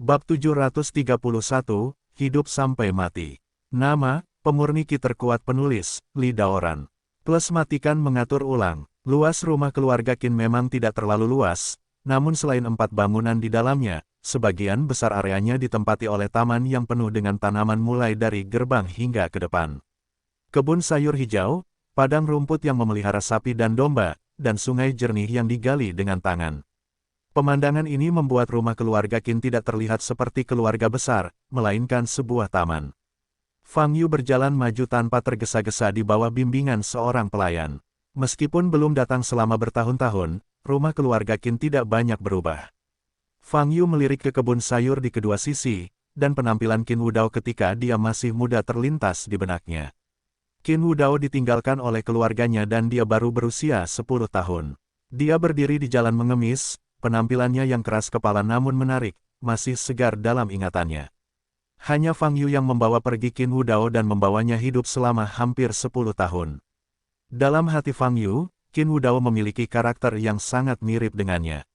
Bab 731, Hidup Sampai Mati. Nama, pemurni ki terkuat penulis, Li Daoran. Plus matikan mengatur ulang. Luas rumah keluarga Qin memang tidak terlalu luas, namun selain 4 bangunan di dalamnya, sebagian besar areanya ditempati oleh taman yang penuh dengan tanaman mulai dari gerbang hingga ke depan. Kebun sayur hijau, padang rumput yang memelihara sapi dan domba, dan sungai jernih yang digali dengan tangan. Pemandangan ini membuat rumah keluarga Qin tidak terlihat seperti keluarga besar, melainkan sebuah taman. Fang Yu berjalan maju tanpa tergesa-gesa di bawah bimbingan seorang pelayan. Meskipun belum datang selama bertahun-tahun, rumah keluarga Qin tidak banyak berubah. Fang Yu melirik ke kebun sayur di kedua sisi, dan penampilan Qin Wudao ketika dia masih muda terlintas di benaknya. Qin Wudao ditinggalkan oleh keluarganya dan dia baru berusia 10 tahun. Dia berdiri di jalan mengemis, penampilannya yang keras kepala namun menarik, masih segar dalam ingatannya. Hanya Fang Yu yang membawa pergi Qin Wudao dan membawanya hidup selama hampir 10 tahun. Dalam hati Fang Yu, Qin Wudao memiliki karakter yang sangat mirip dengannya.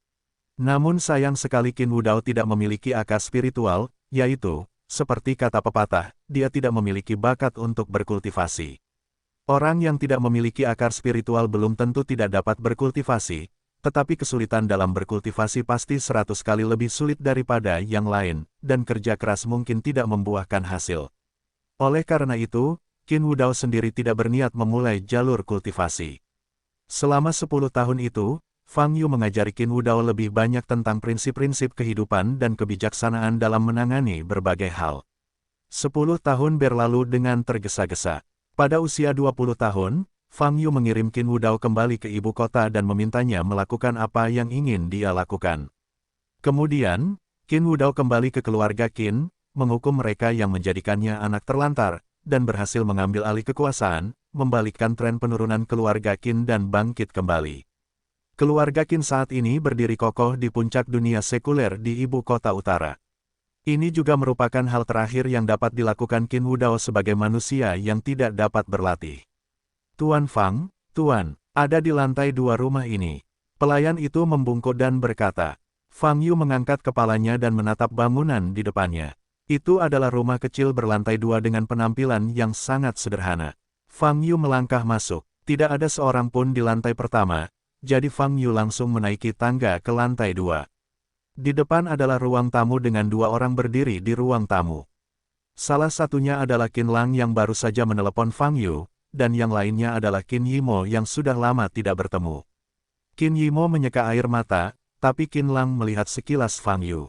Namun sayang sekali Qin Wudao tidak memiliki akar spiritual, yaitu, seperti kata pepatah, dia tidak memiliki bakat untuk berkultivasi. Orang yang tidak memiliki akar spiritual belum tentu tidak dapat berkultivasi, tetapi kesulitan dalam berkultivasi pasti 100 kali lebih sulit daripada yang lain, dan kerja keras mungkin tidak membuahkan hasil. Oleh karena itu, Qin Wudao sendiri tidak berniat memulai jalur kultivasi. Selama 10 tahun itu, Fang Yu mengajari Qin Wudao lebih banyak tentang prinsip-prinsip kehidupan dan kebijaksanaan dalam menangani berbagai hal. 10 tahun berlalu dengan tergesa-gesa. Pada usia 20 tahun, Fang Yu mengirim Qin Wudao kembali ke ibu kota dan memintanya melakukan apa yang ingin dia lakukan. Kemudian, Qin Wudao kembali ke keluarga Qin, menghukum mereka yang menjadikannya anak terlantar, dan berhasil mengambil alih kekuasaan, membalikkan tren penurunan keluarga Qin dan bangkit kembali. Keluarga Qin saat ini berdiri kokoh di puncak dunia sekuler di ibu kota utara. Ini juga merupakan hal terakhir yang dapat dilakukan Qin Wudao sebagai manusia yang tidak dapat berlatih. Tuan Fang, Tuan, ada di lantai 2 rumah ini. Pelayan itu membungkuk dan berkata. Fang Yu mengangkat kepalanya dan menatap bangunan di depannya. Itu adalah rumah kecil berlantai 2 dengan penampilan yang sangat sederhana. Fang Yu melangkah masuk. Tidak ada seorang pun di lantai pertama, jadi Fang Yu langsung menaiki tangga ke lantai 2. Di depan adalah ruang tamu dengan 2 orang berdiri di ruang tamu. Salah satunya adalah Qin Lang yang baru saja menelepon Fang Yu, dan yang lainnya adalah Qin Yimo yang sudah lama tidak bertemu. Qin Yimo menyeka air mata, tapi Qin Lang melihat sekilas Fang Yu.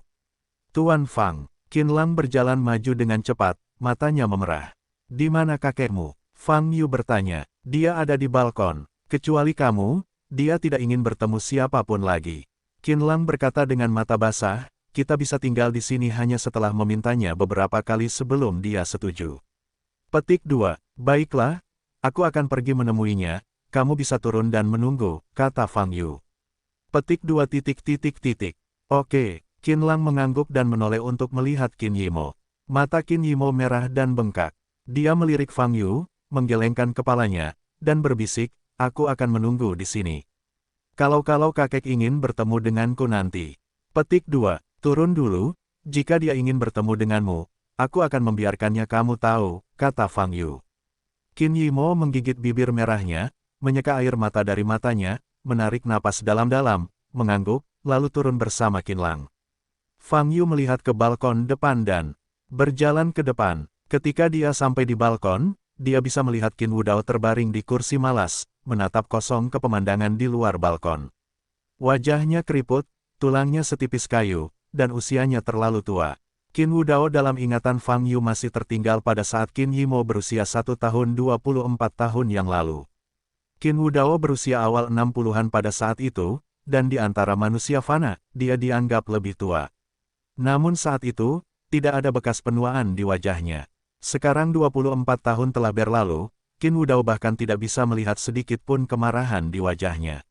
Tuan Fang, Qin Lang berjalan maju dengan cepat, matanya memerah. Di mana kakekmu? Fang Yu bertanya. Dia ada di balkon. Kecuali kamu, dia tidak ingin bertemu siapapun lagi. Qin Lang berkata dengan mata basah, kita bisa tinggal di sini hanya setelah memintanya beberapa kali sebelum dia setuju. Petik 2. Baiklah. Aku akan pergi menemuinya, kamu bisa turun dan menunggu, kata Fang Yu. Petik 2. Oke, Qin Lang mengangguk dan menoleh untuk melihat Qin Yimo. Mata Qin Yimo merah dan bengkak. Dia melirik Fang Yu, menggelengkan kepalanya, dan berbisik, aku akan menunggu di sini. Kalau kakek ingin bertemu denganku nanti. Petik 2. Turun dulu, jika dia ingin bertemu denganmu, aku akan membiarkannya kamu tahu, kata Fang Yu. Qin Yimo menggigit bibir merahnya, menyeka air mata dari matanya, menarik napas dalam-dalam, mengangguk, lalu turun bersama Qin Lang. Fang Yu melihat ke balkon depan dan berjalan ke depan. Ketika dia sampai di balkon, dia bisa melihat Qin Wudao terbaring di kursi malas, menatap kosong ke pemandangan di luar balkon. Wajahnya keriput, tulangnya setipis kayu, dan usianya terlalu tua. Qin Wudao dalam ingatan Fang Yu masih tertinggal pada saat Qin Yimo berusia 1 tahun 24 tahun yang lalu. Qin Wudao berusia awal 60-an pada saat itu, dan di antara manusia fana, dia dianggap lebih tua. Namun saat itu, tidak ada bekas penuaan di wajahnya. Sekarang 24 tahun telah berlalu, Qin Wudao bahkan tidak bisa melihat sedikit pun kemarahan di wajahnya.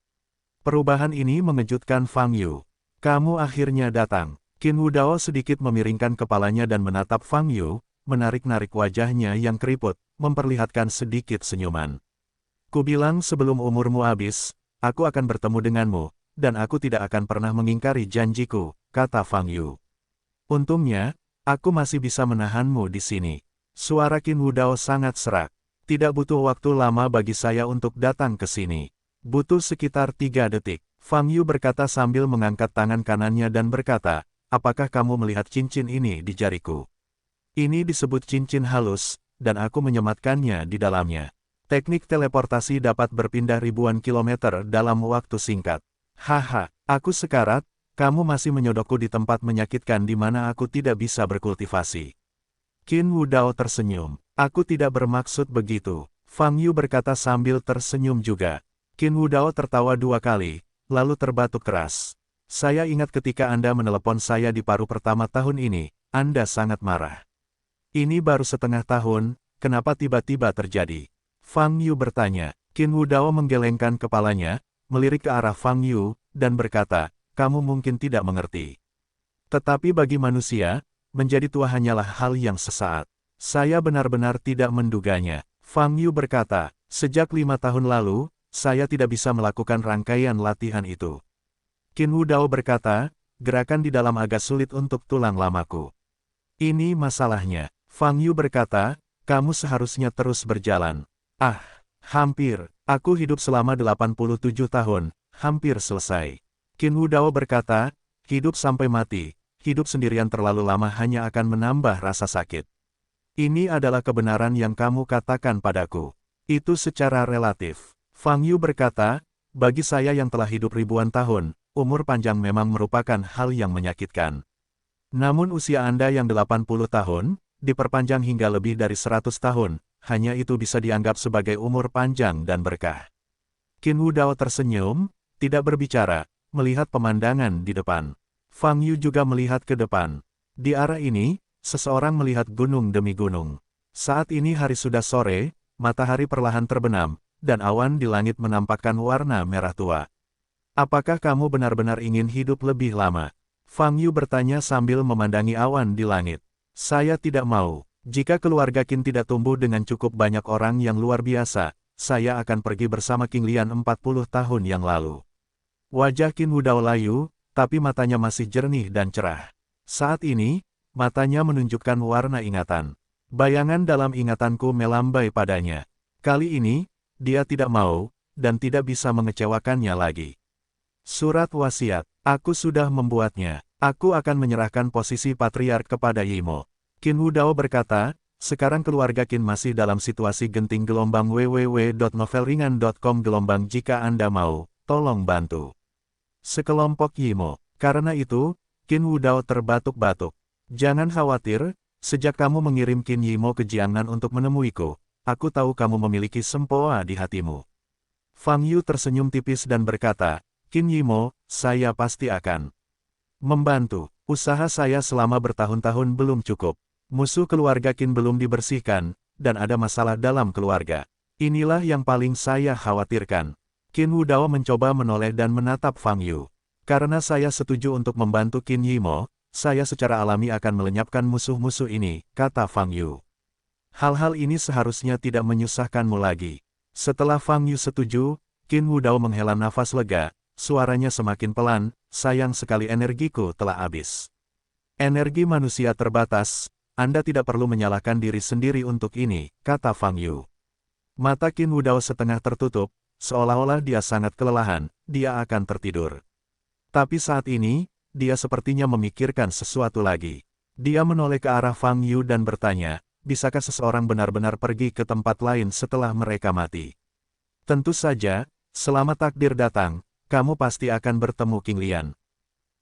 Perubahan ini mengejutkan Fang Yu. Kamu akhirnya datang. Qin Wudao sedikit memiringkan kepalanya dan menatap Fang Yu, menarik-narik wajahnya yang keriput, memperlihatkan sedikit senyuman. Kubilang sebelum umurmu habis, aku akan bertemu denganmu, dan aku tidak akan pernah mengingkari janjiku, kata Fang Yu. Untungnya, aku masih bisa menahanmu di sini. Suara Qin Wudao sangat serak. Tidak butuh waktu lama bagi saya untuk datang ke sini. Butuh sekitar 3 detik. Fang Yu berkata sambil mengangkat tangan kanannya dan berkata, apakah kamu melihat cincin ini di jariku? Ini disebut cincin halus, dan aku menyematkannya di dalamnya. Teknik teleportasi dapat berpindah ribuan kilometer dalam waktu singkat. Haha, aku sekarat, kamu masih menyodokku di tempat menyakitkan di mana aku tidak bisa berkultivasi. Qin Wudao tersenyum. Aku tidak bermaksud begitu. Fang Yu berkata sambil tersenyum juga. Qin Wudao tertawa 2 kali, lalu terbatuk keras. Saya ingat ketika Anda menelepon saya di paruh pertama tahun ini, Anda sangat marah. Ini baru setengah tahun, kenapa tiba-tiba terjadi? Fang Yu bertanya. Qin Wudao menggelengkan kepalanya, melirik ke arah Fang Yu, dan berkata, kamu mungkin tidak mengerti. Tetapi bagi manusia, menjadi tua hanyalah hal yang sesaat. Saya benar-benar tidak menduganya. Fang Yu berkata, sejak 5 tahun lalu, saya tidak bisa melakukan rangkaian latihan itu. Qin Wudao berkata, gerakan di dalam agak sulit untuk tulang lamaku. Ini masalahnya. Fang Yu berkata, kamu seharusnya terus berjalan. Ah, hampir. Aku hidup selama 87 tahun, hampir selesai. Qin Wudao berkata, hidup sampai mati, hidup sendirian terlalu lama hanya akan menambah rasa sakit. Ini adalah kebenaran yang kamu katakan padaku. Itu secara relatif. Fang Yu berkata, bagi saya yang telah hidup ribuan tahun, umur panjang memang merupakan hal yang menyakitkan. Namun usia Anda yang 80 tahun, diperpanjang hingga lebih dari 100 tahun, hanya itu bisa dianggap sebagai umur panjang dan berkah. Qin Wudao tersenyum, tidak berbicara, melihat pemandangan di depan. Fang Yu juga melihat ke depan. Di arah ini, seseorang melihat gunung demi gunung. Saat ini hari sudah sore, matahari perlahan terbenam, dan awan di langit menampakkan warna merah tua. Apakah kamu benar-benar ingin hidup lebih lama? Fang Yu bertanya sambil memandangi awan di langit. Saya tidak mau. Jika keluarga Qin tidak tumbuh dengan cukup banyak orang yang luar biasa, saya akan pergi bersama King Lian 40 tahun yang lalu. Wajah Qin Wudao layu, tapi matanya masih jernih dan cerah. Saat ini, matanya menunjukkan warna ingatan. Bayangan dalam ingatanku melambai padanya. Kali ini, dia tidak mau, dan tidak bisa mengecewakannya lagi. Surat wasiat, aku sudah membuatnya. Aku akan menyerahkan posisi patriark kepada Yimo. Qin Wudao berkata, sekarang keluarga Qin masih dalam situasi genting gelombang www.novelringan.com gelombang jika Anda mau, tolong bantu. Sekelompok Yimo. Karena itu, Qin Wudao terbatuk-batuk. Jangan khawatir, sejak kamu mengirim Qin Yimo ke Jiangnan untuk menemuiku, aku tahu kamu memiliki sempoa di hatimu. Fang Yu tersenyum tipis dan berkata, Qin Yimo, saya pasti akan membantu. Usaha saya selama bertahun-tahun belum cukup. Musuh keluarga Qin belum dibersihkan, dan ada masalah dalam keluarga. Inilah yang paling saya khawatirkan. Qin Wudao mencoba menoleh dan menatap Fang Yu. Karena saya setuju untuk membantu Qin Yimo, saya secara alami akan melenyapkan musuh-musuh ini, kata Fang Yu. Hal-hal ini seharusnya tidak menyusahkanmu lagi. Setelah Fang Yu setuju, Qin Wudao menghela nafas lega, suaranya semakin pelan, sayang sekali energiku telah habis. Energi manusia terbatas, Anda tidak perlu menyalahkan diri sendiri untuk ini, kata Fang Yu. Mata Qin Wudao setengah tertutup, seolah-olah dia sangat kelelahan, dia akan tertidur. Tapi saat ini, dia sepertinya memikirkan sesuatu lagi. Dia menoleh ke arah Fang Yu dan bertanya, bisakah seseorang benar-benar pergi ke tempat lain setelah mereka mati? Tentu saja, selama takdir datang, kamu pasti akan bertemu King Lian.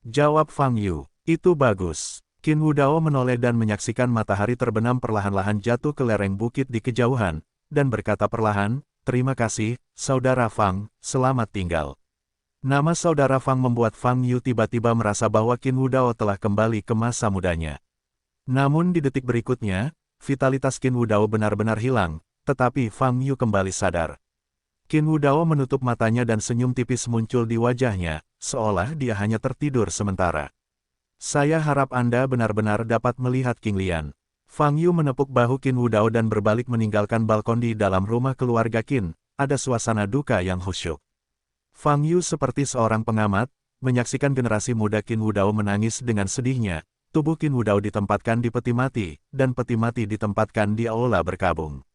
Jawab Fang Yu, itu bagus. Qin Wudao menoleh dan menyaksikan matahari terbenam perlahan-lahan jatuh ke lereng bukit di kejauhan, dan berkata perlahan, terima kasih, Saudara Fang, selamat tinggal. Nama Saudara Fang membuat Fang Yu tiba-tiba merasa bahwa Qin Wudao telah kembali ke masa mudanya. Namun di detik berikutnya, vitalitas Qin Wudao benar-benar hilang, tetapi Fang Yu kembali sadar. Qin Wudao menutup matanya dan senyum tipis muncul di wajahnya, seolah dia hanya tertidur sementara. Saya harap Anda benar-benar dapat melihat King Lian. Fang Yu menepuk bahu Qin Wudao dan berbalik meninggalkan balkon di dalam rumah keluarga Qin, ada suasana duka yang khusyuk. Fang Yu seperti seorang pengamat, menyaksikan generasi muda Qin Wudao menangis dengan sedihnya, tubuh Qin Wudao ditempatkan di peti mati, dan peti mati ditempatkan di aula berkabung.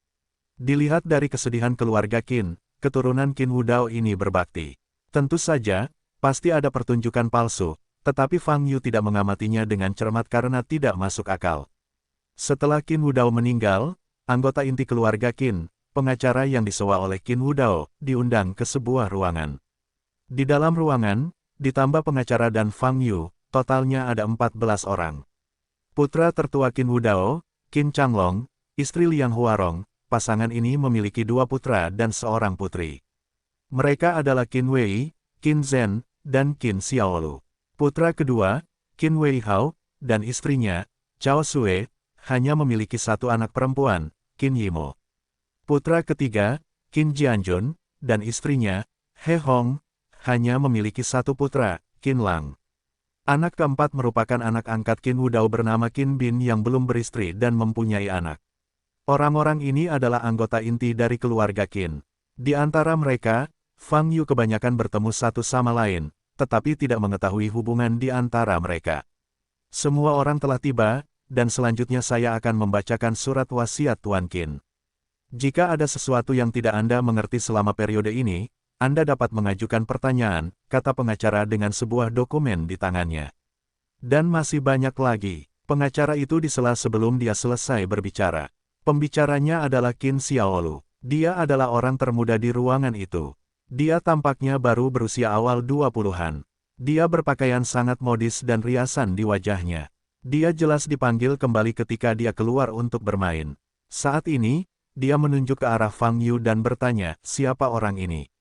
Dilihat dari kesedihan keluarga Qin, keturunan Qin Wudao ini berbakti. Tentu saja, pasti ada pertunjukan palsu, tetapi Fang Yu tidak mengamatinya dengan cermat karena tidak masuk akal. Setelah Qin Wudao meninggal, anggota inti keluarga Qin, pengacara yang disewa oleh Qin Wudao, diundang ke sebuah ruangan. Di dalam ruangan, ditambah pengacara dan Fang Yu, totalnya ada 14 orang. Putra tertua Qin Wudao, Qin Changlong, istri Liang Huarong, pasangan ini memiliki 2 putra dan seorang putri. Mereka adalah Qin Wei, Qin Zhen, dan Qin Xiaolu. Putra kedua, Qin Wei Hao, dan istrinya, Cao Sue, hanya memiliki 1 anak perempuan, Qin Yimo. Putra ketiga, Qin Jianjun, dan istrinya, He Hong, hanya memiliki 1 putra, Qin Lang. Anak keempat merupakan anak angkat Qin Wudao bernama Qin Bin yang belum beristri dan mempunyai anak. Orang-orang ini adalah anggota inti dari keluarga Qin. Di antara mereka, Fang Yu kebanyakan bertemu satu sama lain, tetapi tidak mengetahui hubungan di antara mereka. Semua orang telah tiba, dan selanjutnya saya akan membacakan surat wasiat Tuan Qin. Jika ada sesuatu yang tidak Anda mengerti selama periode ini, Anda dapat mengajukan pertanyaan, kata pengacara dengan sebuah dokumen di tangannya. Dan masih banyak lagi. Pengacara itu disela sebelum dia selesai berbicara. Pembicaranya adalah Qin Xiaolu. Dia adalah orang termuda di ruangan itu. Dia tampaknya baru berusia awal 20-an. Dia berpakaian sangat modis dan riasan di wajahnya. Dia jelas dipanggil kembali ketika dia keluar untuk bermain. Saat ini, dia menunjuk ke arah Fang Yu dan bertanya, siapa orang ini?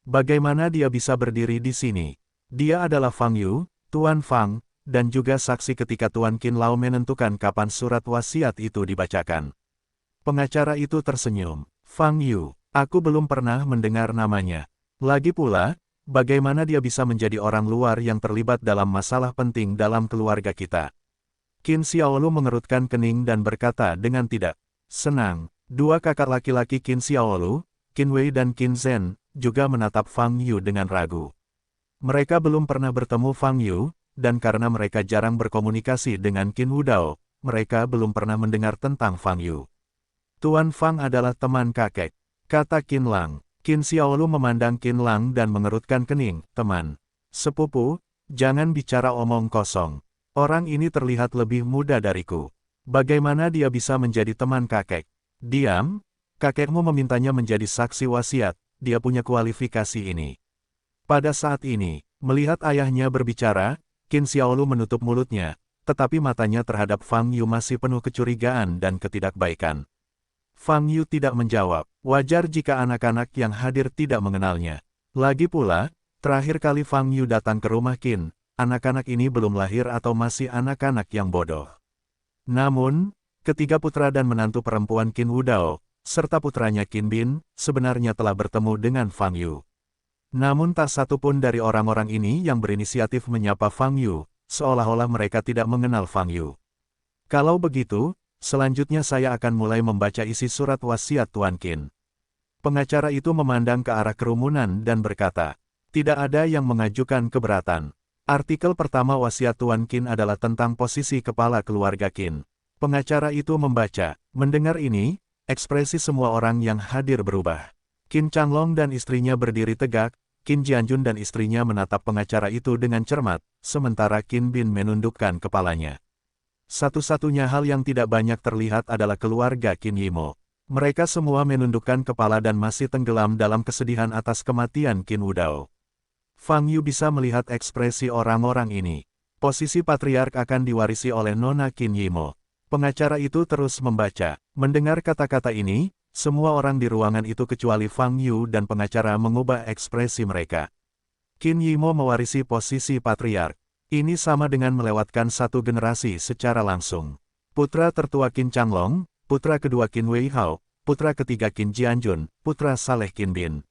Bagaimana dia bisa berdiri di sini? Dia adalah Fang Yu, Tuan Fang, dan juga saksi ketika Tuan Qin Lao menentukan kapan surat wasiat itu dibacakan. Pengacara itu tersenyum. Fang Yu, aku belum pernah mendengar namanya. Lagi pula, bagaimana dia bisa menjadi orang luar yang terlibat dalam masalah penting dalam keluarga kita? Qin Xiaolu mengerutkan kening dan berkata dengan tidak senang. 2 kakak laki-laki Qin Xiaolu, Qin Wei dan Qin Zhen, juga menatap Fang Yu dengan ragu. Mereka belum pernah bertemu Fang Yu, dan karena mereka jarang berkomunikasi dengan Qin Wudao, mereka belum pernah mendengar tentang Fang Yu. Tuan Fang adalah teman kakek, kata Qin Lang. Qin Xiaolu memandang Qin Lang dan mengerutkan kening, teman. Sepupu, jangan bicara omong kosong. Orang ini terlihat lebih muda dariku. Bagaimana dia bisa menjadi teman kakek? Diam, kakekmu memintanya menjadi saksi wasiat, dia punya kualifikasi ini. Pada saat ini, melihat ayahnya berbicara, Qin Xiaolu menutup mulutnya, tetapi matanya terhadap Fang Yu masih penuh kecurigaan dan ketidakbaikan. Fang Yu tidak menjawab, wajar jika anak-anak yang hadir tidak mengenalnya. Lagi pula, terakhir kali Fang Yu datang ke rumah Qin, anak-anak ini belum lahir atau masih anak-anak yang bodoh. Namun, ketiga putra dan menantu perempuan Qin Wudao, serta putranya Qin Bin, sebenarnya telah bertemu dengan Fang Yu. Namun tak satu pun dari orang-orang ini yang berinisiatif menyapa Fang Yu, seolah-olah mereka tidak mengenal Fang Yu. Kalau begitu, selanjutnya saya akan mulai membaca isi surat wasiat Tuan Qin. Pengacara itu memandang ke arah kerumunan dan berkata, tidak ada yang mengajukan keberatan. Artikel pertama wasiat Tuan Qin adalah tentang posisi kepala keluarga Qin. Pengacara itu membaca, mendengar ini, ekspresi semua orang yang hadir berubah. Qin Changlong dan istrinya berdiri tegak, Qin Jianjun dan istrinya menatap pengacara itu dengan cermat, sementara Qin Bin menundukkan kepalanya. Satu-satunya hal yang tidak banyak terlihat adalah keluarga Qin Yimo. Mereka semua menundukkan kepala dan masih tenggelam dalam kesedihan atas kematian Qin Wudao. Fang Yu bisa melihat ekspresi orang-orang ini. Posisi patriark akan diwarisi oleh Nona Qin Yimo. Pengacara itu terus membaca. Mendengar kata-kata ini, semua orang di ruangan itu kecuali Fang Yu dan pengacara mengubah ekspresi mereka. Qin Yimo mewarisi posisi patriark. Ini sama dengan melewatkan satu generasi secara langsung. Putra tertua Qin Changlong, putra kedua Qin Wei Hao, putra ketiga Qin Jianjun, putra saleh Qin Bin.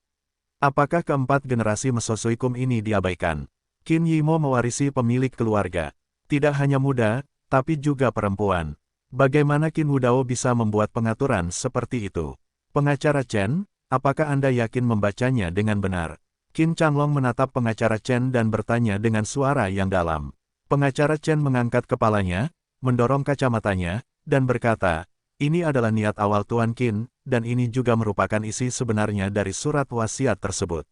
Apakah keempat generasi Mesozoikum ini diabaikan? Qin Yimo mewarisi pemilik keluarga. Tidak hanya muda, tapi juga perempuan. Bagaimana Qin Wudao bisa membuat pengaturan seperti itu? Pengacara Chen, apakah Anda yakin membacanya dengan benar? Qin Changlong menatap pengacara Chen dan bertanya dengan suara yang dalam. Pengacara Chen mengangkat kepalanya, mendorong kacamatanya, dan berkata, ini adalah niat awal Tuan Qin, dan ini juga merupakan isi sebenarnya dari surat wasiat tersebut.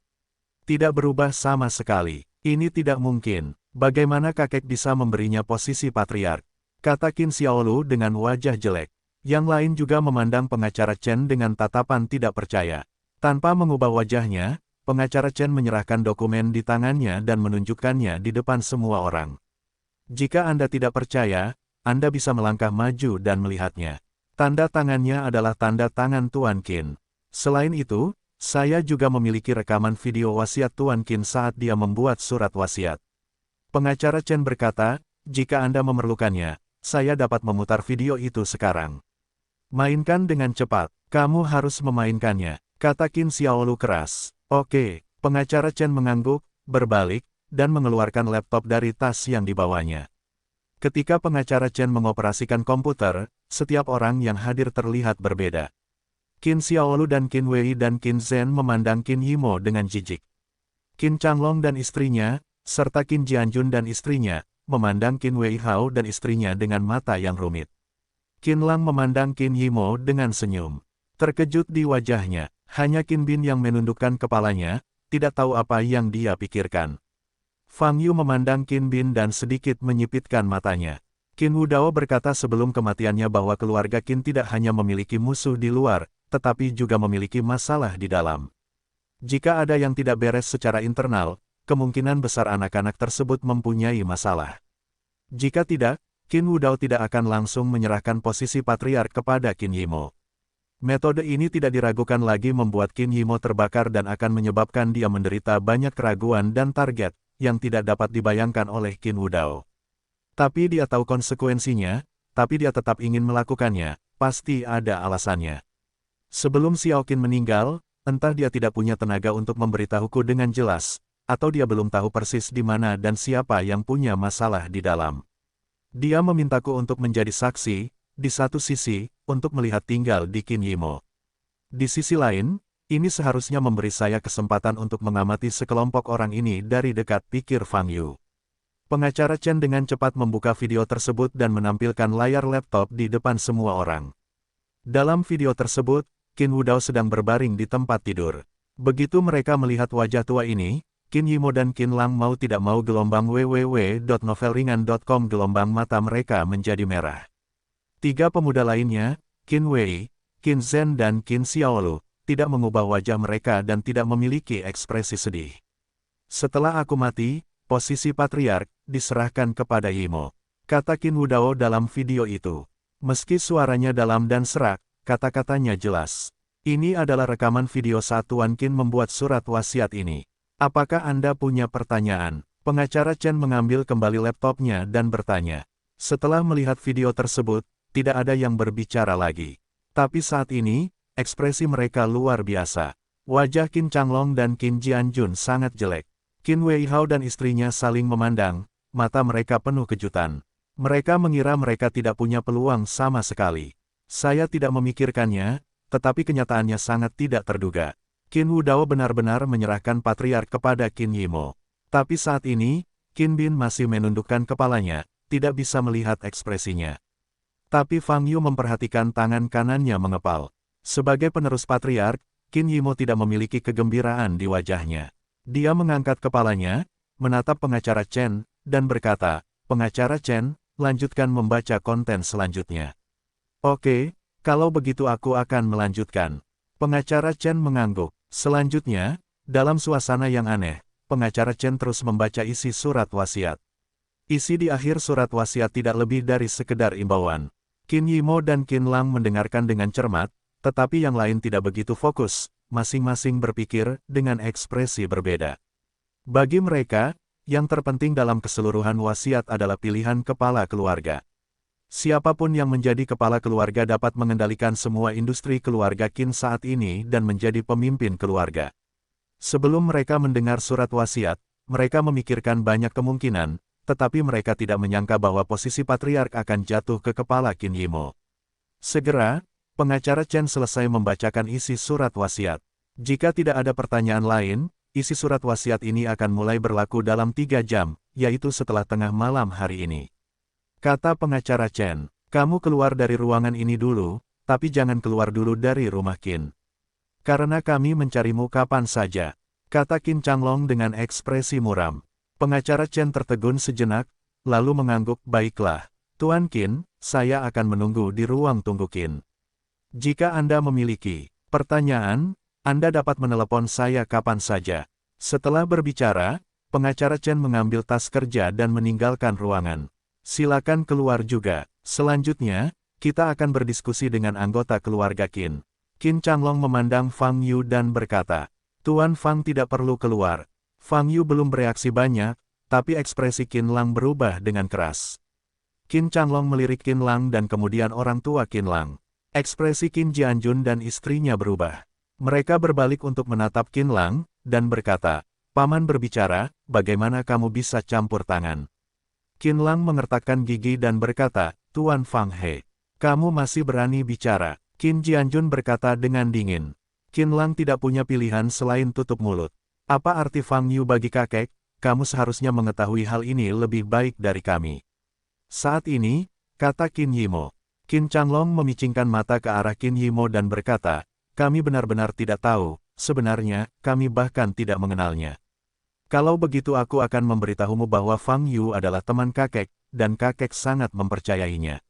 Tidak berubah sama sekali. Ini tidak mungkin. Bagaimana kakek bisa memberinya posisi patriark? Kata Qin Xiaolu dengan wajah jelek. Yang lain juga memandang pengacara Chen dengan tatapan tidak percaya. Tanpa mengubah wajahnya, pengacara Chen menyerahkan dokumen di tangannya dan menunjukkannya di depan semua orang. Jika Anda tidak percaya, Anda bisa melangkah maju dan melihatnya. Tanda tangannya adalah tanda tangan Tuan Qin. Selain itu, saya juga memiliki rekaman video wasiat Tuan Qin saat dia membuat surat wasiat. Pengacara Chen berkata, jika Anda memerlukannya, saya dapat memutar video itu sekarang. Mainkan dengan cepat, kamu harus memainkannya, kata Qin Xiaolu keras. Oke, pengacara Chen mengangguk, berbalik, dan mengeluarkan laptop dari tas yang dibawanya. Ketika pengacara Chen mengoperasikan komputer, setiap orang yang hadir terlihat berbeda. Qin Xiaolu dan Qin Wei dan Qin Zhen memandang Qin Yimo dengan jijik. Qin Changlong dan istrinya, serta Qin Jianjun dan istrinya, memandang Qin Wei Hao dan istrinya dengan mata yang rumit. Qin Lang memandang Qin Yimo dengan senyum. Terkejut di wajahnya, hanya Qin Bin yang menundukkan kepalanya, tidak tahu apa yang dia pikirkan. Fang Yu memandang Qin Bin dan sedikit menyipitkan matanya. Qin Wudao berkata sebelum kematiannya bahwa keluarga Qin tidak hanya memiliki musuh di luar, tetapi juga memiliki masalah di dalam. Jika ada yang tidak beres secara internal, kemungkinan besar anak-anak tersebut mempunyai masalah. Jika tidak, Qin Wudao tidak akan langsung menyerahkan posisi patriark kepada Qin Yimo. Metode ini tidak diragukan lagi membuat Qin Yimo terbakar dan akan menyebabkan dia menderita banyak keraguan dan target yang tidak dapat dibayangkan oleh Qin Wudao. Tapi dia tahu konsekuensinya, tapi dia tetap ingin melakukannya, pasti ada alasannya. Sebelum Xiao Qin meninggal, entah dia tidak punya tenaga untuk memberitahuku dengan jelas, atau dia belum tahu persis di mana dan siapa yang punya masalah di dalam. Dia memintaku untuk menjadi saksi, di satu sisi, untuk melihat tinggal di Qin Yimo. Di sisi lain, ini seharusnya memberi saya kesempatan untuk mengamati sekelompok orang ini dari dekat, pikir Fang Yu. Pengacara Chen dengan cepat membuka video tersebut dan menampilkan layar laptop di depan semua orang. Dalam video tersebut, Qin Wudao sedang berbaring di tempat tidur. Begitu mereka melihat wajah tua ini, Qin Yimo dan Qin Lang mau tidak mau gelombang www.novelringan.com gelombang mata mereka menjadi merah. Tiga pemuda lainnya, Qin Wei, Qin Zhen dan Qin Xiaolu, tidak mengubah wajah mereka dan tidak memiliki ekspresi sedih. Setelah aku mati, posisi patriark diserahkan kepada Yimo, kata Qin Wudao dalam video itu. Meski suaranya dalam dan serak, kata-katanya jelas. Ini adalah rekaman video saat Tuan Qin membuat surat wasiat ini. Apakah Anda punya pertanyaan? Pengacara Chen mengambil kembali laptopnya dan bertanya. Setelah melihat video tersebut, tidak ada yang berbicara lagi. Tapi saat ini, ekspresi mereka luar biasa. Wajah Qin Changlong dan Qin Jianjun sangat jelek. Qin Wei Hao dan istrinya saling memandang, mata mereka penuh kejutan. Mereka mengira mereka tidak punya peluang sama sekali. Saya tidak memikirkannya, tetapi kenyataannya sangat tidak terduga. Qin Wudao benar-benar menyerahkan patriark kepada Qin Yimo. Tapi saat ini, Qin Bin masih menundukkan kepalanya, tidak bisa melihat ekspresinya. Tapi Fang Yu memperhatikan tangan kanannya mengepal. Sebagai penerus patriark, Qin Yimo tidak memiliki kegembiraan di wajahnya. Dia mengangkat kepalanya, menatap pengacara Chen, dan berkata, pengacara Chen, lanjutkan membaca konten selanjutnya. Oke, kalau begitu aku akan melanjutkan. Pengacara Chen mengangguk. Selanjutnya, dalam suasana yang aneh, pengacara Chen terus membaca isi surat wasiat. Isi di akhir surat wasiat tidak lebih dari sekedar imbauan. Qin Yimo dan Qin Lang mendengarkan dengan cermat, tetapi yang lain tidak begitu fokus, masing-masing berpikir dengan ekspresi berbeda. Bagi mereka, yang terpenting dalam keseluruhan wasiat adalah pilihan kepala keluarga. Siapapun yang menjadi kepala keluarga dapat mengendalikan semua industri keluarga Qin saat ini dan menjadi pemimpin keluarga. Sebelum mereka mendengar surat wasiat, mereka memikirkan banyak kemungkinan, tetapi mereka tidak menyangka bahwa posisi patriark akan jatuh ke kepala Qin Yimo. Segera, pengacara Chen selesai membacakan isi surat wasiat. Jika tidak ada pertanyaan lain, isi surat wasiat ini akan mulai berlaku dalam 3 jam, yaitu setelah tengah malam hari ini. Kata pengacara Chen, kamu keluar dari ruangan ini dulu, tapi jangan keluar dulu dari rumah Qin. Karena kami mencarimu kapan saja, kata Qin Changlong dengan ekspresi muram. Pengacara Chen tertegun sejenak, lalu mengangguk, baiklah, Tuan Qin, saya akan menunggu di ruang tunggu Qin. Jika Anda memiliki pertanyaan, Anda dapat menelepon saya kapan saja. Setelah berbicara, pengacara Chen mengambil tas kerja dan meninggalkan ruangan. Silakan keluar juga. Selanjutnya, kita akan berdiskusi dengan anggota keluarga Qin. Qin Changlong memandang Fang Yu dan berkata, Tuan Fang tidak perlu keluar. Fang Yu belum bereaksi banyak, tapi ekspresi Qin Lang berubah dengan keras. Qin Changlong melirik Qin Lang dan kemudian orang tua Qin Lang. Ekspresi Qin Jianjun dan istrinya berubah. Mereka berbalik untuk menatap Qin Lang, dan berkata, Paman berbicara, bagaimana kamu bisa campur tangan? Qin Lang mengertakkan gigi dan berkata, Tuan Fang He, kamu masih berani bicara. Qin Jianjun berkata dengan dingin. Qin Lang tidak punya pilihan selain tutup mulut. Apa arti Fang Yu bagi kakek? Kamu seharusnya mengetahui hal ini lebih baik dari kami. Saat ini, kata Qin Yimo. Qin Changlong memicingkan mata ke arah Qin Yimo dan berkata, kami benar-benar tidak tahu, sebenarnya, kami bahkan tidak mengenalnya. Kalau begitu aku akan memberitahumu bahwa Fang Yu adalah teman kakek, dan kakek sangat mempercayainya.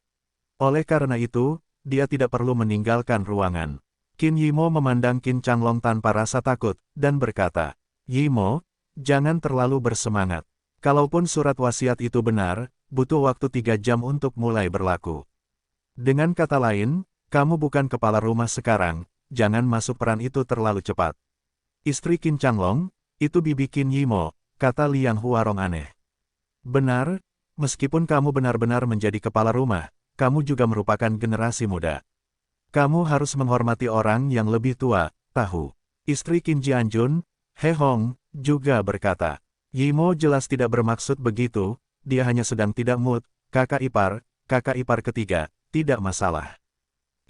Oleh karena itu, dia tidak perlu meninggalkan ruangan. Qin Yimo memandang Qin Changlong tanpa rasa takut, dan berkata, Yimo, jangan terlalu bersemangat. Kalaupun surat wasiat itu benar, butuh waktu 3 jam untuk mulai berlaku. Dengan kata lain, kamu bukan kepala rumah sekarang, jangan masuk peran itu terlalu cepat. Istri Qin Changlong, itu bibi Qin Yimo, kata Liang Huarong aneh. Benar, meskipun kamu benar-benar menjadi kepala rumah, kamu juga merupakan generasi muda. Kamu harus menghormati orang yang lebih tua, tahu. Istri Qin Jianjun, He Hong, juga berkata. Yimo jelas tidak bermaksud begitu, dia hanya sedang tidak mood, kakak ipar ketiga, tidak masalah.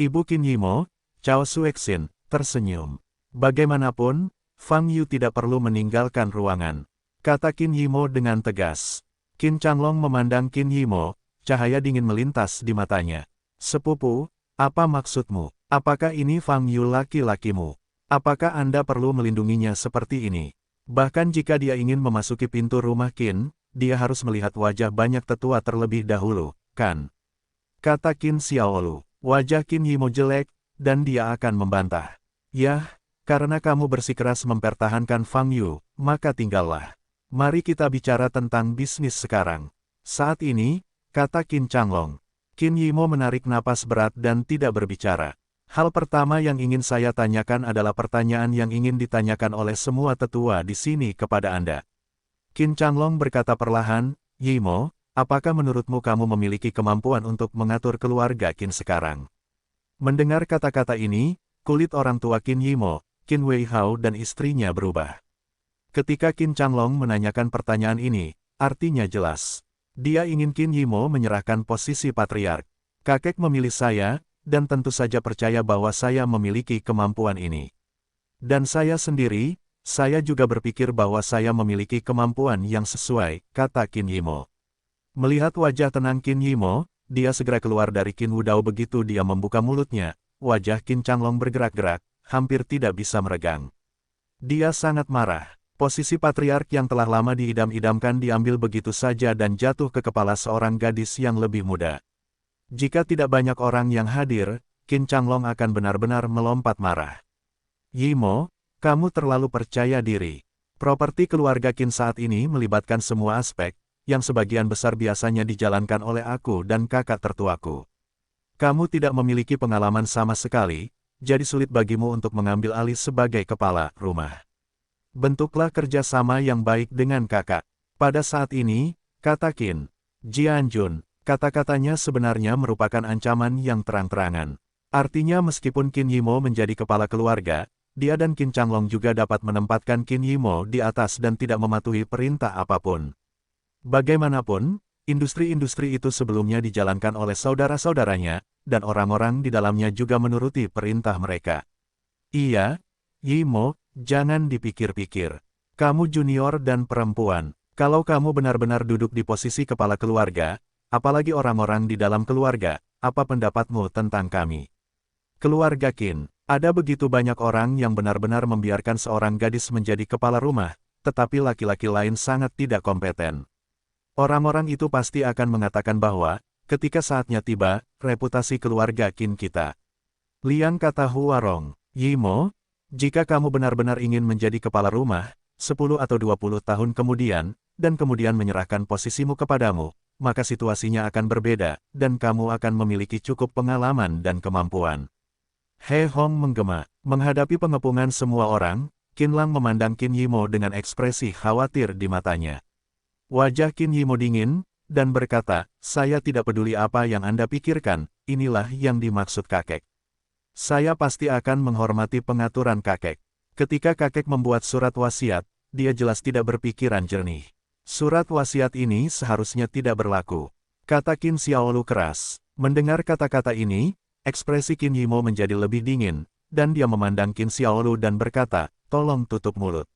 Ibu Qin Yimo, Cao Suexin, tersenyum. Bagaimanapun, Fang Yu tidak perlu meninggalkan ruangan, kata Qin Yimo dengan tegas. Qin Changlong memandang Qin Yimo, cahaya dingin melintas di matanya. Sepupu, apa maksudmu? Apakah ini Fang Yu laki-lakimu? Apakah Anda perlu melindunginya seperti ini? Bahkan jika dia ingin memasuki pintu rumah Qin, dia harus melihat wajah banyak tetua terlebih dahulu, kan? Kata Qin Xiaolu. Wajah Qin Yimo jelek, dan dia akan membantah. Yah, karena kamu bersikeras mempertahankan Fang Yu, maka tinggallah. Mari kita bicara tentang bisnis sekarang. Saat ini, kata Qin Changlong. Qin Yimo menarik napas berat dan tidak berbicara. Hal pertama yang ingin saya tanyakan adalah pertanyaan yang ingin ditanyakan oleh semua tetua di sini kepada Anda. Qin Changlong berkata perlahan, Yimo, apakah menurutmu kamu memiliki kemampuan untuk mengatur keluarga Qin sekarang? Mendengar kata-kata ini, kulit orang tua Qin Yimo, Qin Weihao dan istrinya berubah. Ketika Qin Changlong menanyakan pertanyaan ini, artinya jelas. Dia ingin Qin Yimo menyerahkan posisi patriark. Kakek memilih saya, dan tentu saja percaya bahwa saya memiliki kemampuan ini. Dan saya sendiri, saya juga berpikir bahwa saya memiliki kemampuan yang sesuai, kata Qin Yimo. Melihat wajah tenang Qin Yimo, dia segera keluar dari Qin Wudao begitu dia membuka mulutnya, wajah Qin Changlong bergerak-gerak, hampir tidak bisa meregang. Dia sangat marah. Posisi patriark yang telah lama diidam-idamkan diambil begitu saja dan jatuh ke kepala seorang gadis yang lebih muda. Jika tidak banyak orang yang hadir, Qin Changlong akan benar-benar melompat marah. Yimo, kamu terlalu percaya diri. Properti keluarga Qin saat ini melibatkan semua aspek, yang sebagian besar biasanya dijalankan oleh aku dan kakak tertuaku. Kamu tidak memiliki pengalaman sama sekali, jadi sulit bagimu untuk mengambil alih sebagai kepala rumah. Bentuklah kerjasama yang baik dengan kakak. Pada saat ini, kata Qin Jianjun, kata-katanya sebenarnya merupakan ancaman yang terang-terangan. Artinya meskipun Qin Yimo menjadi kepala keluarga, dia dan Qin Changlong juga dapat menempatkan Qin Yimo di atas dan tidak mematuhi perintah apapun. Bagaimanapun, industri-industri itu sebelumnya dijalankan oleh saudara-saudaranya, dan orang-orang di dalamnya juga menuruti perintah mereka. Iya, Yimo, jangan dipikir-pikir. Kamu junior dan perempuan. Kalau kamu benar-benar duduk di posisi kepala keluarga, apalagi orang-orang di dalam keluarga, apa pendapatmu tentang kami? Keluarga Qin, ada begitu banyak orang yang benar-benar membiarkan seorang gadis menjadi kepala rumah, tetapi laki-laki lain sangat tidak kompeten. Orang-orang itu pasti akan mengatakan bahwa, ketika saatnya tiba, reputasi keluarga Qin kita. Liang kata Huarong, Yimo, jika kamu benar-benar ingin menjadi kepala rumah, 10 atau 20 tahun kemudian, dan kemudian menyerahkan posisimu kepadamu, maka situasinya akan berbeda, dan kamu akan memiliki cukup pengalaman dan kemampuan. He Hong menggema. Menghadapi pengepungan semua orang, Qin Lang memandang Qin Yimo dengan ekspresi khawatir di matanya. Wajah Qin Yimo dingin, dan berkata, saya tidak peduli apa yang Anda pikirkan, inilah yang dimaksud kakek. Saya pasti akan menghormati pengaturan kakek. Ketika kakek membuat surat wasiat, dia jelas tidak berpikiran jernih. Surat wasiat ini seharusnya tidak berlaku. Kata Qin Xiaolu keras. Mendengar kata-kata ini, ekspresi Qin Yimo menjadi lebih dingin, dan dia memandang Qin Xiaolu dan berkata, tolong tutup mulut.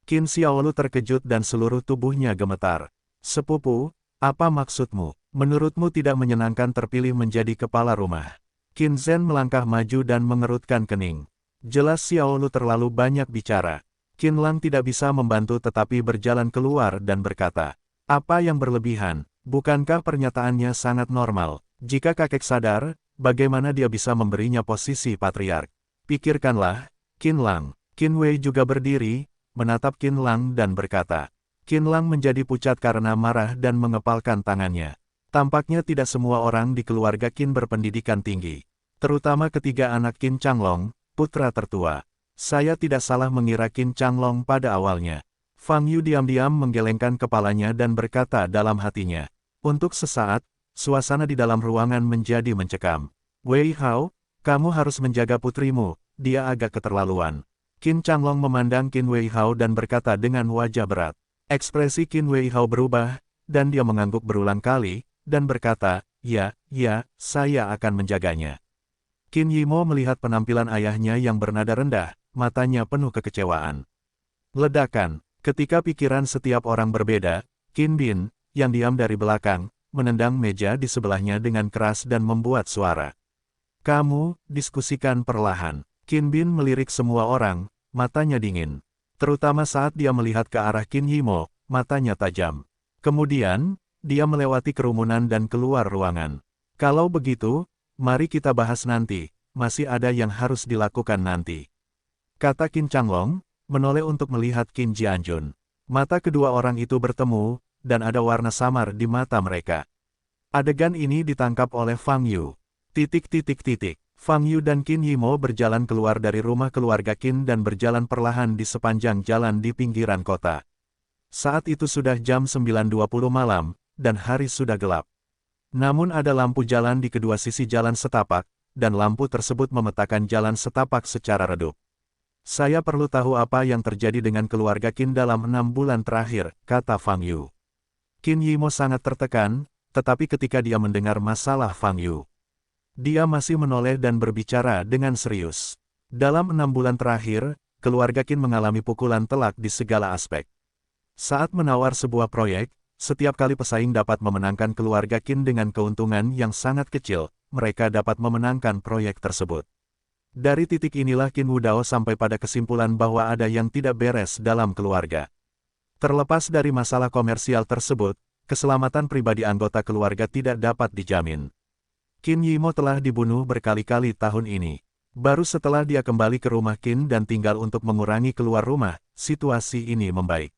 Qin Xiaolu terkejut dan seluruh tubuhnya gemetar. Sepupu, apa maksudmu? Menurutmu tidak menyenangkan terpilih menjadi kepala rumah? Qin Zhen melangkah maju dan mengerutkan kening. Jelas Xiaolu terlalu banyak bicara. Qin Lang tidak bisa membantu tetapi berjalan keluar dan berkata, apa yang berlebihan, bukankah pernyataannya sangat normal? Jika kakek sadar, bagaimana dia bisa memberinya posisi patriark? Pikirkanlah, Qin Lang. Qin Wei juga berdiri, menatap Qin Lang dan berkata. Qin Lang menjadi pucat karena marah dan mengepalkan tangannya. Tampaknya tidak semua orang di keluarga Qin berpendidikan tinggi. Terutama ketiga anak Qin Changlong, putra tertua. Saya tidak salah mengira Qin Changlong pada awalnya. Fang Yu diam-diam menggelengkan kepalanya dan berkata dalam hatinya. Untuk sesaat, suasana di dalam ruangan menjadi mencekam. Wei Hao, kamu harus menjaga putrimu, dia agak keterlaluan. Qin Changlong memandang Qin Wei Hao dan berkata dengan wajah berat. Ekspresi Qin Wei Hao berubah, dan dia mengangguk berulang kali, dan berkata, ya, saya akan menjaganya. Qin Yimo melihat penampilan ayahnya yang bernada rendah, matanya penuh kekecewaan. Ledakan, ketika pikiran setiap orang berbeda, Qin Bin, yang diam dari belakang, menendang meja di sebelahnya dengan keras dan membuat suara. Kamu, diskusikan perlahan. Qin Bin melirik semua orang, matanya dingin. Terutama saat dia melihat ke arah Qin Yimo, matanya tajam. Kemudian, dia melewati kerumunan dan keluar ruangan. Kalau begitu, mari kita bahas nanti, masih ada yang harus dilakukan nanti. Kata Qin Changlong, menoleh untuk melihat Qin Jianjun. Mata kedua orang itu bertemu, dan ada warna samar di mata mereka. Adegan ini ditangkap oleh Fang Yu. Fang Yu dan Qin Yimo berjalan keluar dari rumah keluarga Qin dan berjalan perlahan di sepanjang jalan di pinggiran kota. Saat itu sudah jam 9.20 malam, dan hari sudah gelap. Namun ada lampu jalan di kedua sisi jalan setapak, dan lampu tersebut memetakan jalan setapak secara redup. Saya perlu tahu apa yang terjadi dengan keluarga Qin dalam 6 bulan terakhir, kata Fang Yu. Qin Yimo sangat tertekan, tetapi ketika dia mendengar masalah Fang Yu, dia masih menoleh dan berbicara dengan serius. Dalam 6 bulan terakhir, keluarga Qin mengalami pukulan telak di segala aspek. Saat menawar sebuah proyek, setiap kali pesaing dapat memenangkan keluarga Qin dengan keuntungan yang sangat kecil, mereka dapat memenangkan proyek tersebut. Dari titik inilah Qin Wudao sampai pada kesimpulan bahwa ada yang tidak beres dalam keluarga. Terlepas dari masalah komersial tersebut, keselamatan pribadi anggota keluarga tidak dapat dijamin. Qin Yimo telah dibunuh berkali-kali tahun ini. Baru setelah dia kembali ke rumah Qin dan tinggal untuk mengurangi keluar rumah, situasi ini membaik.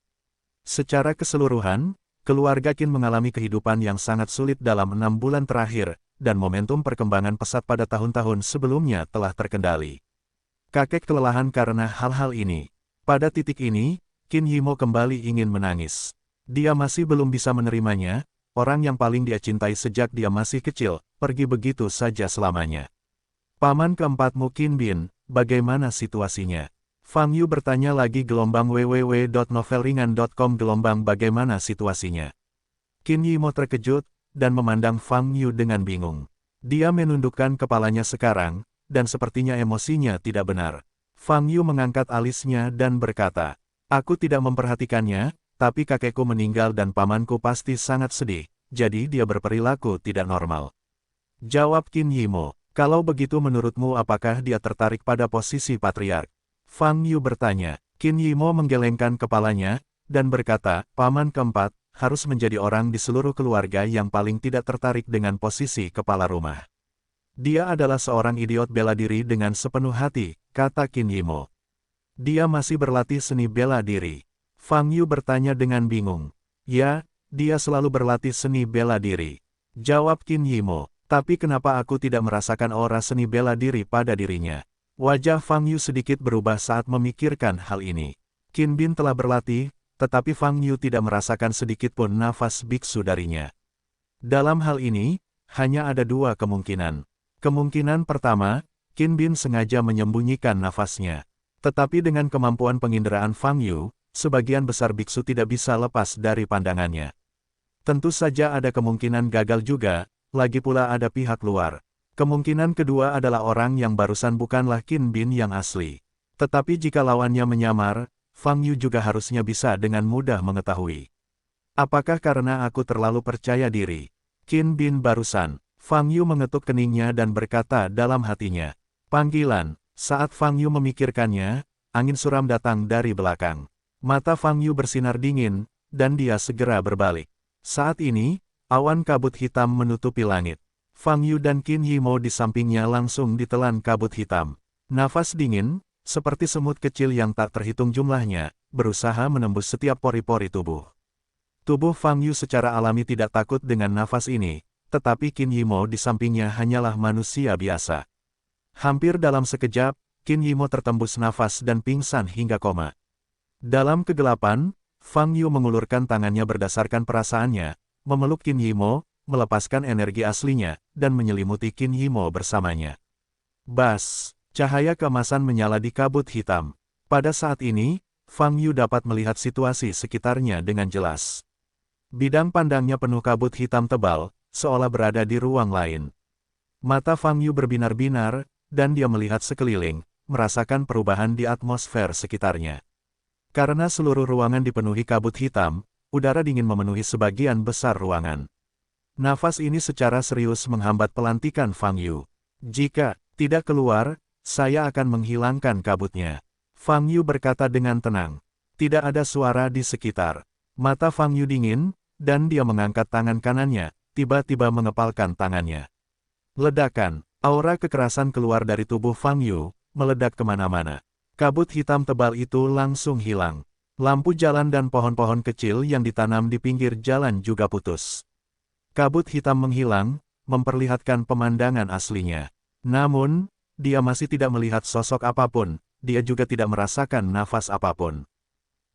Secara keseluruhan, keluarga Qin mengalami kehidupan yang sangat sulit dalam 6 bulan terakhir, dan momentum perkembangan pesat pada tahun-tahun sebelumnya telah terkendali. Kakek kelelahan karena hal-hal ini. Pada titik ini, Qin Yimo kembali ingin menangis. Dia masih belum bisa menerimanya, orang yang paling dia cintai sejak dia masih kecil, pergi begitu saja selamanya. Paman keempatmu Qin Bin, bagaimana situasinya? Fang Yu bertanya lagi gelombang www.novelringan.com gelombang bagaimana situasinya? Qin Yimo terkejut, dan memandang Fang Yu dengan bingung. Dia menundukkan kepalanya sekarang, dan sepertinya emosinya tidak benar. Fang Yu mengangkat alisnya dan berkata, aku tidak memperhatikannya, tapi kakekku meninggal dan pamanku pasti sangat sedih, jadi dia berperilaku tidak normal. Jawab Qin Yimo. Kalau begitu menurutmu apakah dia tertarik pada posisi patriark? Fang Yu bertanya. Qin Yimo menggelengkan kepalanya, dan berkata, paman keempat, harus menjadi orang di seluruh keluarga yang paling tidak tertarik dengan posisi kepala rumah. Dia adalah seorang idiot bela diri dengan sepenuh hati, kata Qin Yimo. Dia masih berlatih seni bela diri. Fang Yu bertanya dengan bingung. Ya, dia selalu berlatih seni bela diri. Jawab Qin Yimo. Tapi kenapa aku tidak merasakan aura seni bela diri pada dirinya? Wajah Fang Yu sedikit berubah saat memikirkan hal ini. Qin Bin telah berlatih, tetapi Fang Yu tidak merasakan sedikit pun nafas biksu darinya. Dalam hal ini, hanya ada dua kemungkinan. Kemungkinan pertama, Qin Bin sengaja menyembunyikan nafasnya. Tetapi dengan kemampuan penginderaan Fang Yu, sebagian besar biksu tidak bisa lepas dari pandangannya. Tentu saja ada kemungkinan gagal juga, lagi pula ada pihak luar. Kemungkinan kedua adalah orang yang barusan bukanlah Qin Bin yang asli. Tetapi jika lawannya menyamar, Fang Yu juga harusnya bisa dengan mudah mengetahui. Apakah karena aku terlalu percaya diri? Qin Bin barusan. Fang Yu mengetuk keningnya dan berkata dalam hatinya. Panggilan. Saat Fang Yu memikirkannya, angin suram datang dari belakang. Mata Fang Yu bersinar dingin, dan dia segera berbalik. Saat ini, awan kabut hitam menutupi langit. Fang Yu dan Qin Yimo di sampingnya langsung ditelan kabut hitam. Nafas dingin, seperti semut kecil yang tak terhitung jumlahnya, berusaha menembus setiap pori-pori tubuh. Tubuh Fang Yu secara alami tidak takut dengan nafas ini, tetapi Qin Yimo di sampingnya hanyalah manusia biasa. Hampir dalam sekejap, Qin Yimo tertembus nafas dan pingsan hingga koma. Dalam kegelapan, Fang Yu mengulurkan tangannya berdasarkan perasaannya, memeluk Qin Yimo, melepaskan energi aslinya, dan menyelimuti Qin Yimo bersamanya. Bas, cahaya keemasan menyala di kabut hitam. Pada saat ini, Fang Yu dapat melihat situasi sekitarnya dengan jelas. Bidang pandangnya penuh kabut hitam tebal, seolah berada di ruang lain. Mata Fang Yu berbinar-binar, dan dia melihat sekeliling, merasakan perubahan di atmosfer sekitarnya. Karena seluruh ruangan dipenuhi kabut hitam, udara dingin memenuhi sebagian besar ruangan. Nafas ini secara serius menghambat pelantikan Fang Yu. Jika tidak keluar, saya akan menghilangkan kabutnya. Fang Yu berkata dengan tenang. Tidak ada suara di sekitar. Mata Fang Yu dingin, dan dia mengangkat tangan kanannya, tiba-tiba mengepalkan tangannya. Ledakan, aura kekerasan keluar dari tubuh Fang Yu, meledak kemana-mana. Kabut hitam tebal itu langsung hilang. Lampu jalan dan pohon-pohon kecil yang ditanam di pinggir jalan juga putus. Kabut hitam menghilang, memperlihatkan pemandangan aslinya. Namun, dia masih tidak melihat sosok apapun, dia juga tidak merasakan nafas apapun.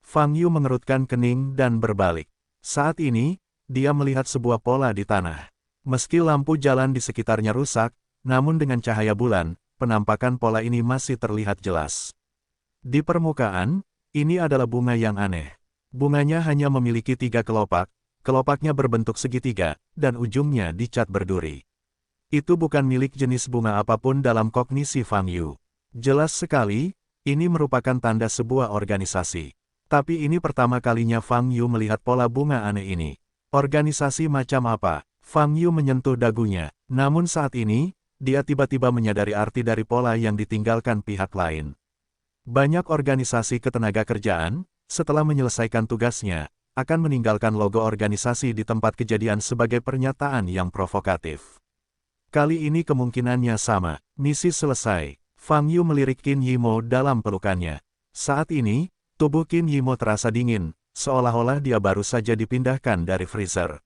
Fang Yu mengerutkan kening dan berbalik. Saat ini, dia melihat sebuah pola di tanah. Meski lampu jalan di sekitarnya rusak, namun dengan cahaya bulan, penampakan pola ini masih terlihat jelas. Di permukaan, ini adalah bunga yang aneh. Bunganya hanya memiliki 3 kelopak, kelopaknya berbentuk segitiga, dan ujungnya dicat berduri. Itu bukan milik jenis bunga apapun dalam kognisi Fang Yu. Jelas sekali, ini merupakan tanda sebuah organisasi. Tapi ini pertama kalinya Fang Yu melihat pola bunga aneh ini. Organisasi macam apa? Fang Yu menyentuh dagunya, namun saat ini, dia tiba-tiba menyadari arti dari pola yang ditinggalkan pihak lain. Banyak organisasi ketenagakerjaan, setelah menyelesaikan tugasnya, akan meninggalkan logo organisasi di tempat kejadian sebagai pernyataan yang provokatif. Kali ini kemungkinannya sama. Misi selesai. Fang Yu melirik Qin Yimo dalam pelukannya. Saat ini, tubuh Qin Yimo terasa dingin, seolah-olah dia baru saja dipindahkan dari freezer.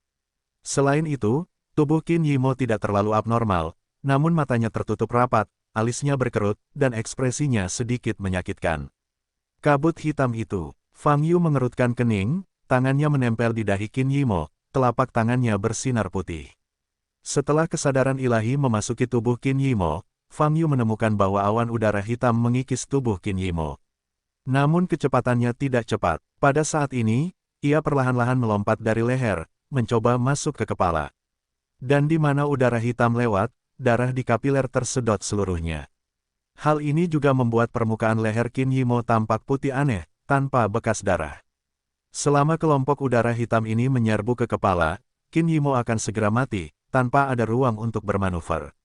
Selain itu, tubuh Qin Yimo tidak terlalu abnormal, namun matanya tertutup rapat, alisnya berkerut, dan ekspresinya sedikit menyakitkan. Kabut hitam itu. Fang Yu mengerutkan kening, tangannya menempel di dahi Qin Yimo, telapak tangannya bersinar putih. Setelah kesadaran ilahi memasuki tubuh Qin Yimo, Fang Yu menemukan bahwa awan udara hitam mengikis tubuh Qin Yimo. Namun kecepatannya tidak cepat. Pada saat ini, ia perlahan-lahan melompat dari leher, mencoba masuk ke kepala. Dan di mana udara hitam lewat, darah di kapiler tersedot seluruhnya. Hal ini juga membuat permukaan leher Qin Yimo tampak putih aneh, tanpa bekas darah. Selama kelompok udara hitam ini menyerbu ke kepala, Qin Yimo akan segera mati, tanpa ada ruang untuk bermanuver.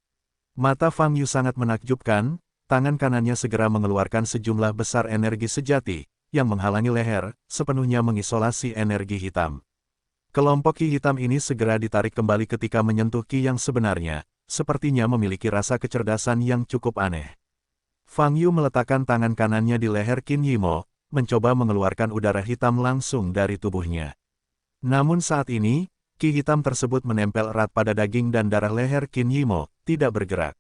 Mata Fang Yu sangat menakjubkan, tangan kanannya segera mengeluarkan sejumlah besar energi sejati, yang menghalangi leher, sepenuhnya mengisolasi energi hitam. Kelompok Qi hitam ini segera ditarik kembali ketika menyentuh Qi yang sebenarnya, sepertinya memiliki rasa kecerdasan yang cukup aneh. Fang Yu meletakkan tangan kanannya di leher Qin Yimo, mencoba mengeluarkan udara hitam langsung dari tubuhnya. Namun saat ini, Qi hitam tersebut menempel erat pada daging dan darah leher Qin Yimo, tidak bergerak.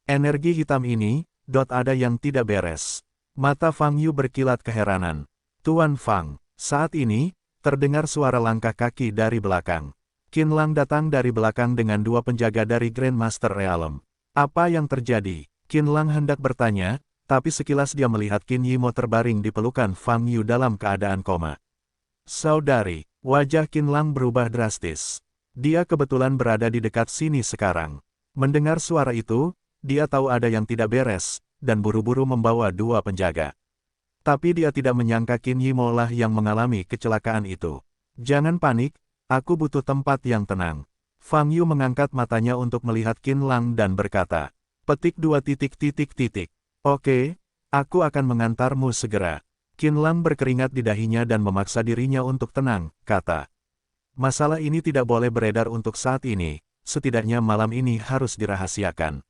Energi hitam ini, ada yang tidak beres. Mata Fang Yu berkilat keheranan. Tuan Fang, saat ini, terdengar suara langkah kaki dari belakang. Qin Lang datang dari belakang dengan dua penjaga dari Grandmaster Realm. Apa yang terjadi? Qin Lang hendak bertanya, tapi sekilas dia melihat Qin Yimo terbaring di pelukan Fang Yu dalam keadaan koma. Saudari, wajah Qin Lang berubah drastis. Dia kebetulan berada di dekat sini sekarang. Mendengar suara itu, dia tahu ada yang tidak beres, dan buru-buru membawa dua penjaga. Tapi dia tidak menyangka Qin Yimo lah yang mengalami kecelakaan itu. Jangan panik, aku butuh tempat yang tenang. Fang Yu mengangkat matanya untuk melihat Qin Lang dan berkata, petik 2 titik titik titik. Oke, aku akan mengantarmu segera. Qin Lang berkeringat di dahinya dan memaksa dirinya untuk tenang, kata. Masalah ini tidak boleh beredar untuk saat ini, setidaknya malam ini harus dirahasiakan.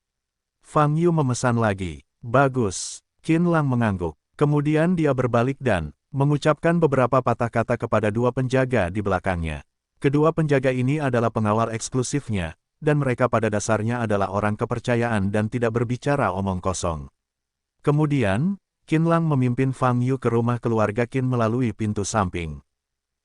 Fang Yu memesan lagi. Bagus. Qin Lang mengangguk. Kemudian dia berbalik dan mengucapkan beberapa patah kata kepada dua penjaga di belakangnya. Kedua penjaga ini adalah pengawal eksklusifnya, dan mereka pada dasarnya adalah orang kepercayaan dan tidak berbicara omong kosong. Kemudian, Qin Lang memimpin Fang Yu ke rumah keluarga Qin melalui pintu samping.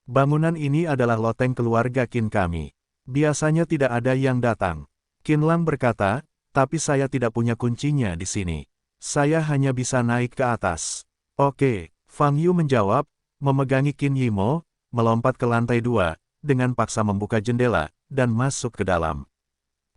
Bangunan ini adalah loteng keluarga Qin kami. Biasanya tidak ada yang datang. Qin Lang berkata, tapi saya tidak punya kuncinya di sini. Saya hanya bisa naik ke atas. Oke, Fang Yu menjawab, memegangi Qin Yimo, melompat ke lantai 2, dengan paksa membuka jendela, dan masuk ke dalam.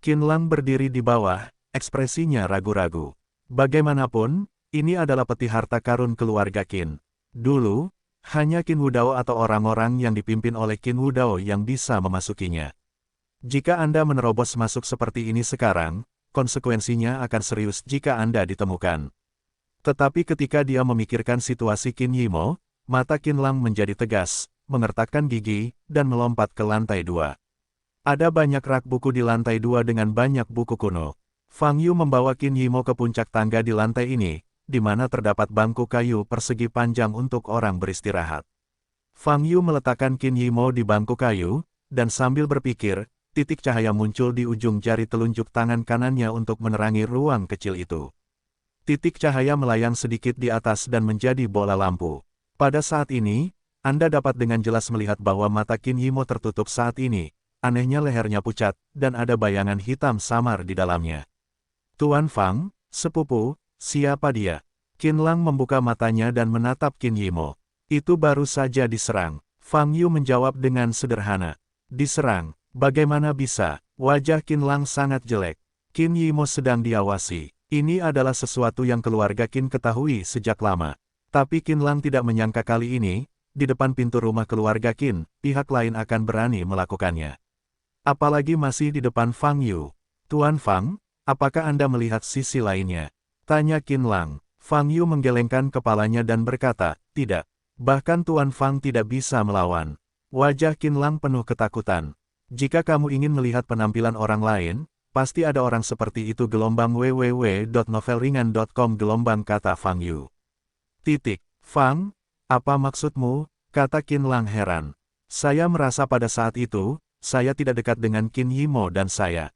Qin Lang berdiri di bawah, ekspresinya ragu-ragu. Bagaimanapun, ini adalah peti harta karun keluarga Qin. Dulu, hanya Qin Wudao atau orang-orang yang dipimpin oleh Qin Wudao yang bisa memasukinya. Jika Anda menerobos masuk seperti ini sekarang, konsekuensinya akan serius jika Anda ditemukan. Tetapi ketika dia memikirkan situasi Qin Yimo, mata Qin Lang menjadi tegas, mengertakkan gigi, dan melompat ke lantai 2. Ada banyak rak buku di lantai 2 dengan banyak buku kuno. Fang Yu membawa Qin Yimo ke puncak tangga di lantai ini, di mana terdapat bangku kayu persegi panjang untuk orang beristirahat. Fang Yu meletakkan Qin Yimo di bangku kayu, dan sambil berpikir, titik cahaya muncul di ujung jari telunjuk tangan kanannya untuk menerangi ruang kecil itu. Titik cahaya melayang sedikit di atas dan menjadi bola lampu. Pada saat ini, Anda dapat dengan jelas melihat bahwa mata Qin Yimo tertutup saat ini, anehnya lehernya pucat, dan ada bayangan hitam samar di dalamnya. Tuan Fang, sepupu, siapa dia? Qin Lang membuka matanya dan menatap Qin Yimo. Itu baru saja diserang. Fang Yu menjawab dengan sederhana. Diserang? Bagaimana bisa? Wajah Qin Lang sangat jelek. Qin Yimo sedang diawasi. Ini adalah sesuatu yang keluarga Qin ketahui sejak lama. Tapi Qin Lang tidak menyangka kali ini, di depan pintu rumah keluarga Qin, pihak lain akan berani melakukannya. Apalagi masih di depan Fang Yu. Tuan Fang, apakah Anda melihat sisi lainnya? Tanya Qin Lang. Fang Yu menggelengkan kepalanya dan berkata, tidak. Bahkan Tuan Fang tidak bisa melawan. Wajah Qin Lang penuh ketakutan. Jika kamu ingin melihat penampilan orang lain, pasti ada orang seperti itu gelombang www.novelringan.com gelombang kata Fang Yu. Titik. Fang, apa maksudmu? Kata Qin Lang heran. Saya merasa pada saat itu, saya tidak dekat dengan Qin Yimo dan saya.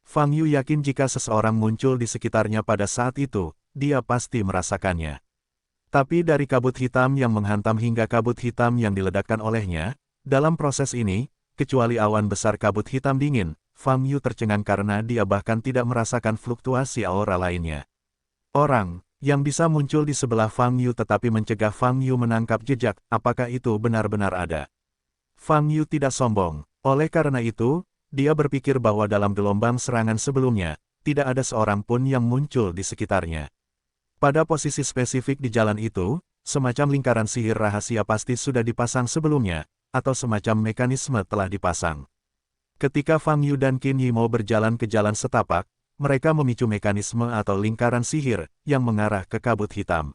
Fang Yu yakin jika seseorang muncul di sekitarnya pada saat itu, dia pasti merasakannya. Tapi dari kabut hitam yang menghantam hingga kabut hitam yang diledakkan olehnya, dalam proses ini, kecuali awan besar kabut hitam dingin, Fang Yu tercengang karena dia bahkan tidak merasakan fluktuasi aura lainnya. Orang yang bisa muncul di sebelah Fang Yu tetapi mencegah Fang Yu menangkap jejak, apakah itu benar-benar ada? Fang Yu tidak sombong. Oleh karena itu, dia berpikir bahwa dalam gelombang serangan sebelumnya, tidak ada seorang pun yang muncul di sekitarnya. Pada posisi spesifik di jalan itu, semacam lingkaran sihir rahasia pasti sudah dipasang sebelumnya, atau semacam mekanisme telah dipasang. Ketika Fang Yu dan Qin Yimo berjalan ke jalan setapak, mereka memicu mekanisme atau lingkaran sihir yang mengarah ke kabut hitam.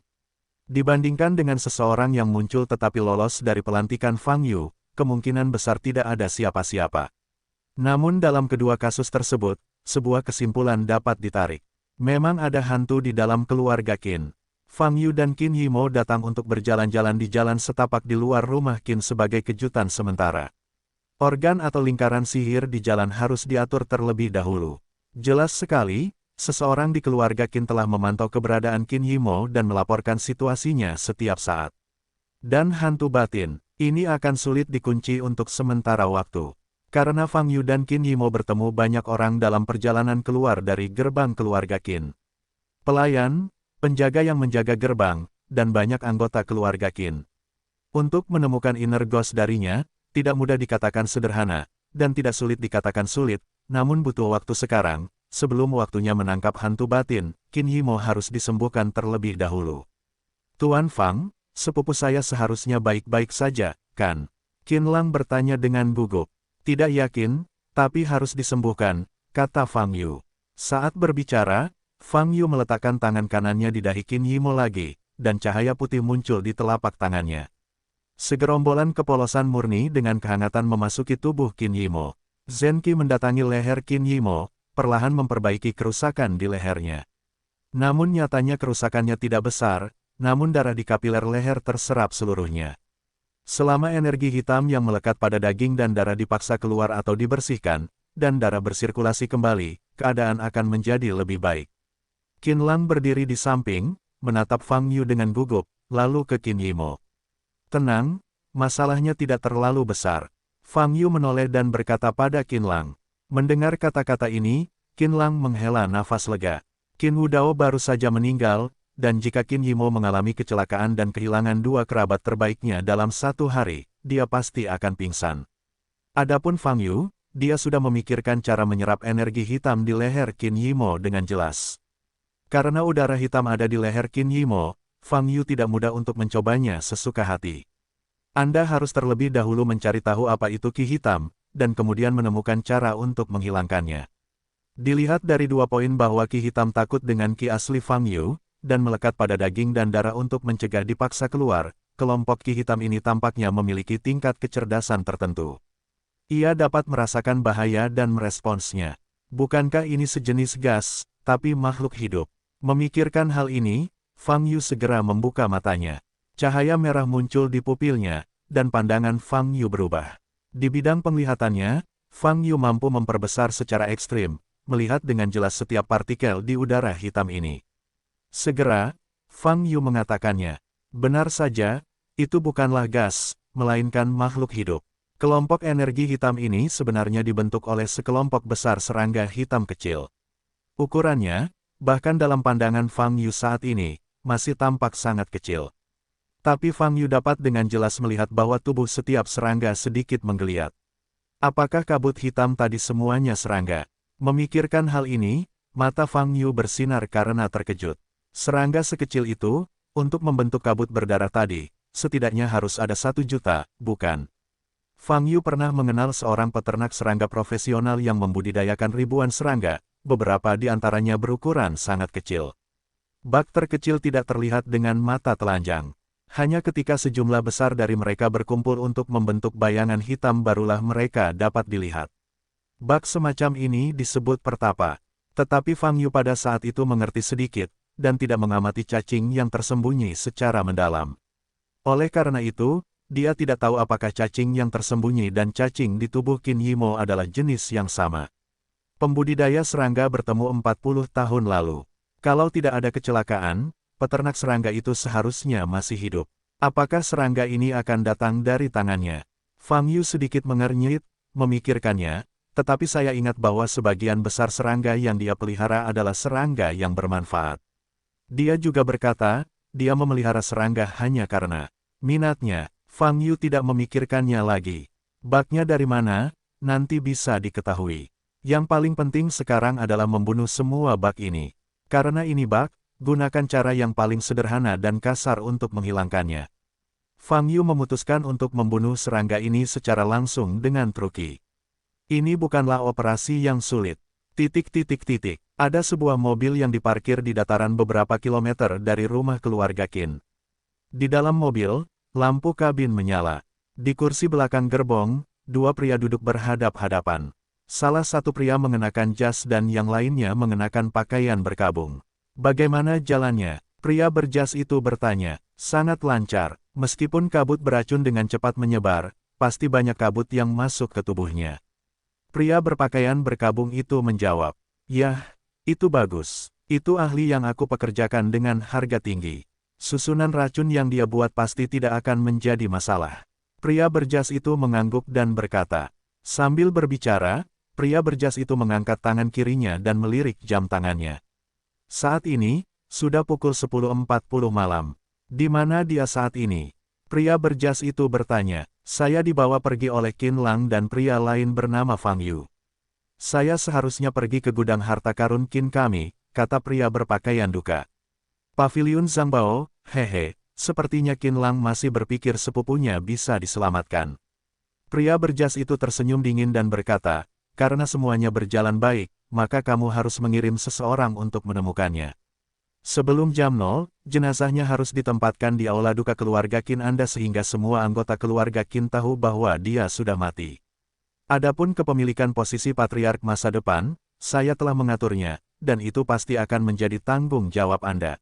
Dibandingkan dengan seseorang yang muncul tetapi lolos dari pelantikan Fang Yu, kemungkinan besar tidak ada siapa-siapa. Namun dalam kedua kasus tersebut, sebuah kesimpulan dapat ditarik. Memang ada hantu di dalam keluarga Qin. Fang Yu dan Qin Yimo datang untuk berjalan-jalan di jalan setapak di luar rumah Qin sebagai kejutan sementara. Organ atau lingkaran sihir di jalan harus diatur terlebih dahulu. Jelas sekali, seseorang di keluarga Qin telah memantau keberadaan Qin Yimo dan melaporkan situasinya setiap saat. Dan hantu batin, ini akan sulit dikunci untuk sementara waktu. Karena Fang Yu dan Qin Yimo bertemu banyak orang dalam perjalanan keluar dari gerbang keluarga Qin. Pelayan, penjaga yang menjaga gerbang, dan banyak anggota keluarga Qin. Untuk menemukan inner ghost darinya, tidak mudah dikatakan sederhana, dan tidak sulit dikatakan sulit, namun butuh waktu sekarang, sebelum waktunya menangkap hantu batin, Qin Yimo harus disembuhkan terlebih dahulu. Tuan Fang, sepupu saya seharusnya baik-baik saja, kan? Qin Lang bertanya dengan gugup. Tidak yakin, tapi harus disembuhkan, kata Fang Yu. Saat berbicara, Fang Yu meletakkan tangan kanannya di dahi Qin Yimo lagi, dan cahaya putih muncul di telapak tangannya. Segerombolan kepolosan murni dengan kehangatan memasuki tubuh Qin Yimo. Zenqi mendatangi leher Qin Yimo, perlahan memperbaiki kerusakan di lehernya. Namun nyatanya kerusakannya tidak besar, namun darah di kapiler leher terserap seluruhnya. Selama energi hitam yang melekat pada daging dan darah dipaksa keluar atau dibersihkan, dan darah bersirkulasi kembali, keadaan akan menjadi lebih baik. Qin Lang berdiri di samping, menatap Fang Yu dengan gugup, lalu ke Qin Yimo. Tenang, masalahnya tidak terlalu besar. Fang Yu menoleh dan berkata pada Qin Lang. Mendengar kata-kata ini, Qin Lang menghela nafas lega. Qin Wudao baru saja meninggal, dan jika Qin Yimo mengalami kecelakaan dan kehilangan dua kerabat terbaiknya dalam satu hari, dia pasti akan pingsan. Adapun Fang Yu, dia sudah memikirkan cara menyerap energi hitam di leher Qin Yimo dengan jelas. Karena udara hitam ada di leher Qin Yimo, Fang Yu tidak mudah untuk mencobanya sesuka hati. Anda harus terlebih dahulu mencari tahu apa itu Qi hitam, dan kemudian menemukan cara untuk menghilangkannya. Dilihat dari 2 poin bahwa Qi hitam takut dengan Qi asli Fang Yu, dan melekat pada daging dan darah untuk mencegah dipaksa keluar, kelompok Qi hitam ini tampaknya memiliki tingkat kecerdasan tertentu. Ia dapat merasakan bahaya dan meresponsnya. Bukankah ini sejenis gas, tapi makhluk hidup? Memikirkan hal ini, Fang Yu segera membuka matanya. Cahaya merah muncul di pupilnya, dan pandangan Fang Yu berubah. Di bidang penglihatannya, Fang Yu mampu memperbesar secara ekstrim, melihat dengan jelas setiap partikel di udara hitam ini. Segera, Fang Yu mengatakannya. Benar saja, itu bukanlah gas, melainkan makhluk hidup. Kelompok energi hitam ini sebenarnya dibentuk oleh sekelompok besar serangga hitam kecil. Ukurannya, bahkan dalam pandangan Fang Yu saat ini, masih tampak sangat kecil. Tapi Fang Yu dapat dengan jelas melihat bahwa tubuh setiap serangga sedikit menggeliat. Apakah kabut hitam tadi semuanya serangga? Memikirkan hal ini, mata Fang Yu bersinar karena terkejut. Serangga sekecil itu, untuk membentuk kabut berdarah tadi, setidaknya harus ada 1 juta, bukan? Fang Yu pernah mengenal seorang peternak serangga profesional yang membudidayakan ribuan serangga, beberapa di antaranya berukuran sangat kecil. Bak terkecil tidak terlihat dengan mata telanjang. Hanya ketika sejumlah besar dari mereka berkumpul untuk membentuk bayangan hitam barulah mereka dapat dilihat. Bak semacam ini disebut pertapa. Tetapi Fang Yu pada saat itu mengerti sedikit, dan tidak mengamati cacing yang tersembunyi secara mendalam. Oleh karena itu, dia tidak tahu apakah cacing yang tersembunyi dan cacing di tubuh Qin Yimo adalah jenis yang sama. Pembudidaya serangga bertemu 40 tahun lalu. Kalau tidak ada kecelakaan, peternak serangga itu seharusnya masih hidup. Apakah serangga ini akan datang dari tangannya? Fang Yu sedikit mengernyit, memikirkannya, tetapi saya ingat bahwa sebagian besar serangga yang dia pelihara adalah serangga yang bermanfaat. Dia juga berkata, dia memelihara serangga hanya karena minatnya. Fang Yu tidak memikirkannya lagi. Baknya dari mana, nanti bisa diketahui. Yang paling penting sekarang adalah membunuh semua bak ini. Karena ini bak, gunakan cara yang paling sederhana dan kasar untuk menghilangkannya. Fang Yu memutuskan untuk membunuh serangga ini secara langsung dengan truki. Ini bukanlah operasi yang sulit. Ada sebuah mobil yang diparkir di dataran beberapa kilometer dari rumah keluarga Qin. Di dalam mobil, lampu kabin menyala. Di kursi belakang gerbong, dua pria duduk berhadap-hadapan. Salah satu pria mengenakan jas dan yang lainnya mengenakan pakaian berkabung. Bagaimana jalannya? Pria berjas itu bertanya. Sangat lancar, meskipun kabut beracun dengan cepat menyebar, pasti banyak kabut yang masuk ke tubuhnya. Pria berpakaian berkabung itu menjawab, "Yah, itu bagus. Itu ahli yang aku pekerjakan dengan harga tinggi. Susunan racun yang dia buat pasti tidak akan menjadi masalah." Pria berjas itu mengangguk dan berkata. Sambil berbicara, pria berjas itu mengangkat tangan kirinya dan melirik jam tangannya. Saat ini, sudah pukul 10.40 malam. Di mana dia saat ini? Pria berjas itu bertanya. Saya dibawa pergi oleh Qin Lang dan pria lain bernama Fang Yu. Saya seharusnya pergi ke gudang harta karun Qin kami, kata pria berpakaian duka. Paviliun Zangbao, hehe, sepertinya Qin Lang masih berpikir sepupunya bisa diselamatkan. Pria berjas itu tersenyum dingin dan berkata, karena semuanya berjalan baik, maka kamu harus mengirim seseorang untuk menemukannya. Sebelum jam 0, jenazahnya harus ditempatkan di aula duka keluarga Qin Anda sehingga semua anggota keluarga Qin tahu bahwa dia sudah mati. Adapun kepemilikan posisi patriark masa depan, saya telah mengaturnya, dan itu pasti akan menjadi tanggung jawab Anda.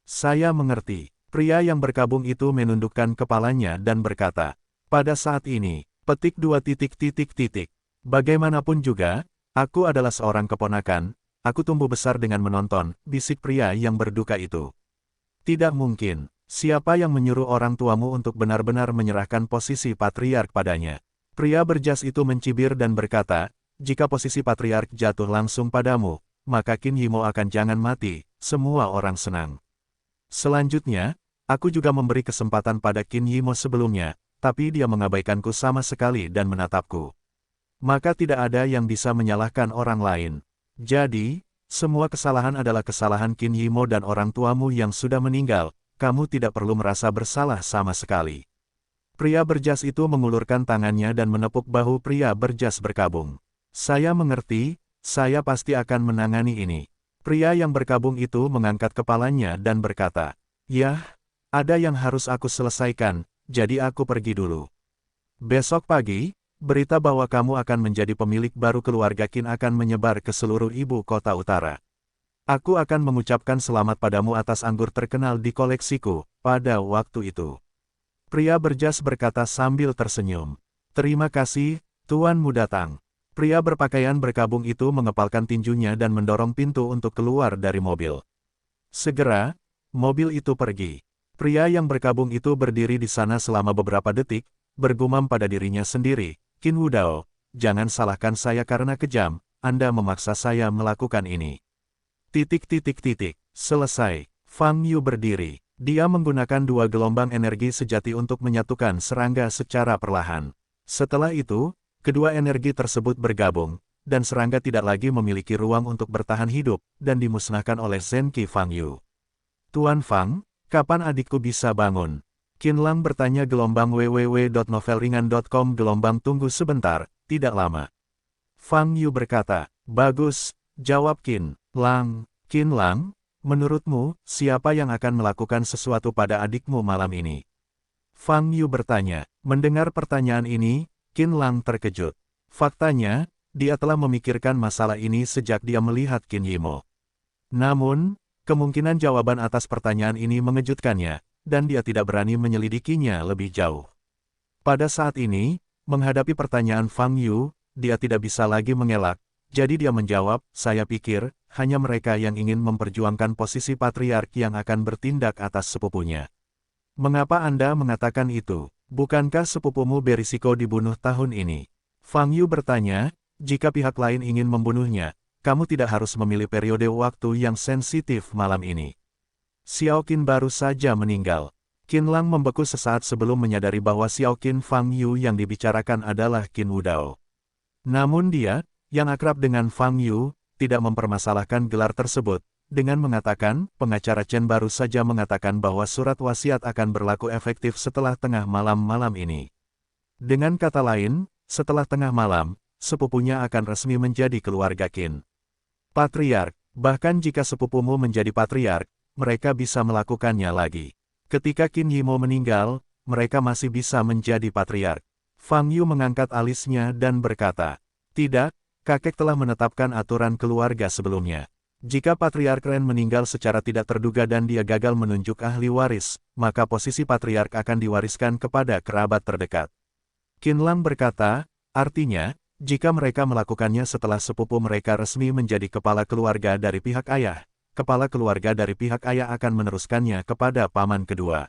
Saya mengerti. Pria yang berkabung itu menundukkan kepalanya dan berkata, pada saat ini, petik 2. Bagaimanapun juga, aku adalah seorang keponakan. Aku tumbuh besar dengan menonton, bisik pria yang berduka itu. Tidak mungkin, siapa yang menyuruh orang tuamu untuk benar-benar menyerahkan posisi patriark padanya? Pria berjas itu mencibir dan berkata, jika posisi patriark jatuh langsung padamu, maka Qin Yimo akan jangan mati, semua orang senang. Selanjutnya, aku juga memberi kesempatan pada Qin Yimo sebelumnya, tapi dia mengabaikanku sama sekali dan menatapku. Maka tidak ada yang bisa menyalahkan orang lain. Jadi, semua kesalahan adalah kesalahan Qin Yimo dan orang tuamu yang sudah meninggal, kamu tidak perlu merasa bersalah sama sekali. Pria berjas itu mengulurkan tangannya dan menepuk bahu pria berjas berkabung. Saya mengerti, saya pasti akan menangani ini. Pria yang berkabung itu mengangkat kepalanya dan berkata, yah, ada yang harus aku selesaikan, jadi aku pergi dulu. Besok pagi, berita bahwa kamu akan menjadi pemilik baru keluarga Qin akan menyebar ke seluruh ibu kota utara. Aku akan mengucapkan selamat padamu atas anggur terkenal di koleksiku, pada waktu itu. Pria berjas berkata sambil tersenyum. Terima kasih, tuanmu datang. Pria berpakaian berkabung itu mengepalkan tinjunya dan mendorong pintu untuk keluar dari mobil. Segera, mobil itu pergi. Pria yang berkabung itu berdiri di sana selama beberapa detik, bergumam pada dirinya sendiri. Qin Wudao, jangan salahkan saya karena kejam, Anda memaksa saya melakukan ini. Selesai. Fang Yu berdiri. Dia menggunakan 2 gelombang energi sejati untuk menyatukan serangga secara perlahan. Setelah itu, kedua energi tersebut bergabung, dan serangga tidak lagi memiliki ruang untuk bertahan hidup, dan dimusnahkan oleh Zenki Fang Yu. Tuan Fang, kapan adikku bisa bangun? Qin Lang bertanya gelombang www.novelringan.com gelombang tunggu sebentar, tidak lama. Fang Yu berkata, bagus, jawab Qin Lang. Qin Lang, menurutmu, siapa yang akan melakukan sesuatu pada adikmu malam ini? Fang Yu bertanya. Mendengar pertanyaan ini, Qin Lang terkejut. Faktanya, dia telah memikirkan masalah ini sejak dia melihat Qin Yimo. Namun, kemungkinan jawaban atas pertanyaan ini mengejutkannya, dan dia tidak berani menyelidikinya lebih jauh. Pada saat ini, menghadapi pertanyaan Fang Yu, dia tidak bisa lagi mengelak, jadi dia menjawab, saya pikir, hanya mereka yang ingin memperjuangkan posisi patriark yang akan bertindak atas sepupunya. Mengapa Anda mengatakan itu? Bukankah sepupumu berisiko dibunuh tahun ini? Fang Yu bertanya, jika pihak lain ingin membunuhnya, kamu tidak harus memilih periode waktu yang sensitif malam ini. Xiao Qin baru saja meninggal. Qin Lang membeku sesaat sebelum menyadari bahwa Xiao Qin Fang Yu yang dibicarakan adalah Qin Wudao. Namun dia, yang akrab dengan Fang Yu, tidak mempermasalahkan gelar tersebut, dengan mengatakan, pengacara Chen baru saja mengatakan bahwa surat wasiat akan berlaku efektif setelah tengah malam ini. Dengan kata lain, setelah tengah malam, sepupunya akan resmi menjadi keluarga Qin. Patriark, bahkan jika sepupumu menjadi patriark, mereka bisa melakukannya lagi. Ketika Qin Yimo meninggal, mereka masih bisa menjadi patriark. Fang Yu mengangkat alisnya dan berkata, "Tidak, kakek telah menetapkan aturan keluarga sebelumnya. Jika Patriark Ren meninggal secara tidak terduga dan dia gagal menunjuk ahli waris, maka posisi Patriark akan diwariskan kepada kerabat terdekat." Qin Lang berkata, "Artinya, jika mereka melakukannya setelah sepupu mereka resmi menjadi kepala keluarga dari pihak ayah, kepala keluarga dari pihak ayah akan meneruskannya kepada paman kedua.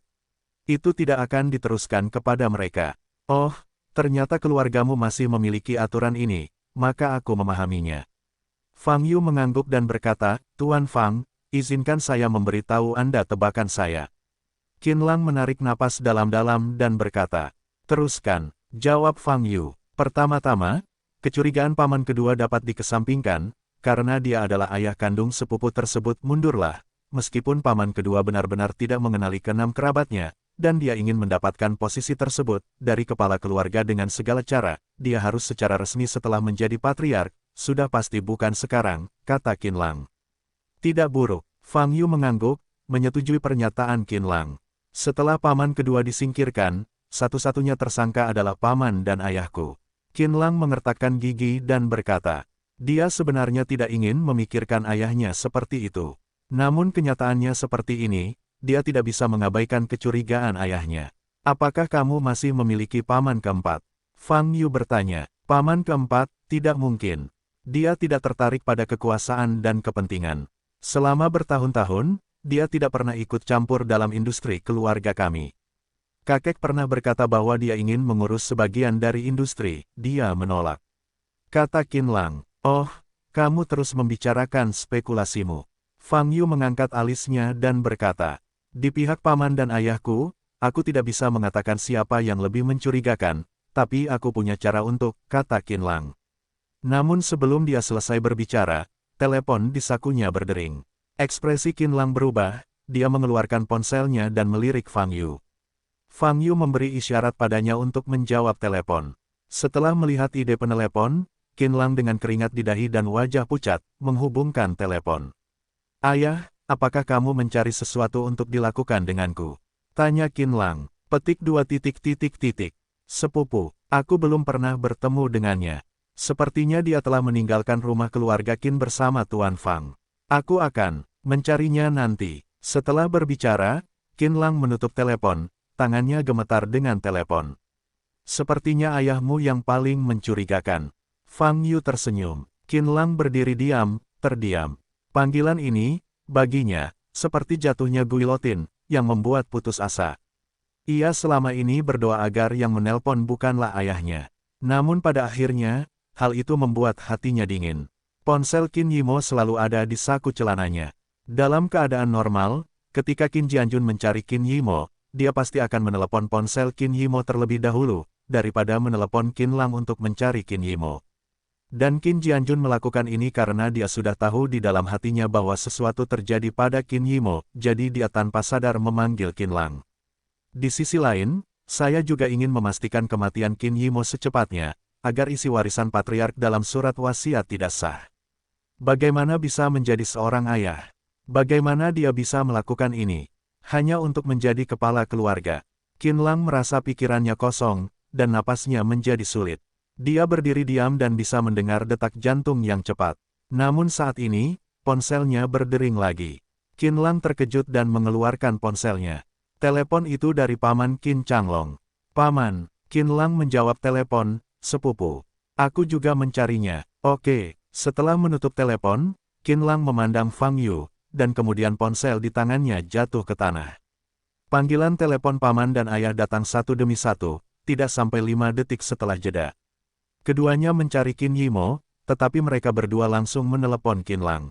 Itu tidak akan diteruskan kepada mereka." "Oh, ternyata keluargamu masih memiliki aturan ini, maka aku memahaminya." Fang Yu mengangguk dan berkata, "Tuan Fang, izinkan saya memberitahu Anda tebakan saya." Qin Lang menarik napas dalam-dalam dan berkata, "Teruskan," jawab Fang Yu. "Pertama-tama, kecurigaan paman kedua dapat dikesampingkan, karena dia adalah ayah kandung sepupu tersebut mundurlah, meskipun paman kedua benar-benar tidak mengenali keenam kerabatnya, dan dia ingin mendapatkan posisi tersebut dari kepala keluarga dengan segala cara, dia harus secara resmi setelah menjadi patriark, sudah pasti bukan sekarang," kata Qin Lang. "Tidak buruk." Fang Yu mengangguk, menyetujui pernyataan Qin Lang. "Setelah paman kedua disingkirkan, satu-satunya tersangka adalah paman dan ayahku." Qin Lang mengertakkan gigi dan berkata, dia sebenarnya tidak ingin memikirkan ayahnya seperti itu. Namun kenyataannya seperti ini, dia tidak bisa mengabaikan kecurigaan ayahnya. "Apakah kamu masih memiliki paman keempat?" Fang Yu bertanya. "Paman keempat, tidak mungkin. Dia tidak tertarik pada kekuasaan dan kepentingan. Selama bertahun-tahun, dia tidak pernah ikut campur dalam industri keluarga kami. Kakek pernah berkata bahwa dia ingin mengurus sebagian dari industri, dia menolak." Kata Qin Lang, "Oh, kamu terus membicarakan spekulasimu." Fang Yu mengangkat alisnya dan berkata, "Di pihak paman dan ayahku, aku tidak bisa mengatakan siapa yang lebih mencurigakan, tapi aku punya cara untuk," kata Qin Lang. Namun sebelum dia selesai berbicara, telepon di sakunya berdering. Ekspresi Qin Lang berubah, dia mengeluarkan ponselnya dan melirik Fang Yu. Fang Yu memberi isyarat padanya untuk menjawab telepon. Setelah melihat ide penelepon, Qin Lang dengan keringat di dahi dan wajah pucat, menghubungkan telepon. "Ayah, apakah kamu mencari sesuatu untuk dilakukan denganku?" tanya Qin Lang. Petik 2. "Sepupu, aku belum pernah bertemu dengannya. Sepertinya dia telah meninggalkan rumah keluarga Qin bersama Tuan Fang. Aku akan mencarinya nanti." Setelah berbicara, Qin Lang menutup telepon, tangannya gemetar dengan telepon. "Sepertinya ayahmu yang paling mencurigakan." Fang Yu tersenyum. Qin Lang berdiri terdiam. Panggilan ini, baginya, seperti jatuhnya guilotin, yang membuat putus asa. Ia selama ini berdoa agar yang menelpon bukanlah ayahnya. Namun pada akhirnya, hal itu membuat hatinya dingin. Ponsel Qin Yimo selalu ada di saku celananya. Dalam keadaan normal, ketika Qin Jianjun mencari Qin Yimo, dia pasti akan menelepon ponsel Qin Yimo terlebih dahulu, daripada menelepon Qin Lang untuk mencari Qin Yimo. Dan Qin Jianjun melakukan ini karena dia sudah tahu di dalam hatinya bahwa sesuatu terjadi pada Qin Yimo, jadi dia tanpa sadar memanggil Qin Lang. Di sisi lain, saya juga ingin memastikan kematian Qin Yimo secepatnya, agar isi warisan patriark dalam surat wasiat tidak sah. Bagaimana bisa menjadi seorang ayah? Bagaimana dia bisa melakukan ini? Hanya untuk menjadi kepala keluarga. Qin Lang merasa pikirannya kosong, dan napasnya menjadi sulit. Dia berdiri diam dan bisa mendengar detak jantung yang cepat. Namun saat ini, ponselnya berdering lagi. Qin Lang terkejut dan mengeluarkan ponselnya. Telepon itu dari Paman Qin Changlong. "Paman," Qin Lang menjawab telepon, "Sepupu. Aku juga mencarinya." "Oke." Setelah menutup telepon, Qin Lang memandang Fang Yu, dan kemudian ponsel di tangannya jatuh ke tanah. Panggilan telepon paman dan ayah datang satu demi satu, tidak sampai 5 detik setelah jeda. Keduanya mencari Qin Yimo, tetapi mereka berdua langsung menelepon Qin Lang.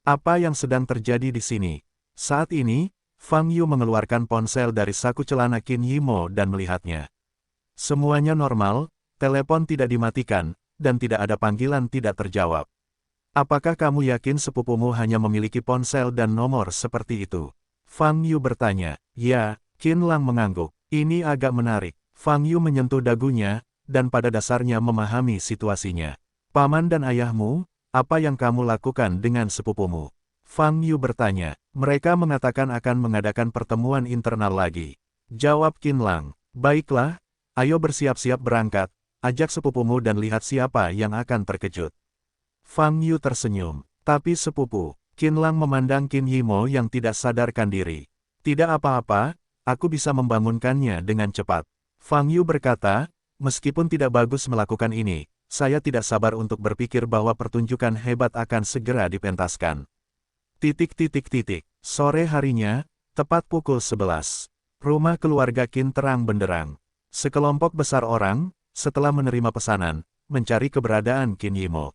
"Apa yang sedang terjadi di sini?" Saat ini, Fang Yu mengeluarkan ponsel dari saku celana Qin Yimo dan melihatnya. Semuanya normal, telepon tidak dimatikan, dan tidak ada panggilan tidak terjawab. Apakah kamu yakin sepupumu hanya memiliki ponsel dan nomor seperti itu? Fang Yu bertanya. Ya, Qin Lang mengangguk. Ini agak menarik. Fang Yu menyentuh dagunya, dan pada dasarnya memahami situasinya. Paman dan ayahmu, apa yang kamu lakukan dengan sepupumu? Fang Yu bertanya. Mereka mengatakan akan mengadakan pertemuan internal lagi. Jawab Qin Lang. Baiklah, ayo bersiap-siap berangkat, ajak sepupumu dan lihat siapa yang akan terkejut. Fang Yu tersenyum. Tapi sepupu, Qin Lang memandang Qin Yimo yang tidak sadarkan diri. Tidak apa-apa, aku bisa membangunkannya dengan cepat. Fang Yu berkata, meskipun tidak bagus melakukan ini, saya tidak sabar untuk berpikir bahwa pertunjukan hebat akan segera dipentaskan. Sore harinya, tepat pukul 11. Rumah keluarga Qin terang benderang. Sekelompok besar orang, setelah menerima pesanan, mencari keberadaan Qin Yimo.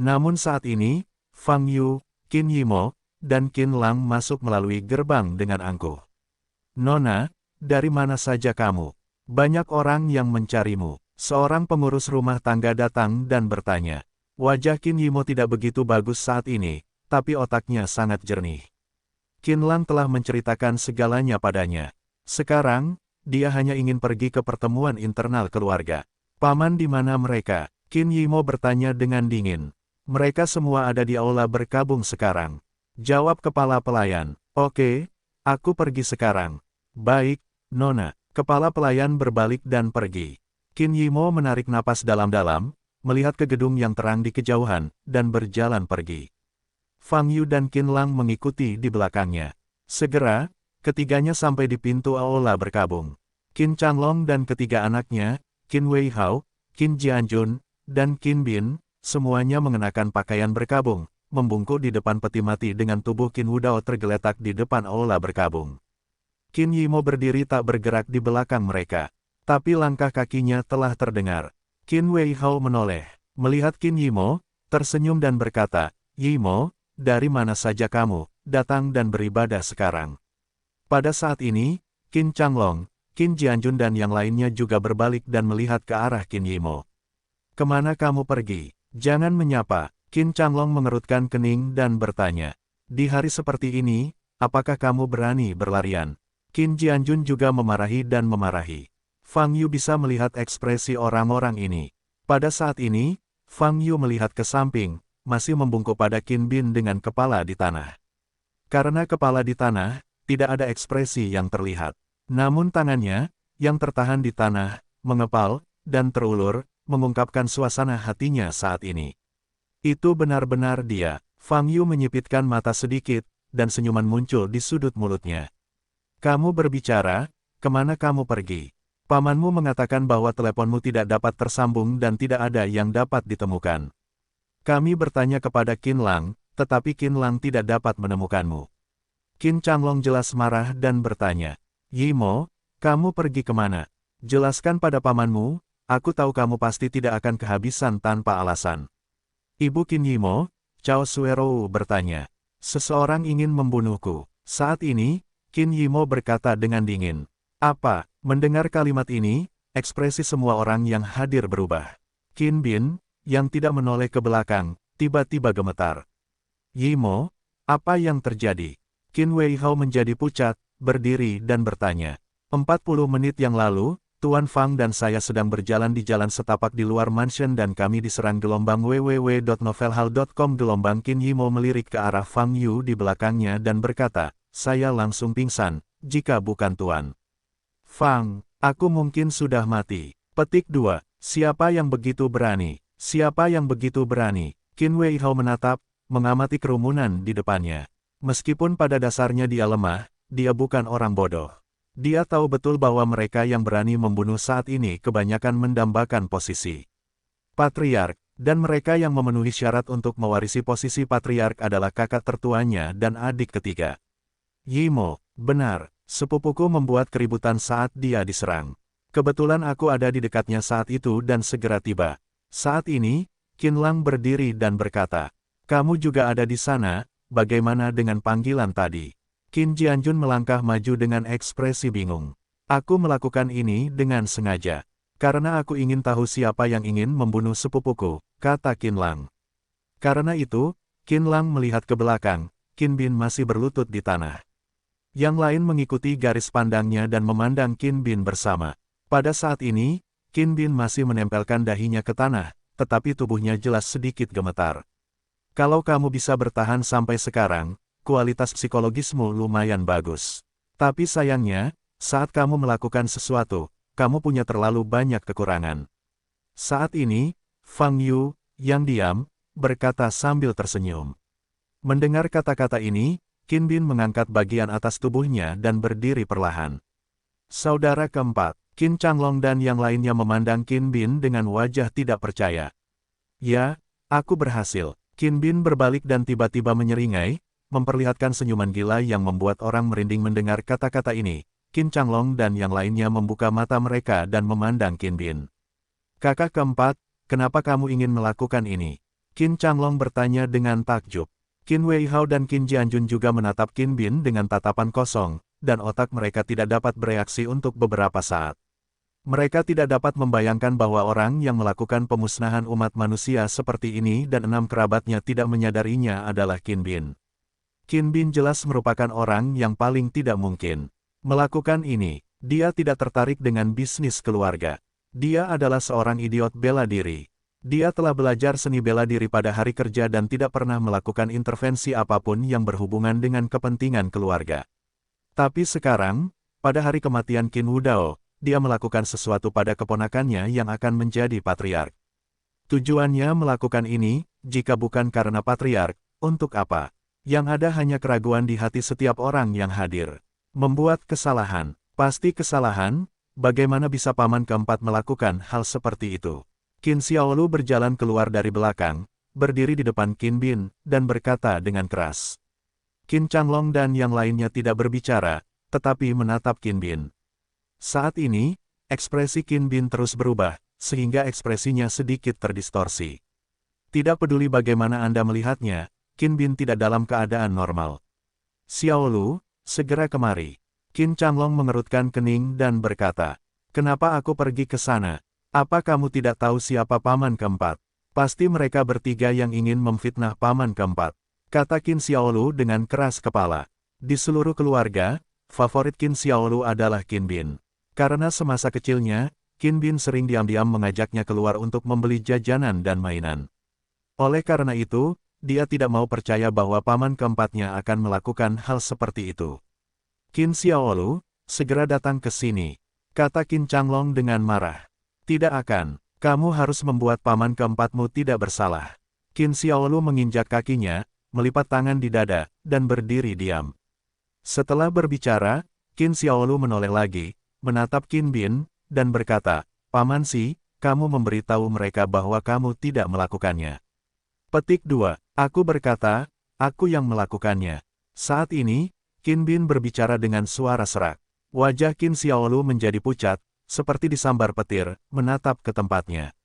Namun saat ini, Fang Yu, Qin Yimo, dan Qin Lang masuk melalui gerbang dengan angkuh. Nona, dari mana saja kamu? Banyak orang yang mencarimu. Seorang pengurus rumah tangga datang dan bertanya. Wajah Qin Yimo tidak begitu bagus saat ini, tapi otaknya sangat jernih. Qin Lang telah menceritakan segalanya padanya. Sekarang, dia hanya ingin pergi ke pertemuan internal keluarga. Paman di mana mereka? Qin Yimo bertanya dengan dingin. Mereka semua ada di aula berkabung sekarang. Jawab kepala pelayan. Oke, aku pergi sekarang. Baik, Nona. Kepala pelayan berbalik dan pergi. Qin Yimo menarik napas dalam-dalam, melihat ke gedung yang terang di kejauhan, dan berjalan pergi. Fang Yu dan Qin Lang mengikuti di belakangnya. Segera, ketiganya sampai di pintu aula berkabung. Qin Changlong dan ketiga anaknya, Qin Weihao, Qin Jianjun, dan Qin Bin, semuanya mengenakan pakaian berkabung, membungkuk di depan peti mati dengan tubuh Qin Wudao tergeletak di depan aula berkabung. Qin Yimo berdiri tak bergerak di belakang mereka. Tapi langkah kakinya telah terdengar. Qin Weihao menoleh, melihat Qin Yimo, tersenyum dan berkata, Yimo, dari mana saja kamu datang dan beribadah sekarang? Pada saat ini, Qin Changlong, Qin Jianjun dan yang lainnya juga berbalik dan melihat ke arah Qin Yimo. Kemana kamu pergi? Jangan menyapa. Qin Changlong mengerutkan kening dan bertanya. Di hari seperti ini, apakah kamu berani berlarian? Qin Jianjun juga memarahi dan memarahi. Fang Yu bisa melihat ekspresi orang-orang ini. Pada saat ini, Fang Yu melihat ke samping, masih membungkuk pada Qin Bin dengan kepala di tanah. Karena kepala di tanah, tidak ada ekspresi yang terlihat. Namun tangannya, yang tertahan di tanah, mengepal, dan terulur, mengungkapkan suasana hatinya saat ini. Itu benar-benar dia. Fang Yu menyipitkan mata sedikit, dan senyuman muncul di sudut mulutnya. Kamu berbicara, kemana kamu pergi? Pamanmu mengatakan bahwa teleponmu tidak dapat tersambung dan tidak ada yang dapat ditemukan. Kami bertanya kepada Qin Lang, tetapi Qin Lang tidak dapat menemukanmu. Qin Changlong jelas marah dan bertanya. Yimo, kamu pergi kemana? Jelaskan pada pamanmu, aku tahu kamu pasti tidak akan kehabisan tanpa alasan. Ibu Qin Yimo, Cao Suerou bertanya. Seseorang ingin membunuhku. Saat ini, Qin Yimo berkata dengan dingin. Apa? Mendengar kalimat ini, ekspresi semua orang yang hadir berubah. Qin Bin, yang tidak menoleh ke belakang, tiba-tiba gemetar. Yimo, apa yang terjadi? Qin Weihao menjadi pucat, berdiri dan bertanya. 40 menit yang lalu, Tuan Fang dan saya sedang berjalan di jalan setapak di luar mansion dan kami diserang gelombang www.novelhall.com. Gelombang. Qin Yimo melirik ke arah Fang Yu di belakangnya dan berkata, saya langsung pingsan, jika bukan Tuan Fang, aku mungkin sudah mati. Petik 2. Siapa yang begitu berani? Siapa yang begitu berani? Qin Weihao menatap, mengamati kerumunan di depannya. Meskipun pada dasarnya dia lemah, dia bukan orang bodoh. Dia tahu betul bahwa mereka yang berani membunuh saat ini kebanyakan mendambakan posisi patriark, dan mereka yang memenuhi syarat untuk mewarisi posisi patriark adalah kakak tertuanya dan adik ketiga. Yimo, benar. Sepupuku membuat keributan saat dia diserang. Kebetulan aku ada di dekatnya saat itu dan segera tiba. Saat ini, Qin Lang berdiri dan berkata, kamu juga ada di sana, bagaimana dengan panggilan tadi? Qin Jianjun melangkah maju dengan ekspresi bingung. Aku melakukan ini dengan sengaja. Karena aku ingin tahu siapa yang ingin membunuh sepupuku, kata Qin Lang. Karena itu, Qin Lang melihat ke belakang, Qin Bin masih berlutut di tanah. Yang lain mengikuti garis pandangnya dan memandang Qin Bin bersama. Pada saat ini, Qin Bin masih menempelkan dahinya ke tanah, tetapi tubuhnya jelas sedikit gemetar. Kalau kamu bisa bertahan sampai sekarang, kualitas psikologismu lumayan bagus. Tapi sayangnya, saat kamu melakukan sesuatu, kamu punya terlalu banyak kekurangan. Saat ini, Fang Yu, yang diam, berkata sambil tersenyum. Mendengar kata-kata ini, Qin Bin mengangkat bagian atas tubuhnya dan berdiri perlahan. Saudara keempat, Qin Changlong dan yang lainnya memandang Qin Bin dengan wajah tidak percaya. Ya, aku berhasil. Qin Bin berbalik dan tiba-tiba menyeringai, memperlihatkan senyuman gila yang membuat orang merinding mendengar kata-kata ini. Qin Changlong dan yang lainnya membuka mata mereka dan memandang Qin Bin. Kakak keempat, kenapa kamu ingin melakukan ini? Qin Changlong bertanya dengan takjub. Qin Weihao dan Qin Jianjun juga menatap Qin Bin dengan tatapan kosong, dan otak mereka tidak dapat bereaksi untuk beberapa saat. Mereka tidak dapat membayangkan bahwa orang yang melakukan pemusnahan umat manusia seperti ini dan 6 kerabatnya tidak menyadarinya adalah Qin Bin. Qin Bin jelas merupakan orang yang paling tidak mungkin melakukan ini. Dia tidak tertarik dengan bisnis keluarga. Dia adalah seorang idiot bela diri. Dia telah belajar seni bela diri pada hari kerja dan tidak pernah melakukan intervensi apapun yang berhubungan dengan kepentingan keluarga. Tapi sekarang, pada hari kematian Qin Wudao, dia melakukan sesuatu pada keponakannya yang akan menjadi patriark. Tujuannya melakukan ini, jika bukan karena patriark, untuk apa? Yang ada hanya keraguan di hati setiap orang yang hadir. Membuat kesalahan, pasti kesalahan, bagaimana bisa paman keempat melakukan hal seperti itu? Qin Xiaolu berjalan keluar dari belakang, berdiri di depan Qin Bin, dan berkata dengan keras. Qin Changlong dan yang lainnya tidak berbicara, tetapi menatap Qin Bin. Saat ini, ekspresi Qin Bin terus berubah, sehingga ekspresinya sedikit terdistorsi. Tidak peduli bagaimana Anda melihatnya, Qin Bin tidak dalam keadaan normal. Xiaolu, segera kemari. Qin Changlong mengerutkan kening dan berkata, kenapa aku pergi ke sana? Apa kamu tidak tahu siapa paman keempat? Pasti mereka bertiga yang ingin memfitnah paman keempat, kata Qin Xiaolu dengan keras kepala. Di seluruh keluarga, favorit Qin Xiaolu adalah Qin Bin. Karena semasa kecilnya, Qin Bin sering diam-diam mengajaknya keluar untuk membeli jajanan dan mainan. Oleh karena itu, dia tidak mau percaya bahwa paman keempatnya akan melakukan hal seperti itu. Qin Xiaolu, segera datang ke sini, kata Qin Changlong dengan marah. Tidak akan, kamu harus membuat paman keempatmu tidak bersalah. Qin Xiaolu menginjak kakinya, melipat tangan di dada, dan berdiri diam. Setelah berbicara, Qin Xiaolu menoleh lagi, menatap Qin Bin, dan berkata, Paman Si, kamu memberitahu mereka bahwa kamu tidak melakukannya. Petik 2. Aku berkata, aku yang melakukannya. Saat ini, Qin Bin berbicara dengan suara serak. Wajah Qin Xiaolu menjadi pucat, seperti disambar petir, menatap ke tempatnya.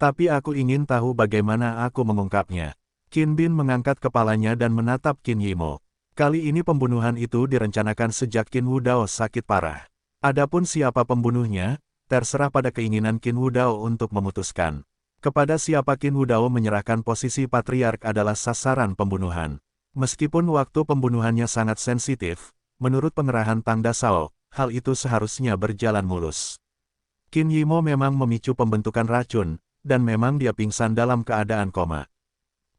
Tapi aku ingin tahu bagaimana aku mengungkapnya. Qin Bin mengangkat kepalanya dan menatap Qin Yimo. Kali ini pembunuhan itu direncanakan sejak Qin Wudao sakit parah. Adapun siapa pembunuhnya, terserah pada keinginan Qin Wudao untuk memutuskan. Kepada siapa Qin Wudao menyerahkan posisi patriark adalah sasaran pembunuhan. Meskipun waktu pembunuhannya sangat sensitif, menurut pengerahan Tang Dasao, hal itu seharusnya berjalan mulus. Qin Yimo memang memicu pembentukan racun, dan memang dia pingsan dalam keadaan koma.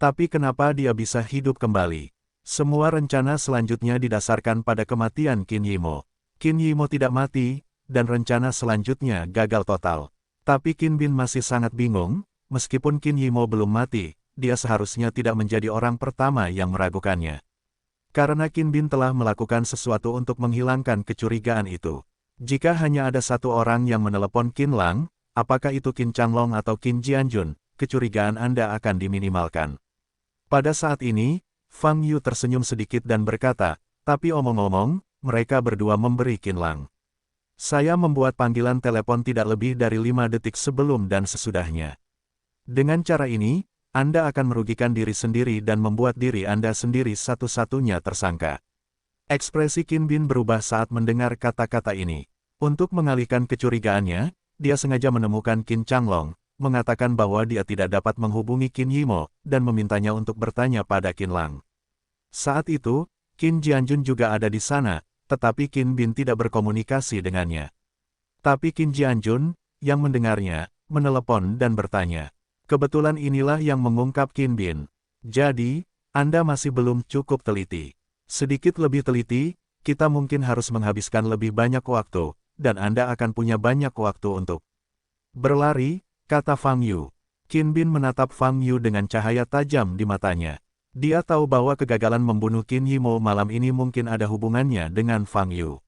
Tapi kenapa dia bisa hidup kembali? Semua rencana selanjutnya didasarkan pada kematian Qin Yimo. Qin Yimo tidak mati, dan rencana selanjutnya gagal total. Tapi Qin Bin masih sangat bingung, meskipun Qin Yimo belum mati, dia seharusnya tidak menjadi orang pertama yang meragukannya. Karena Qin Bin telah melakukan sesuatu untuk menghilangkan kecurigaan itu. Jika hanya ada satu orang yang menelepon Qin Lang, apakah itu Qin Changlong atau Qin Jianjun, kecurigaan Anda akan diminimalkan. Pada saat ini, Fang Yu tersenyum sedikit dan berkata, tapi omong-omong, mereka berdua memberi Qin Lang. Saya membuat panggilan telepon tidak lebih dari 5 detik sebelum dan sesudahnya. Dengan cara ini, Anda akan merugikan diri sendiri dan membuat diri Anda sendiri satu-satunya tersangka. Ekspresi Qin Bin berubah saat mendengar kata-kata ini. Untuk mengalihkan kecurigaannya, dia sengaja menemukan Qin Changlong, mengatakan bahwa dia tidak dapat menghubungi Qin Yimo, dan memintanya untuk bertanya pada Qin Lang. Saat itu, Qin Jianjun juga ada di sana, tetapi Qin Bin tidak berkomunikasi dengannya. Tapi Qin Jianjun, yang mendengarnya, menelepon dan bertanya. Kebetulan inilah yang mengungkap Qin Bin. Jadi, Anda masih belum cukup teliti. Sedikit lebih teliti, kita mungkin harus menghabiskan lebih banyak waktu, dan Anda akan punya banyak waktu untuk berlari, kata Fang Yu. Qin Bin menatap Fang Yu dengan cahaya tajam di matanya. Dia tahu bahwa kegagalan membunuh Qin Yimo malam ini mungkin ada hubungannya dengan Fang Yu.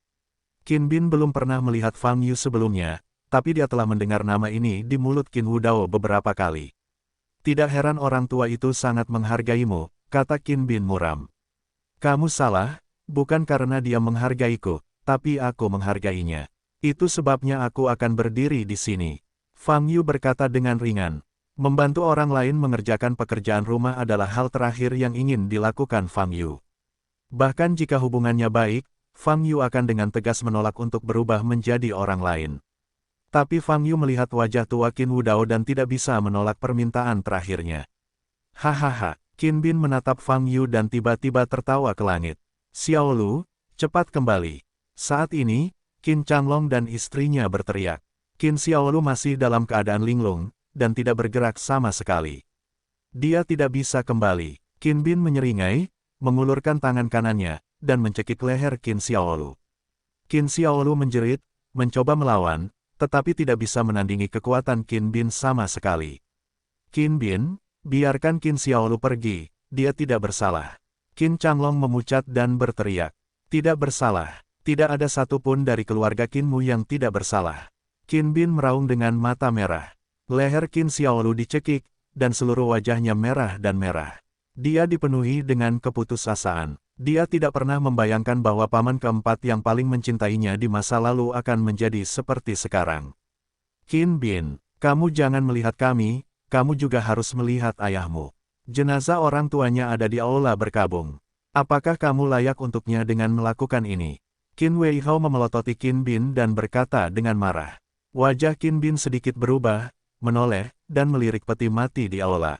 Qin Bin belum pernah melihat Fang Yu sebelumnya, tapi dia telah mendengar nama ini di mulut Qin Wudao beberapa kali. Tidak heran orang tua itu sangat menghargaimu, kata Qin Bin muram. Kamu salah, bukan karena dia menghargaiku, tapi aku menghargainya. Itu sebabnya aku akan berdiri di sini. Fang Yu berkata dengan ringan. Membantu orang lain mengerjakan pekerjaan rumah adalah hal terakhir yang ingin dilakukan Fang Yu. Bahkan jika hubungannya baik, Fang Yu akan dengan tegas menolak untuk berubah menjadi orang lain. Tapi Fang Yu melihat wajah tua Qin Wudao dan tidak bisa menolak permintaan terakhirnya. Hahaha, Qin Bin menatap Fang Yu dan tiba-tiba tertawa ke langit. Xiao Lu, cepat kembali. Saat ini, Qin Changlong dan istrinya berteriak. Qin Xiaolu masih dalam keadaan linglung, dan tidak bergerak sama sekali. Dia tidak bisa kembali. Qin Bin menyeringai, mengulurkan tangan kanannya, dan mencekik leher Qin Xiaolu. Qin Xiaolu menjerit, mencoba melawan, tetapi tidak bisa menandingi kekuatan Qin Bin sama sekali. Qin Bin, biarkan Qin Xiaolu pergi, dia tidak bersalah. Qin Changlong memucat dan berteriak. Tidak bersalah, tidak ada satupun dari keluarga Qinmu yang tidak bersalah. Qin Bin meraung dengan mata merah. Leher Qin Xiaolu dicekik, dan seluruh wajahnya merah dan merah. Dia dipenuhi dengan keputusasaan. Dia tidak pernah membayangkan bahwa paman keempat yang paling mencintainya di masa lalu akan menjadi seperti sekarang. Qin Bin, kamu jangan melihat kami, kamu juga harus melihat ayahmu. Jenazah orang tuanya ada di aula berkabung. Apakah kamu layak untuknya dengan melakukan ini? Qin Weihao memelototi Qin Bin dan berkata dengan marah. Wajah Qin Bin sedikit berubah, menoleh, dan melirik peti mati di aula.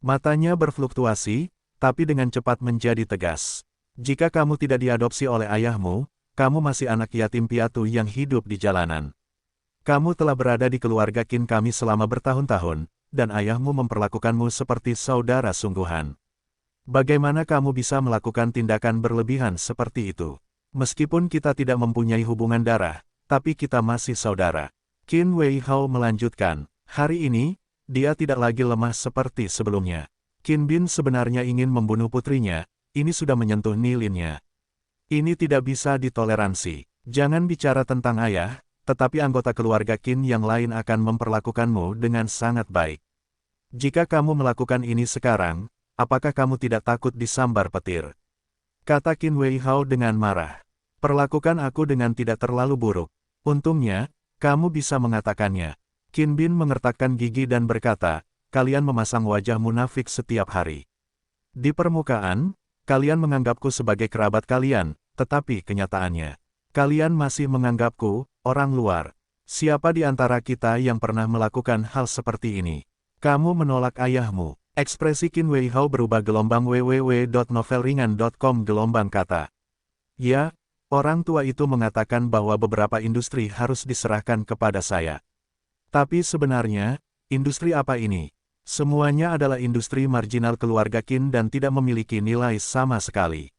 Matanya berfluktuasi, tapi dengan cepat menjadi tegas. Jika kamu tidak diadopsi oleh ayahmu, kamu masih anak yatim piatu yang hidup di jalanan. Kamu telah berada di keluarga Qin kami selama bertahun-tahun, dan ayahmu memperlakukanmu seperti saudara sungguhan. Bagaimana kamu bisa melakukan tindakan berlebihan seperti itu? Meskipun kita tidak mempunyai hubungan darah, tapi kita masih saudara. Qin Weihao melanjutkan, hari ini, dia tidak lagi lemah seperti sebelumnya. Qin Bin sebenarnya ingin membunuh putrinya, ini sudah menyentuh nilinnya. Ini tidak bisa ditoleransi. Jangan bicara tentang ayah, tetapi anggota keluarga Qin yang lain akan memperlakukanmu dengan sangat baik. Jika kamu melakukan ini sekarang, apakah kamu tidak takut disambar petir? Kata Qin Weihao dengan marah. Perlakukan aku dengan tidak terlalu buruk. Untungnya, kamu bisa mengatakannya. Qin Bin mengertakkan gigi dan berkata, kalian memasang wajah munafik setiap hari. Di permukaan, kalian menganggapku sebagai kerabat kalian, tetapi kenyataannya, kalian masih menganggapku, orang luar. Siapa di antara kita yang pernah melakukan hal seperti ini? Kamu menolak ayahmu. Ekspresi Qin Weihao berubah gelombang www.novelringan.com gelombang kata. Ya, orang tua itu mengatakan bahwa beberapa industri harus diserahkan kepada saya. Tapi sebenarnya, industri apa ini? Semuanya adalah industri marginal keluarga Qin dan tidak memiliki nilai sama sekali.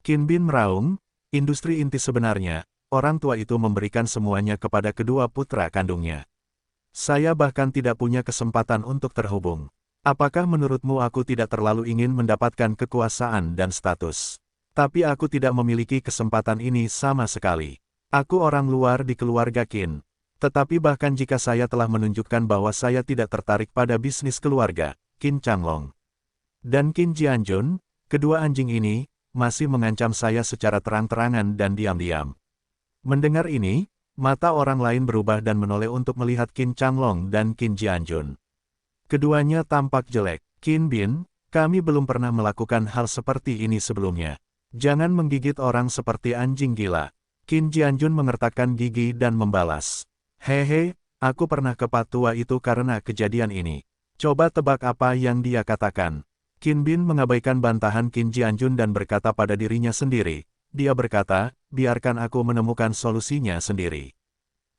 Qin Bin meraung, industri inti sebenarnya, orang tua itu memberikan semuanya kepada kedua putra kandungnya. Saya bahkan tidak punya kesempatan untuk terhubung. Apakah menurutmu aku tidak terlalu ingin mendapatkan kekuasaan dan status? Tapi aku tidak memiliki kesempatan ini sama sekali. Aku orang luar di keluarga Qin. Tetapi bahkan jika saya telah menunjukkan bahwa saya tidak tertarik pada bisnis keluarga, Qin Changlong dan Qin Jianjun, kedua anjing ini, masih mengancam saya secara terang-terangan dan diam-diam. Mendengar ini, mata orang lain berubah dan menoleh untuk melihat Qin Changlong dan Qin Jianjun. Keduanya tampak jelek. Qin Bin, kami belum pernah melakukan hal seperti ini sebelumnya. Jangan menggigit orang seperti anjing gila. Qin Jianjun mengertakkan gigi dan membalas. Hehe, Aku pernah ke Patua itu karena kejadian ini. Coba tebak apa yang dia katakan. Qin Bin mengabaikan bantahan Qin Jianjun dan berkata pada dirinya sendiri. Dia berkata, biarkan aku menemukan solusinya sendiri.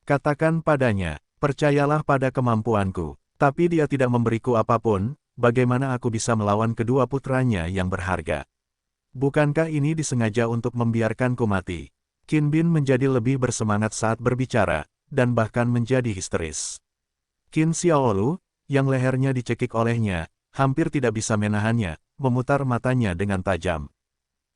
Katakan padanya, percayalah pada kemampuanku. Tapi dia tidak memberiku apapun, bagaimana aku bisa melawan kedua putranya yang berharga? Bukankah ini disengaja untuk membiarkanku mati? Qin Bin menjadi lebih bersemangat saat berbicara, dan bahkan menjadi histeris. Qin Xiaolu, yang lehernya dicekik olehnya, hampir tidak bisa menahannya, memutar matanya dengan tajam.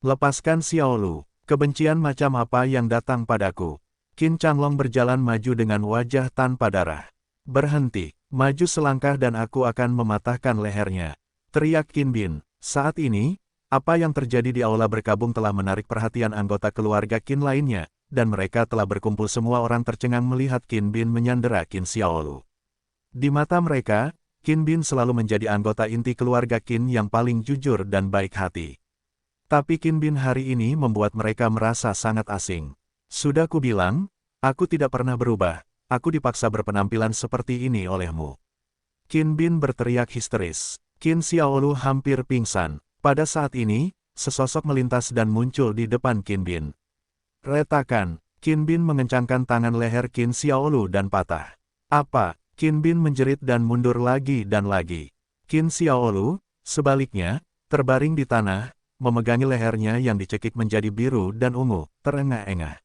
Lepaskan Xiaolu, kebencian macam apa yang datang padaku? Qin Changlong berjalan maju dengan wajah tanpa darah. Berhenti, maju selangkah dan aku akan mematahkan lehernya. Teriak Qin Bin. Saat ini, apa yang terjadi di aula berkabung telah menarik perhatian anggota keluarga Qin lainnya, dan mereka telah berkumpul semua orang tercengang melihat Qin Bin menyandera Qin Xiaolu. Di mata mereka, Qin Bin selalu menjadi anggota inti keluarga Qin yang paling jujur dan baik hati. Tapi Qin Bin hari ini membuat mereka merasa sangat asing. Sudah kubilang, aku tidak pernah berubah. Aku dipaksa berpenampilan seperti ini olehmu. Qin Bin berteriak histeris. Qin Xiaolu hampir pingsan. Pada saat ini, sesosok melintas dan muncul di depan Qin Bin. Retakan, Qin Bin mengencangkan tangan leher Qin Xiaolu dan patah. Apa? Qin Bin menjerit dan mundur lagi dan lagi. Qin Xiaolu, sebaliknya, terbaring di tanah, memegangi lehernya yang dicekik menjadi biru dan ungu, terengah-engah.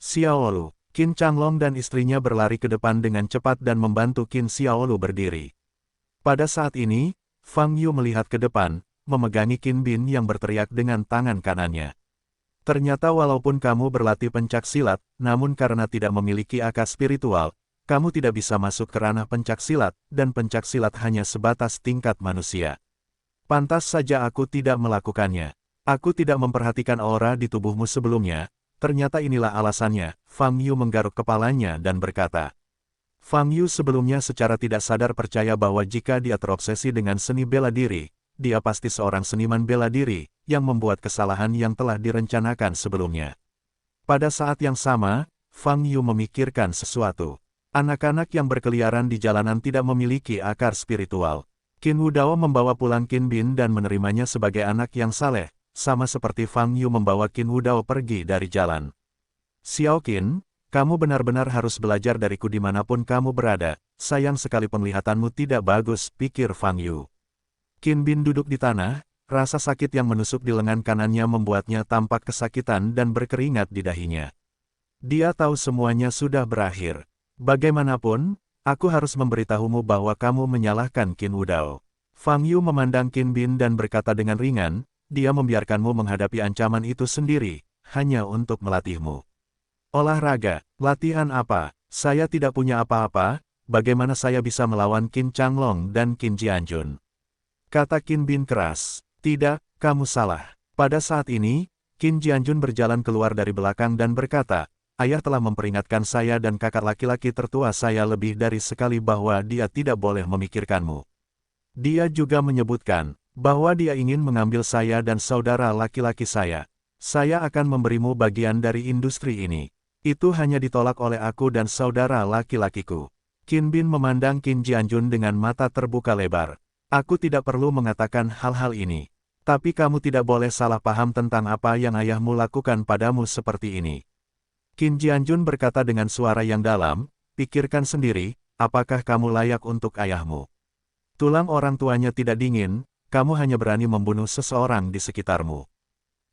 Xiaolu, Qin Changlong dan istrinya berlari ke depan dengan cepat dan membantu Qin Xiaolu berdiri. Pada saat ini, Fang Yu melihat ke depan, memegangi Qin Bin yang berteriak dengan tangan kanannya. Ternyata walaupun kamu berlatih pencak silat, namun karena tidak memiliki akar spiritual, kamu tidak bisa masuk ke ranah pencak silat, dan pencak silat hanya sebatas tingkat manusia. Pantas saja aku tidak melakukannya. Aku tidak memperhatikan aura di tubuhmu sebelumnya. Ternyata inilah alasannya. Fang Yu menggaruk kepalanya dan berkata. Fang Yu sebelumnya secara tidak sadar percaya bahwa jika dia terobsesi dengan seni bela diri, dia pasti seorang seniman bela diri, yang membuat kesalahan yang telah direncanakan sebelumnya. Pada saat yang sama, Fang Yu memikirkan sesuatu. Anak-anak yang berkeliaran di jalanan tidak memiliki akar spiritual. Qin Wudao membawa pulang Qin Bin dan menerimanya sebagai anak yang saleh, sama seperti Fang Yu membawa Qin Wudao pergi dari jalan. Xiao Qin, kamu benar-benar harus belajar dariku dimanapun kamu berada, sayang sekali penglihatanmu tidak bagus, pikir Fang Yu. Qin Bin duduk di tanah, rasa sakit yang menusuk di lengan kanannya membuatnya tampak kesakitan dan berkeringat di dahinya. Dia tahu semuanya sudah berakhir. Bagaimanapun, aku harus memberitahumu bahwa kamu menyalahkan Qin Wudao. Fang Yu memandang Qin Bin dan berkata dengan ringan, dia membiarkanmu menghadapi ancaman itu sendiri, hanya untuk melatihmu. Olahraga, latihan apa? Saya tidak punya apa-apa, bagaimana saya bisa melawan Qin Changlong dan Qin Jianjun? Kata Qin Bin keras. Tidak, kamu salah. Pada saat ini, Qin Jianjun berjalan keluar dari belakang dan berkata, ayah telah memperingatkan saya dan kakak laki-laki tertua saya lebih dari sekali bahwa dia tidak boleh memikirkanmu. Dia juga menyebutkan, bahwa dia ingin mengambil saya dan saudara laki-laki saya. Saya akan memberimu bagian dari industri ini. Itu hanya ditolak oleh aku dan saudara laki-lakiku. Qin Bin memandang Qin Jianjun dengan mata terbuka lebar. Aku tidak perlu mengatakan hal-hal ini. Tapi kamu tidak boleh salah paham tentang apa yang ayahmu lakukan padamu seperti ini. Qin Jianjun berkata dengan suara yang dalam, pikirkan sendiri, apakah kamu layak untuk ayahmu? Tulang orang tuanya tidak dingin, kamu hanya berani membunuh seseorang di sekitarmu.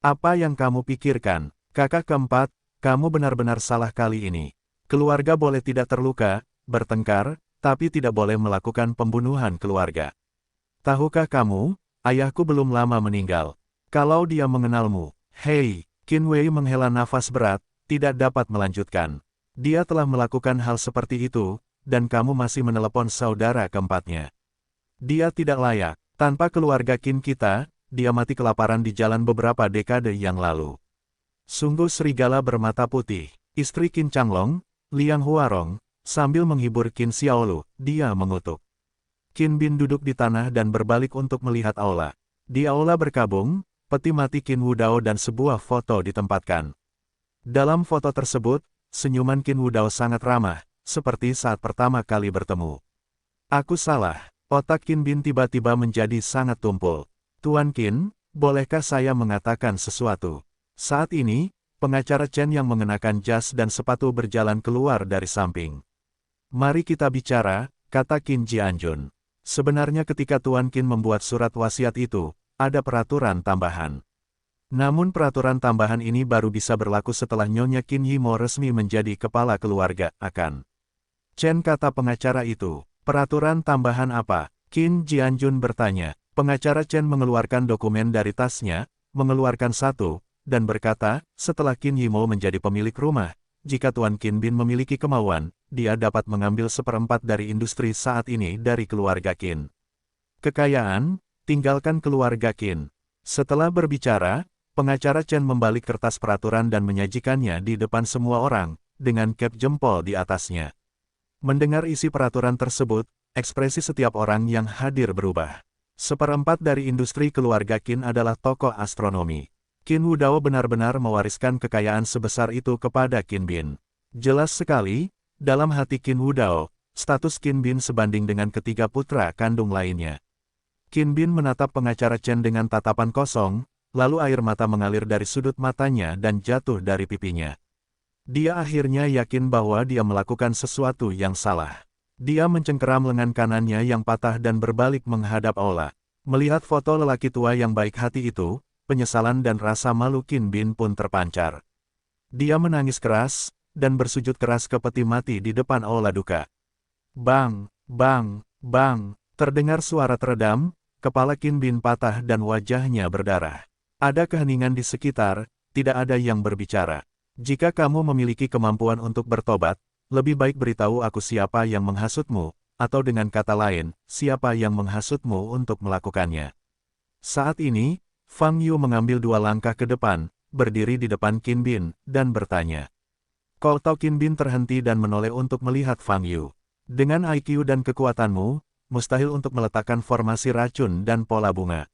Apa yang kamu pikirkan? Kakak keempat, kamu benar-benar salah kali ini. Keluarga boleh tidak terluka, bertengkar, tapi tidak boleh melakukan pembunuhan keluarga. Tahukah kamu, ayahku belum lama meninggal. Kalau dia mengenalmu, hei, Qin Wei menghela nafas berat, tidak dapat melanjutkan. Dia telah melakukan hal seperti itu, dan kamu masih menelepon saudara keempatnya. Dia tidak layak. Tanpa keluarga Qin kita, dia mati kelaparan di jalan beberapa dekade yang lalu. Sungguh serigala bermata putih. Istri Qin Changlong, Liang Huarong, sambil menghibur Qin Xiaolu, dia mengutuk. Qin Bin duduk di tanah dan berbalik untuk melihat aula. Di aula berkabung, peti mati Qin Wudao dan sebuah foto ditempatkan. Dalam foto tersebut, senyuman Qin Wudao sangat ramah, seperti saat pertama kali bertemu. Aku salah. Otak Qin Bin tiba-tiba menjadi sangat tumpul. Tuan Qin, bolehkah saya mengatakan sesuatu? Saat ini, pengacara Chen yang mengenakan jas dan sepatu berjalan keluar dari samping. Mari kita bicara, kata Qin Jianjun. Sebenarnya ketika Tuan Qin membuat surat wasiat itu, ada peraturan tambahan. Namun peraturan tambahan ini baru bisa berlaku setelah Nyonya Qin Yimo resmi menjadi kepala keluarga, akan. Chen, kata pengacara itu. Peraturan tambahan apa? Qin Jianjun bertanya. Pengacara Chen mengeluarkan dokumen dari tasnya, mengeluarkan satu, dan berkata, setelah Qin Yimo menjadi pemilik rumah, jika Tuan Qin Bin memiliki kemauan, dia dapat mengambil 1/4 dari industri saat ini dari keluarga Qin. Kekayaan, tinggalkan keluarga Qin. Setelah berbicara, pengacara Chen membalik kertas peraturan dan menyajikannya di depan semua orang, dengan cap jempol di atasnya. Mendengar isi peraturan tersebut, ekspresi setiap orang yang hadir berubah. 1/4 dari industri keluarga Qin adalah tokoh astronomi. Qin Wudao benar-benar mewariskan kekayaan sebesar itu kepada Qin Bin. Jelas sekali, dalam hati Qin Wudao, status Qin Bin sebanding dengan ketiga putra kandung lainnya. Qin Bin menatap pengacara Chen dengan tatapan kosong, lalu air mata mengalir dari sudut matanya dan jatuh dari pipinya. Dia akhirnya yakin bahwa dia melakukan sesuatu yang salah. Dia mencengkeram lengan kanannya yang patah dan berbalik menghadap aula. Melihat foto lelaki tua yang baik hati itu, penyesalan dan rasa malu Qin Bin pun terpancar. Dia menangis keras, dan bersujud keras ke peti mati di depan aula duka. Bang, bang, bang, terdengar suara teredam, kepala Qin Bin patah dan wajahnya berdarah. Ada keheningan di sekitar, tidak ada yang berbicara. Jika kamu memiliki kemampuan untuk bertobat, lebih baik beritahu aku siapa yang menghasutmu, atau dengan kata lain, siapa yang menghasutmu untuk melakukannya. Saat ini, Fang Yu mengambil 2 langkah ke depan, berdiri di depan Qin Bin, dan bertanya. Kau tahu? Qin Bin terhenti dan menoleh untuk melihat Fang Yu. Dengan IQ dan kekuatanmu, mustahil untuk meletakkan formasi racun dan pola bunga.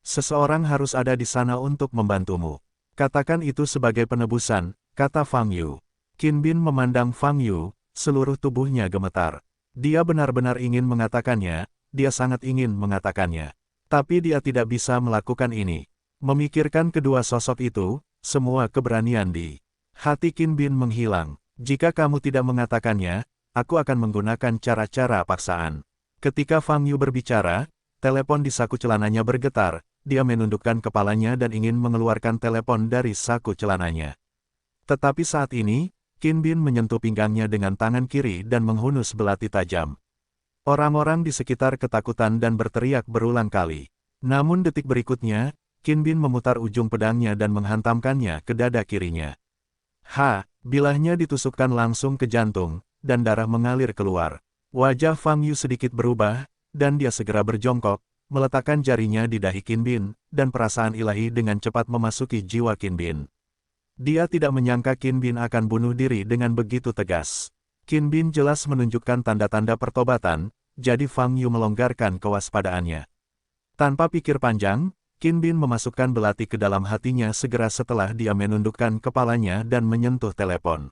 Seseorang harus ada di sana untuk membantumu. Katakan itu sebagai penebusan, kata Fang Yu. Qin Bin memandang Fang Yu, seluruh tubuhnya gemetar. Dia benar-benar ingin mengatakannya, dia sangat ingin mengatakannya. Tapi dia tidak bisa melakukan ini. Memikirkan kedua sosok itu, semua keberanian di hati Qin Bin menghilang. Jika kamu tidak mengatakannya, aku akan menggunakan cara-cara paksaan. Ketika Fang Yu berbicara, telepon di saku celananya bergetar. Dia menundukkan kepalanya dan ingin mengeluarkan telepon dari saku celananya. Tetapi saat ini, Qin Bin menyentuh pinggangnya dengan tangan kiri dan menghunus belati tajam. Orang-orang di sekitar ketakutan dan berteriak berulang kali. Namun detik berikutnya, Qin Bin memutar ujung pedangnya dan menghantamkannya ke dada kirinya. Bilahnya ditusukkan langsung ke jantung, dan darah mengalir keluar. Wajah Fang Yu sedikit berubah, dan dia segera berjongkok, meletakkan jarinya di dahi Qin Bin, dan perasaan ilahi dengan cepat memasuki jiwa Qin Bin. Dia tidak menyangka Qin Bin akan bunuh diri dengan begitu tegas. Qin Bin jelas menunjukkan tanda-tanda pertobatan, jadi Fang Yu melonggarkan kewaspadaannya. Tanpa pikir panjang, Qin Bin memasukkan belati ke dalam hatinya segera setelah dia menundukkan kepalanya dan menyentuh telepon.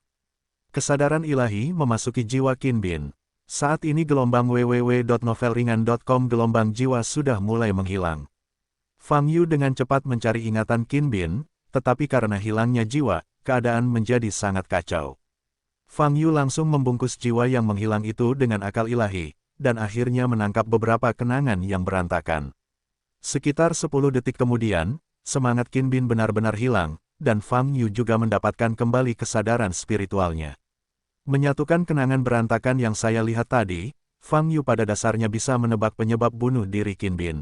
Kesadaran ilahi memasuki jiwa Qin Bin. Saat ini gelombang www.novelringan.com gelombang jiwa sudah mulai menghilang. Fang Yu dengan cepat mencari ingatan Qin Bin, tetapi karena hilangnya jiwa, keadaan menjadi sangat kacau. Fang Yu langsung membungkus jiwa yang menghilang itu dengan akal ilahi, dan akhirnya menangkap beberapa kenangan yang berantakan. Sekitar 10 detik kemudian, semangat Qin Bin benar-benar hilang, dan Fang Yu juga mendapatkan kembali kesadaran spiritualnya. Menyatukan kenangan berantakan yang saya lihat tadi, Fang Yu pada dasarnya bisa menebak penyebab bunuh diri Qin Bin.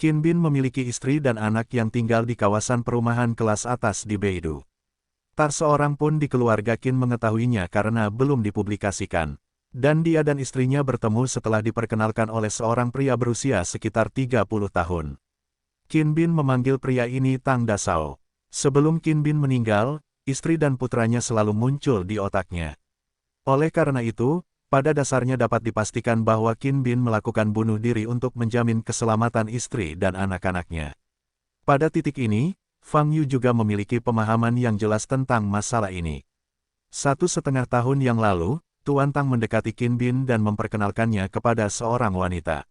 Qin Bin memiliki istri dan anak yang tinggal di kawasan perumahan kelas atas di Beidou. Tak seorang pun di keluarga Qin mengetahuinya karena belum dipublikasikan. Dan dia dan istrinya bertemu setelah diperkenalkan oleh seorang pria berusia sekitar 30 tahun. Qin Bin memanggil pria ini Tang Dasao. Sebelum Qin Bin meninggal, istri dan putranya selalu muncul di otaknya. Oleh karena itu, pada dasarnya dapat dipastikan bahwa Qin Bin melakukan bunuh diri untuk menjamin keselamatan istri dan anak-anaknya. Pada titik ini, Fang Yu juga memiliki pemahaman yang jelas tentang masalah ini. 1,5 tahun yang lalu, Tuan Tang mendekati Qin Bin dan memperkenalkannya kepada seorang wanita.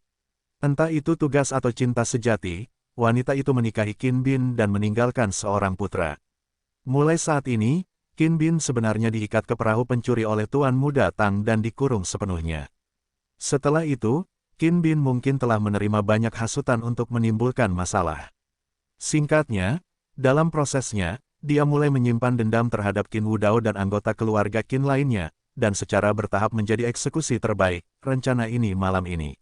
Entah itu tugas atau cinta sejati, wanita itu menikahi Qin Bin dan meninggalkan seorang putra. Mulai saat ini, Qin Bin sebenarnya diikat ke perahu pencuri oleh Tuan Muda Tang dan dikurung sepenuhnya. Setelah itu, Qin Bin mungkin telah menerima banyak hasutan untuk menimbulkan masalah. Singkatnya, dalam prosesnya, dia mulai menyimpan dendam terhadap Qin Wudao dan anggota keluarga Qin lainnya, dan secara bertahap menjadi eksekusi terbaik, rencana ini malam ini.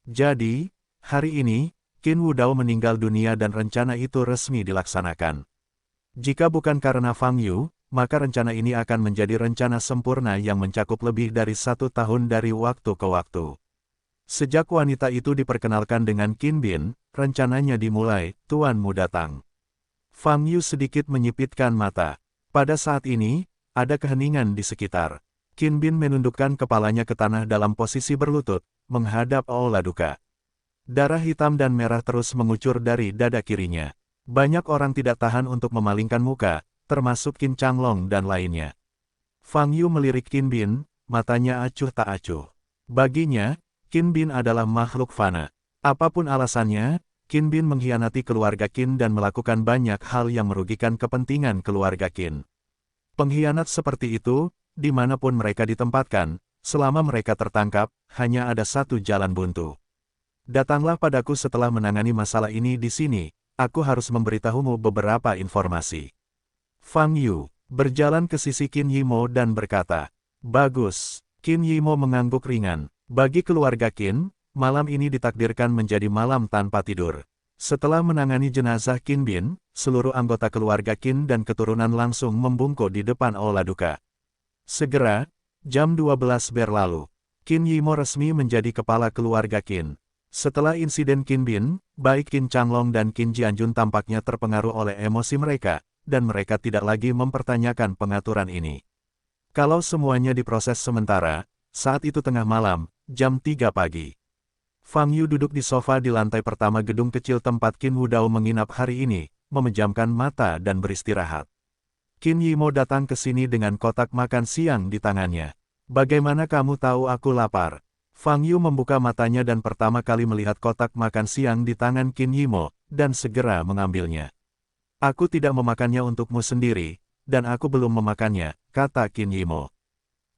Jadi, hari ini, Qin Wudao meninggal dunia dan rencana itu resmi dilaksanakan. Jika bukan karena Fang Yu, maka rencana ini akan menjadi rencana sempurna yang mencakup lebih dari 1 tahun dari waktu ke waktu. Sejak wanita itu diperkenalkan dengan Qin Bin, rencananya dimulai, Tuan Muda Tang. Fang Yu sedikit menyipitkan mata. Pada saat ini, ada keheningan di sekitar. Qin Bin menundukkan kepalanya ke tanah dalam posisi berlutut, menghadap Aula Duka. Darah hitam dan merah terus mengucur dari dada kirinya. Banyak orang tidak tahan untuk memalingkan muka, termasuk Qin Changlong dan lainnya. Fang Yu melirik Qin Bin, matanya acuh tak acuh. Baginya, Qin Bin adalah makhluk fana. Apapun alasannya, Qin Bin mengkhianati keluarga Qin dan melakukan banyak hal yang merugikan kepentingan keluarga Qin. Pengkhianat seperti itu, dimanapun mereka ditempatkan, selama mereka tertangkap, hanya ada satu jalan buntu. Datanglah padaku setelah menangani masalah ini di sini, aku harus memberitahumu beberapa informasi. Fang Yu berjalan ke sisi Qin Yimo dan berkata, "Bagus." Qin Yimo mengangguk ringan. Bagi keluarga Qin, malam ini ditakdirkan menjadi malam tanpa tidur. Setelah menangani jenazah Qin Bin, seluruh anggota keluarga Qin dan keturunan langsung membungkuk di depan Aula Duka. Segera, jam 12 berlalu, Qin Yimo resmi menjadi kepala keluarga Qin. Setelah insiden Qin Bin, baik Qin Changlong dan Qin Jianjun tampaknya terpengaruh oleh emosi mereka, dan mereka tidak lagi mempertanyakan pengaturan ini. Kalau semuanya diproses sementara, saat itu tengah malam, jam 3 pagi. Fang Yu duduk di sofa di lantai pertama gedung kecil tempat Qin Wudao menginap hari ini, memejamkan mata dan beristirahat. Qin Yimo datang ke sini dengan kotak makan siang di tangannya. "Bagaimana kamu tahu aku lapar?" Fang Yu membuka matanya dan pertama kali melihat kotak makan siang di tangan Qin Yimo, dan segera mengambilnya. "Aku tidak memakannya untukmu sendiri, dan aku belum memakannya," kata Qin Yimo.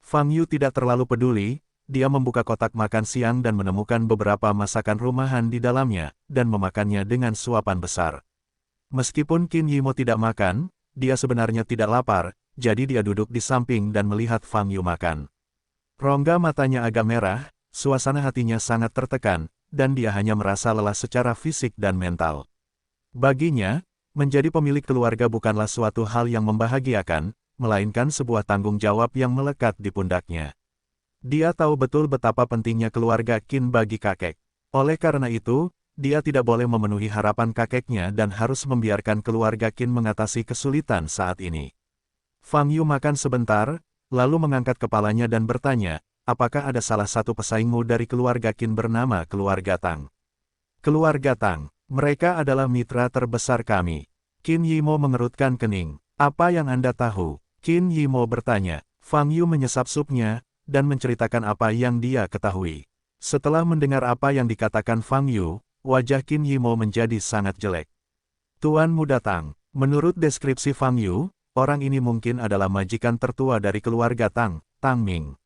Fang Yu tidak terlalu peduli, dia membuka kotak makan siang dan menemukan beberapa masakan rumahan di dalamnya, dan memakannya dengan suapan besar. Meskipun Qin Yimo tidak makan, dia sebenarnya tidak lapar, jadi dia duduk di samping dan melihat Fang Yu makan. Rongga matanya agak merah, suasana hatinya sangat tertekan, dan dia hanya merasa lelah secara fisik dan mental. Baginya, menjadi pemilik keluarga bukanlah suatu hal yang membahagiakan, melainkan sebuah tanggung jawab yang melekat di pundaknya. Dia tahu betul betapa pentingnya keluarga Qin bagi kakek. Oleh karena itu, dia tidak boleh memenuhi harapan kakeknya dan harus membiarkan keluarga Qin mengatasi kesulitan saat ini. Fang Yu makan sebentar, lalu mengangkat kepalanya dan bertanya, "Apakah ada salah satu pesaingmu dari keluarga Qin bernama keluarga Tang?" "Keluarga Tang, mereka adalah mitra terbesar kami." Qin Yimo mengerutkan kening. "Apa yang Anda tahu?" Qin Yimo bertanya. Fang Yu menyesap supnya, dan menceritakan apa yang dia ketahui. Setelah mendengar apa yang dikatakan Fang Yu, wajah Qin Yimo menjadi sangat jelek. "Tuan Muda Tang, menurut deskripsi Fang Yu, orang ini mungkin adalah majikan tertua dari keluarga Tang, Tang Ming."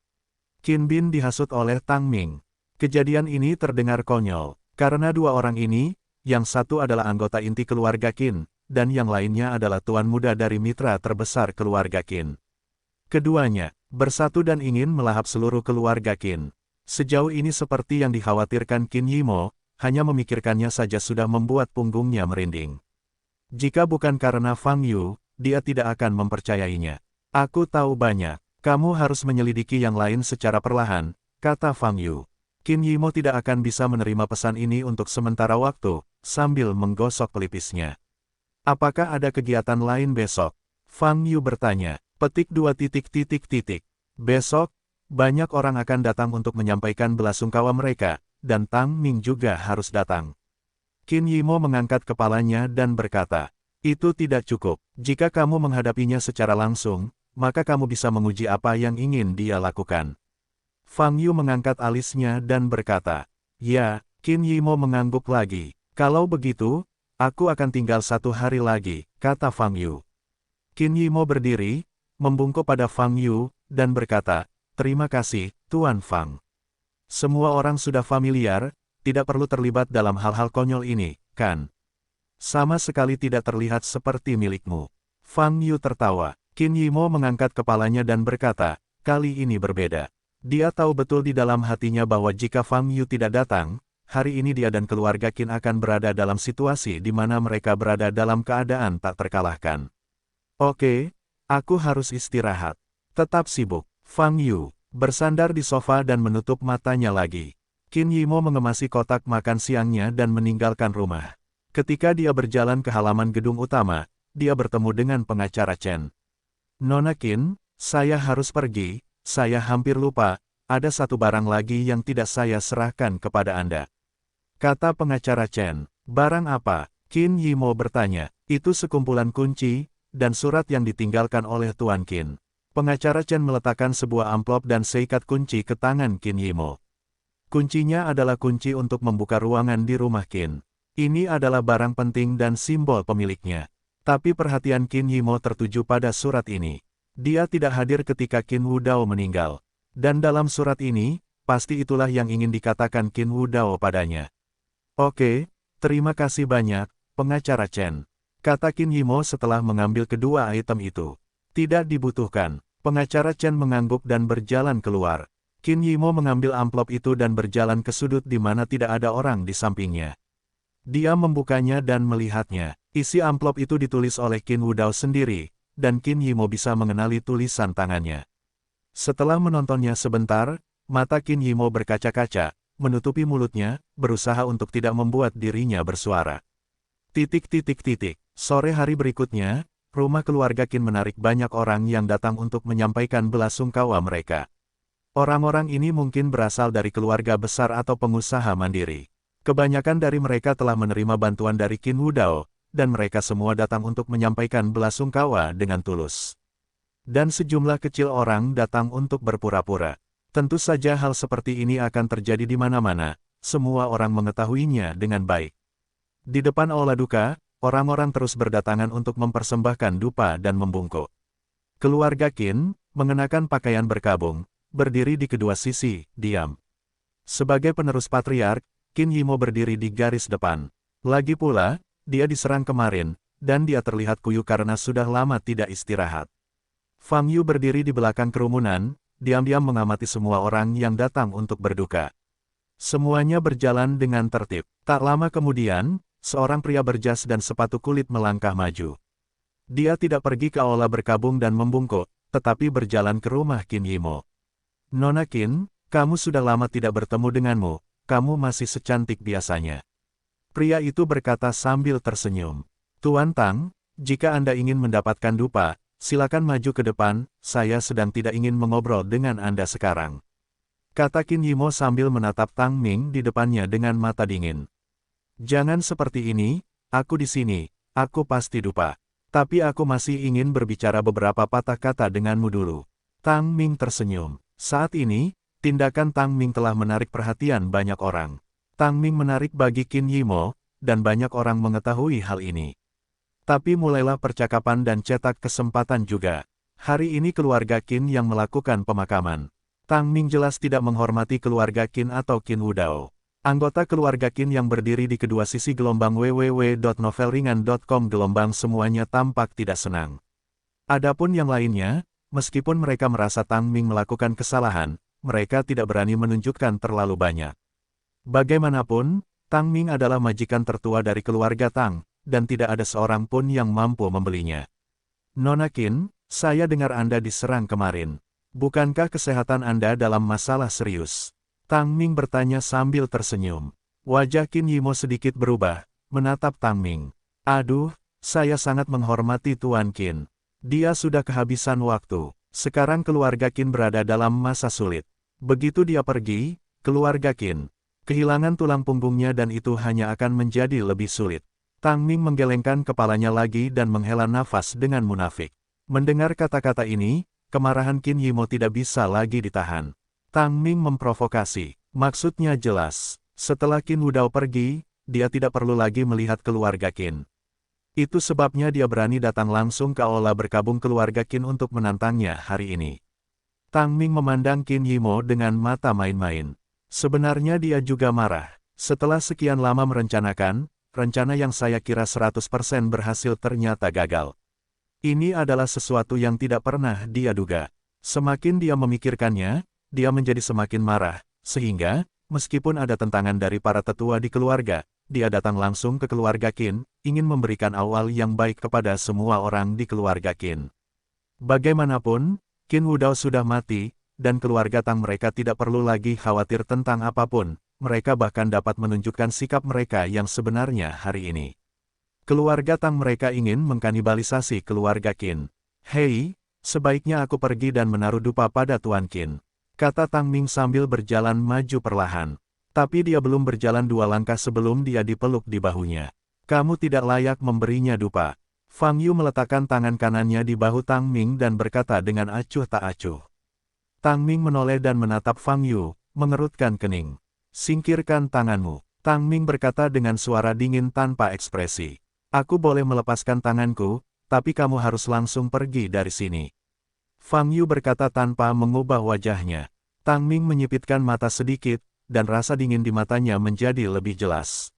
Qin Bin dihasut oleh Tang Ming. Kejadian ini terdengar konyol, karena dua orang ini, yang satu adalah anggota inti keluarga Qin, dan yang lainnya adalah tuan muda dari mitra terbesar keluarga Qin. Keduanya bersatu dan ingin melahap seluruh keluarga Qin. Sejauh ini seperti yang dikhawatirkan Qin Yimo, hanya memikirkannya saja sudah membuat punggungnya merinding. Jika bukan karena Fang Yu, dia tidak akan mempercayainya. "Aku tahu banyak, kamu harus menyelidiki yang lain secara perlahan," kata Fang Yu. Qin Yimo tidak akan bisa menerima pesan ini untuk sementara waktu, sambil menggosok pelipisnya. "Apakah ada kegiatan lain besok?" Fang Yu bertanya. Petik 2. Besok, banyak orang akan datang untuk menyampaikan belasungkawa mereka, dan Tang Ming juga harus datang. Qin Yimo mengangkat kepalanya dan berkata, "Itu tidak cukup. Jika kamu menghadapinya secara langsung, maka kamu bisa menguji apa yang ingin dia lakukan. Fang Yu mengangkat alisnya dan berkata, "Ya." Qin Yimo mengangguk lagi. "Kalau begitu, aku akan tinggal 1 hari lagi," kata Fang Yu. Qin Yimo berdiri, membungkuk pada Fang Yu, dan berkata, "Terima kasih, Tuan Fang. Semua orang sudah familiar, tidak perlu terlibat dalam hal-hal konyol ini, kan? Sama sekali tidak terlihat seperti milikmu." Fang Yu tertawa. Qin Yimo mengangkat kepalanya dan berkata, "Kali ini berbeda." Dia tahu betul di dalam hatinya bahwa jika Fang Yu tidak datang, hari ini dia dan keluarga Qin akan berada dalam situasi di mana mereka berada dalam keadaan tak terkalahkan. "Oke, aku harus istirahat. Tetap sibuk." Fang Yu bersandar di sofa dan menutup matanya lagi. Qin Yimo mengemasi kotak makan siangnya dan meninggalkan rumah. Ketika dia berjalan ke halaman gedung utama, dia bertemu dengan pengacara Chen. "Nona Qin, saya harus pergi, saya hampir lupa, ada satu barang lagi yang tidak saya serahkan kepada Anda," kata pengacara Chen. "Barang apa?" Qin Yimo bertanya. "Itu sekumpulan kunci, dan surat yang ditinggalkan oleh Tuan Qin." Pengacara Chen meletakkan sebuah amplop dan seikat kunci ke tangan Qin Yimo. "Kuncinya adalah kunci untuk membuka ruangan di rumah Qin. Ini adalah barang penting dan simbol pemiliknya." Tapi perhatian Qin Yimo tertuju pada surat ini. Dia tidak hadir ketika Qin Wudao meninggal. Dan dalam surat ini, pasti itulah yang ingin dikatakan Qin Wudao padanya. "Oke, terima kasih banyak, pengacara Chen," kata Qin Yimo setelah mengambil kedua item itu. "Tidak dibutuhkan." Pengacara Chen mengangguk dan berjalan keluar. Qin Yimo mengambil amplop itu dan berjalan ke sudut di mana tidak ada orang di sampingnya. Dia membukanya dan melihatnya. Isi amplop itu ditulis oleh Qin Wudao sendiri, dan Qin Yimo bisa mengenali tulisan tangannya. Setelah menontonnya sebentar, mata Qin Yimo berkaca-kaca, menutupi mulutnya, berusaha untuk tidak membuat dirinya bersuara. Sore hari berikutnya, rumah keluarga Qin menarik banyak orang yang datang untuk menyampaikan belasungkawa mereka. Orang-orang ini mungkin berasal dari keluarga besar atau pengusaha mandiri. Kebanyakan dari mereka telah menerima bantuan dari Qin Wudao, dan mereka semua datang untuk menyampaikan belasungkawa dengan tulus. Dan sejumlah kecil orang datang untuk berpura-pura. Tentu saja hal seperti ini akan terjadi di mana-mana, semua orang mengetahuinya dengan baik. Di depan aula duka, orang-orang terus berdatangan untuk mempersembahkan dupa dan membungkuk. Keluarga Qin, mengenakan pakaian berkabung, berdiri di kedua sisi, diam. Sebagai penerus patriark, Qin Yimo berdiri di garis depan. Lagi pula, dia diserang kemarin, dan dia terlihat kuyup karena sudah lama tidak istirahat. Fang Yu berdiri di belakang kerumunan, diam-diam mengamati semua orang yang datang untuk berduka. Semuanya berjalan dengan tertib. Tak lama kemudian, seorang pria berjas dan sepatu kulit melangkah maju. Dia tidak pergi ke aula berkabung dan membungkuk, tetapi berjalan ke rumah Qin Yimo. "Nona Qin, kamu sudah lama tidak bertemu denganmu, kamu masih secantik biasanya." Pria itu berkata sambil tersenyum. "Tuan Tang, jika Anda ingin mendapatkan dupa, silakan maju ke depan, saya sedang tidak ingin mengobrol dengan Anda sekarang," kata Qin Yimo sambil menatap Tang Ming di depannya dengan mata dingin. "Jangan seperti ini, aku di sini, aku pasti dupa. Tapi aku masih ingin berbicara beberapa patah kata denganmu dulu." Tang Ming tersenyum. Saat ini, tindakan Tang Ming telah menarik perhatian banyak orang. Tang Ming menarik bagi Qin Yimo, dan banyak orang mengetahui hal ini. Tapi mulailah percakapan dan cetak kesempatan juga. Hari ini keluarga Qin yang melakukan pemakaman. Tang Ming jelas tidak menghormati keluarga Qin atau Qin Wudao. Anggota keluarga Qin yang berdiri di kedua sisi gelombang www.novelringan.com gelombang semuanya tampak tidak senang. Adapun yang lainnya, meskipun mereka merasa Tang Ming melakukan kesalahan, mereka tidak berani menunjukkan terlalu banyak. Bagaimanapun, Tang Ming adalah majikan tertua dari keluarga Tang, dan tidak ada seorang pun yang mampu membelinya. "Nona Qin, saya dengar Anda diserang kemarin. Bukankah kesehatan Anda dalam masalah serius?" Tang Ming bertanya sambil tersenyum. Wajah Qin Yimo sedikit berubah, menatap Tang Ming. "Aduh, saya sangat menghormati Tuan Qin. Dia sudah kehabisan waktu. Sekarang keluarga Qin berada dalam masa sulit. Begitu dia pergi, keluarga Qin kehilangan tulang punggungnya dan itu hanya akan menjadi lebih sulit." Tang Ming menggelengkan kepalanya lagi dan menghela nafas dengan munafik. Mendengar kata-kata ini, kemarahan Qin Yimo tidak bisa lagi ditahan. Tang Ming memprovokasi. Maksudnya jelas. Setelah Qin Wudao pergi, dia tidak perlu lagi melihat keluarga Qin. Itu sebabnya dia berani datang langsung ke aula berkabung keluarga Qin untuk menantangnya hari ini. Tang Ming memandang Qin Yimo dengan mata main-main. Sebenarnya dia juga marah. Setelah sekian lama merencanakan, rencana yang saya kira 100% berhasil ternyata gagal. Ini adalah sesuatu yang tidak pernah dia duga. Semakin dia memikirkannya, dia menjadi semakin marah, sehingga, meskipun ada tentangan dari para tetua di keluarga, dia datang langsung ke keluarga Qin, ingin memberikan awal yang baik kepada semua orang di keluarga Qin. Bagaimanapun, Qin Wudao sudah mati, dan keluarga Tang mereka tidak perlu lagi khawatir tentang apapun, mereka bahkan dapat menunjukkan sikap mereka yang sebenarnya hari ini. Keluarga Tang mereka ingin mengkanibalisasi keluarga Qin. Hei, sebaiknya aku pergi dan menaruh dupa pada Tuan Qin, kata Tang Ming sambil berjalan maju perlahan. Tapi dia belum berjalan 2 langkah sebelum dia dipeluk di bahunya. Kamu tidak layak memberinya dupa. Fang Yu meletakkan tangan kanannya di bahu Tang Ming dan berkata dengan acuh tak acuh. Tang Ming menoleh dan menatap Fang Yu, mengerutkan kening. Singkirkan tanganmu. Tang Ming berkata dengan suara dingin tanpa ekspresi. Aku boleh melepaskan tanganku, tapi kamu harus langsung pergi dari sini. Fang Yu berkata tanpa mengubah wajahnya. Tang Ming menyipitkan mata sedikit, dan rasa dingin di matanya menjadi lebih jelas.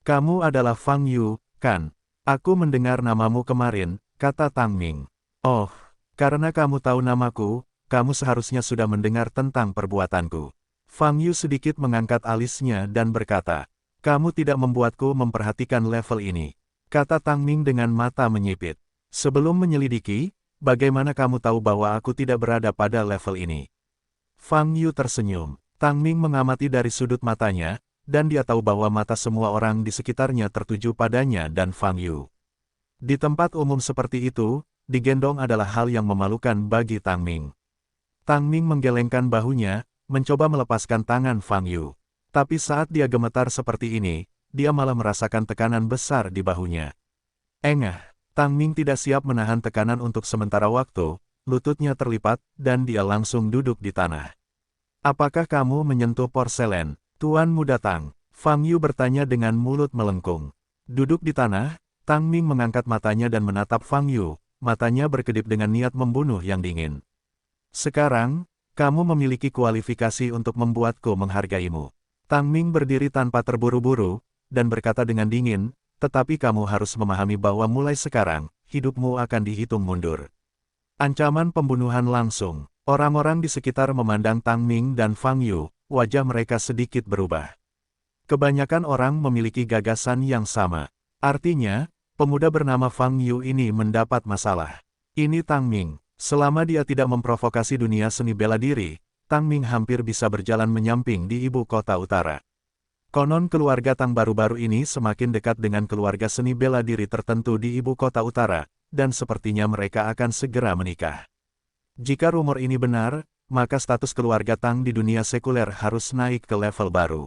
Kamu adalah Fang Yu, kan? Aku mendengar namamu kemarin, kata Tang Ming. Oh, karena kamu tahu namaku, kamu seharusnya sudah mendengar tentang perbuatanku. Fang Yu sedikit mengangkat alisnya dan berkata, kamu tidak membuatku memperhatikan level ini, kata Tang Ming dengan mata menyipit. Sebelum menyelidiki, bagaimana kamu tahu bahwa aku tidak berada pada level ini? Fang Yu tersenyum. Tang Ming mengamati dari sudut matanya, dan dia tahu bahwa mata semua orang di sekitarnya tertuju padanya dan Fang Yu. Di tempat umum seperti itu, digendong adalah hal yang memalukan bagi Tang Ming. Tang Ming menggelengkan bahunya, mencoba melepaskan tangan Fang Yu. Tapi saat dia gemetar seperti ini, dia malah merasakan tekanan besar di bahunya. Engah, Tang Ming tidak siap menahan tekanan untuk sementara waktu, lututnya terlipat, dan dia langsung duduk di tanah. Apakah kamu menyentuh porselen, Tuan Muda Tang? Fang Yu bertanya dengan mulut melengkung. Duduk di tanah, Tang Ming mengangkat matanya dan menatap Fang Yu, matanya berkedip dengan niat membunuh yang dingin. Sekarang, kamu memiliki kualifikasi untuk membuatku menghargaimu. Tang Ming berdiri tanpa terburu-buru, dan berkata dengan dingin, tetapi kamu harus memahami bahwa mulai sekarang, hidupmu akan dihitung mundur. Ancaman pembunuhan langsung. Orang-orang di sekitar memandang Tang Ming dan Fang Yu, wajah mereka sedikit berubah. Kebanyakan orang memiliki gagasan yang sama. Artinya, pemuda bernama Fang Yu ini mendapat masalah. Ini Tang Ming. Selama dia tidak memprovokasi dunia seni bela diri, Tang Ming hampir bisa berjalan menyamping di ibu kota utara. Konon keluarga Tang baru-baru ini semakin dekat dengan keluarga seni bela diri tertentu di ibu kota utara, dan sepertinya mereka akan segera menikah. Jika rumor ini benar, maka status keluarga Tang di dunia sekuler harus naik ke level baru.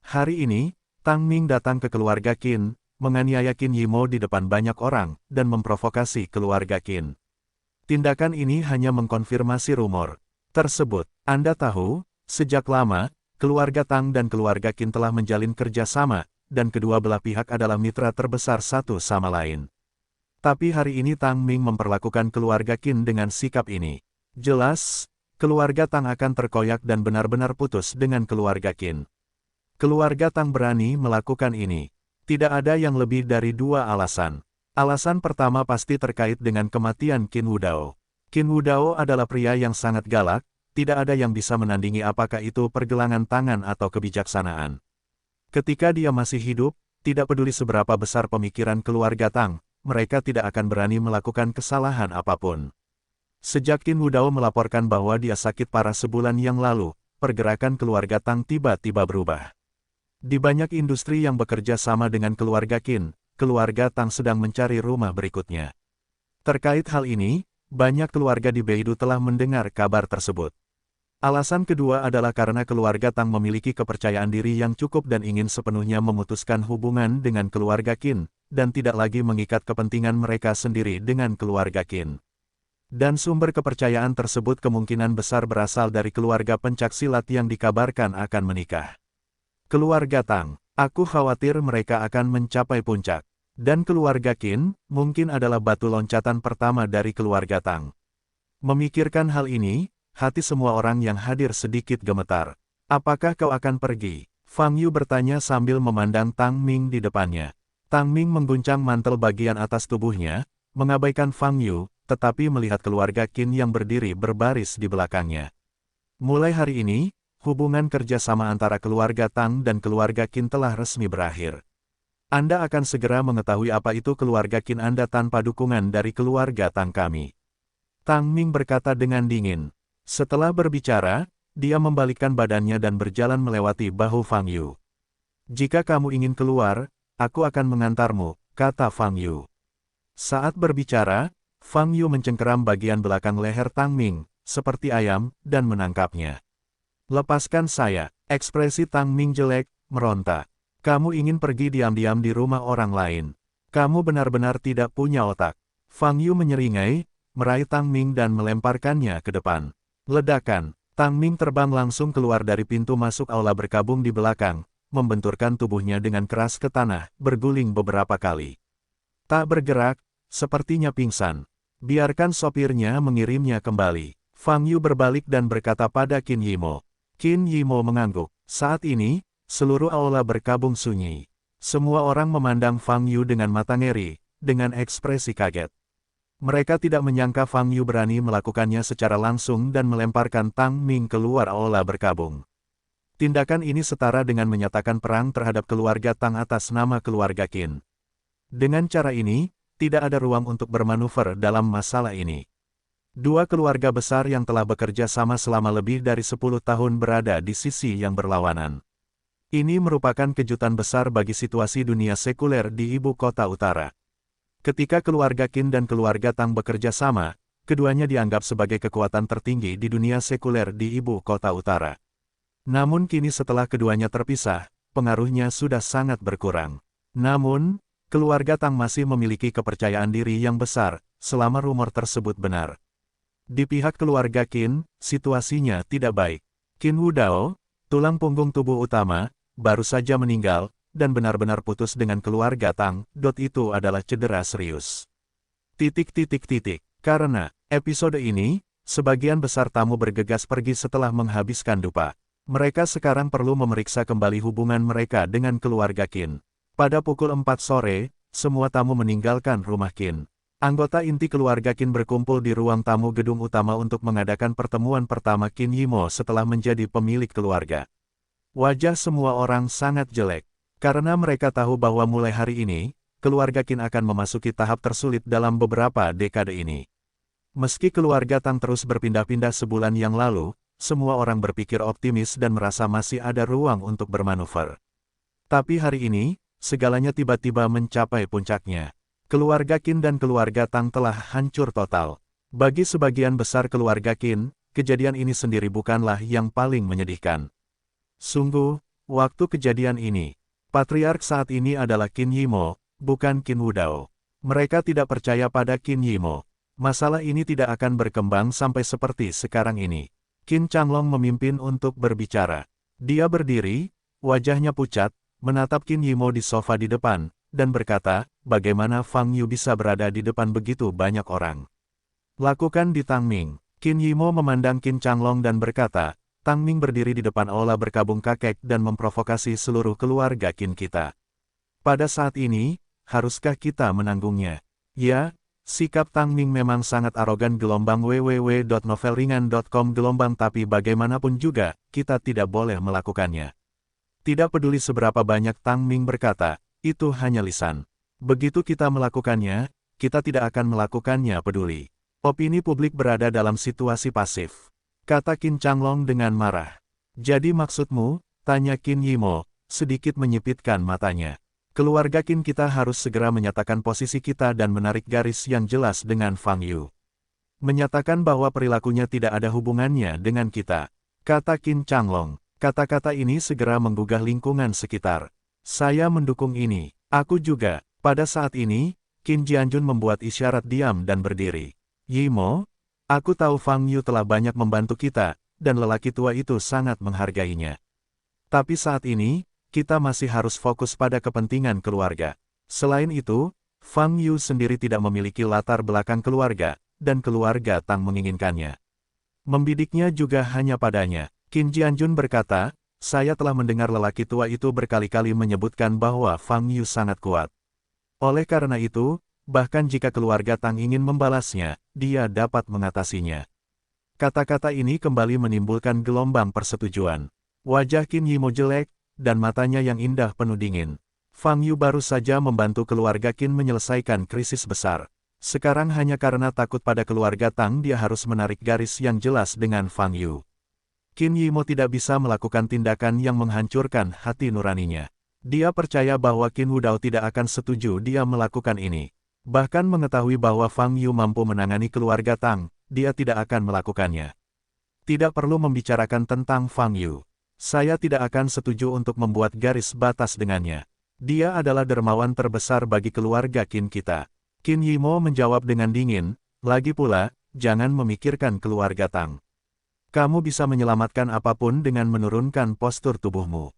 Hari ini, Tang Ming datang ke keluarga Qin, menganiaya Qin Yimo di depan banyak orang, dan memprovokasi keluarga Qin. Tindakan ini hanya mengkonfirmasi rumor tersebut. Anda tahu, sejak lama, keluarga Tang dan keluarga Qin telah menjalin kerjasama, dan kedua belah pihak adalah mitra terbesar satu sama lain. Tapi hari ini Tang Ming memperlakukan keluarga Qin dengan sikap ini. Jelas, keluarga Tang akan terkoyak dan benar-benar putus dengan keluarga Qin. Keluarga Tang berani melakukan ini. Tidak ada yang lebih dari 2 alasan. Alasan pertama pasti terkait dengan kematian Qin Wudao. Qin Wudao adalah pria yang sangat galak, tidak ada yang bisa menandingi apakah itu pergelangan tangan atau kebijaksanaan. Ketika dia masih hidup, tidak peduli seberapa besar pemikiran keluarga Tang, mereka tidak akan berani melakukan kesalahan apapun. Sejak Qin Wudao melaporkan bahwa dia sakit parah sebulan yang lalu, pergerakan keluarga Tang tiba-tiba berubah. Di banyak industri yang bekerja sama dengan keluarga Qin, keluarga Tang sedang mencari rumah berikutnya. Terkait hal ini, banyak keluarga di Beidou telah mendengar kabar tersebut. Alasan kedua adalah karena keluarga Tang memiliki kepercayaan diri yang cukup dan ingin sepenuhnya memutuskan hubungan dengan keluarga Qin, dan tidak lagi mengikat kepentingan mereka sendiri dengan keluarga Qin. Dan sumber kepercayaan tersebut kemungkinan besar berasal dari keluarga pencaksilat yang dikabarkan akan menikah. Keluarga Tang, aku khawatir mereka akan mencapai puncak. Dan keluarga Qin, mungkin adalah batu loncatan pertama dari keluarga Tang. Memikirkan hal ini, hati semua orang yang hadir sedikit gemetar. Apakah kau akan pergi? Fang Yu bertanya sambil memandang Tang Ming di depannya. Tang Ming mengguncang mantel bagian atas tubuhnya, mengabaikan Fang Yu, tetapi melihat keluarga Qin yang berdiri berbaris di belakangnya. Mulai hari ini, hubungan kerjasama antara keluarga Tang dan keluarga Qin telah resmi berakhir. Anda akan segera mengetahui apa itu keluarga Qin Anda tanpa dukungan dari keluarga Tang kami. Tang Ming berkata dengan dingin. Setelah berbicara, dia membalikkan badannya dan berjalan melewati bahu Fang Yu. Jika kamu ingin keluar, aku akan mengantarmu, kata Fang Yu. Saat berbicara, Fang Yu mencengkeram bagian belakang leher Tang Ming, seperti ayam, dan menangkapnya. Lepaskan saya, ekspresi Tang Ming jelek, meronta. Kamu ingin pergi diam-diam di rumah orang lain. Kamu benar-benar tidak punya otak. Fang Yu menyeringai, meraih Tang Ming dan melemparkannya ke depan. Ledakan, Tang Ming terbang langsung keluar dari pintu masuk aula berkabung di belakang, membenturkan tubuhnya dengan keras ke tanah, berguling beberapa kali. Tak bergerak, sepertinya pingsan. Biarkan sopirnya mengirimnya kembali. Fang Yu berbalik dan berkata pada Qin Yimo. Qin Yimo mengangguk. Saat ini, seluruh aula berkabung sunyi. Semua orang memandang Fang Yu dengan mata ngeri, dengan ekspresi kaget. Mereka tidak menyangka Fang Yu berani melakukannya secara langsung dan melemparkan Tang Ming keluar aula berkabung. Tindakan ini setara dengan menyatakan perang terhadap keluarga Tang atas nama keluarga Qin. Dengan cara ini, tidak ada ruang untuk bermanuver dalam masalah ini. Dua keluarga besar yang telah bekerja sama selama lebih dari 10 tahun berada di sisi yang berlawanan. Ini merupakan kejutan besar bagi situasi dunia sekuler di ibu kota utara. Ketika keluarga Qin dan keluarga Tang bekerja sama, keduanya dianggap sebagai kekuatan tertinggi di dunia sekuler di ibu kota utara. Namun kini setelah keduanya terpisah, pengaruhnya sudah sangat berkurang. Namun, keluarga Tang masih memiliki kepercayaan diri yang besar, selama rumor tersebut benar. Di pihak keluarga Qin, situasinya tidak baik. Qin Wudao, tulang punggung tubuh utama, baru saja meninggal, dan benar-benar putus dengan keluarga Tang. Itu adalah cedera serius. Karena episode ini, sebagian besar tamu bergegas pergi setelah menghabiskan dupa. Mereka sekarang perlu memeriksa kembali hubungan mereka dengan keluarga Qin. Pada pukul 4 sore, semua tamu meninggalkan rumah Qin. Anggota inti keluarga Qin berkumpul di ruang tamu gedung utama untuk mengadakan pertemuan pertama Qin Yimo setelah menjadi pemilik keluarga. Wajah semua orang sangat jelek, karena mereka tahu bahwa mulai hari ini, keluarga Qin akan memasuki tahap tersulit dalam beberapa dekade ini. Meski keluarga Tang terus berpindah-pindah sebulan yang lalu, semua orang berpikir optimis dan merasa masih ada ruang untuk bermanuver. Tapi hari ini, segalanya tiba-tiba mencapai puncaknya. Keluarga Qin dan keluarga Tang telah hancur total. Bagi sebagian besar keluarga Qin, kejadian ini sendiri bukanlah yang paling menyedihkan. Sungguh, waktu kejadian ini, patriark saat ini adalah Qin Yimo, bukan Qin Wudao. Mereka tidak percaya pada Qin Yimo. Masalah ini tidak akan berkembang sampai seperti sekarang ini. Qin Changlong memimpin untuk berbicara. Dia berdiri, wajahnya pucat, menatap Qin Yimo di sofa di depan, dan berkata, bagaimana Fang Yu bisa berada di depan begitu banyak orang. Lakukan di Tang Ming. Qin Yimo memandang Qin Changlong dan berkata, Tang Ming berdiri di depan aula berkabung kakek dan memprovokasi seluruh keluarga Qin kita. Pada saat ini, haruskah kita menanggungnya? Ya, sikap Tang Ming memang sangat arogan. www.novelringan.com Tapi bagaimanapun juga, kita tidak boleh melakukannya. Tidak peduli seberapa banyak Tang Ming berkata, itu hanya lisan. Begitu kita melakukannya, kita tidak akan melakukannya peduli. Opini publik berada dalam situasi pasif. Kata Qin Changlong dengan marah. Jadi maksudmu, tanya Qin Yimo, sedikit menyipitkan matanya. Keluarga Qin kita harus segera menyatakan posisi kita dan menarik garis yang jelas dengan Fang Yu. Menyatakan bahwa perilakunya tidak ada hubungannya dengan kita. Kata Qin Changlong. Kata-kata ini segera menggugah lingkungan sekitar. Saya mendukung ini. Aku juga. Pada saat ini, Qin Jianjun membuat isyarat diam dan berdiri. Yimo, Aku tahu Fang Yu telah banyak membantu kita, dan lelaki tua itu sangat menghargainya. Tapi saat ini, kita masih harus fokus pada kepentingan keluarga. Selain itu, Fang Yu sendiri tidak memiliki latar belakang keluarga, dan keluarga Tang menginginkannya. Membidiknya juga hanya padanya. Qin Jianjun berkata, saya telah mendengar lelaki tua itu berkali-kali menyebutkan bahwa Fang Yu sangat kuat. Oleh karena itu, bahkan jika keluarga Tang ingin membalasnya, dia dapat mengatasinya. Kata-kata ini kembali menimbulkan gelombang persetujuan. Wajah Qin Yimo jelek, dan matanya yang indah penuh dingin. Fang Yu baru saja membantu keluarga Qin menyelesaikan krisis besar. Sekarang hanya karena takut pada keluarga Tang dia harus menarik garis yang jelas dengan Fang Yu. Qin Yimo tidak bisa melakukan tindakan yang menghancurkan hati nuraninya. Dia percaya bahwa Qin Wudao tidak akan setuju dia melakukan ini. Bahkan mengetahui bahwa Fang Yu mampu menangani keluarga Tang, dia tidak akan melakukannya. Tidak perlu membicarakan tentang Fang Yu. Saya tidak akan setuju untuk membuat garis batas dengannya. Dia adalah dermawan terbesar bagi keluarga Qin kita. Qin Yimo menjawab dengan dingin, lagi pula, jangan memikirkan keluarga Tang. Kamu bisa menyelamatkan apapun dengan menurunkan postur tubuhmu.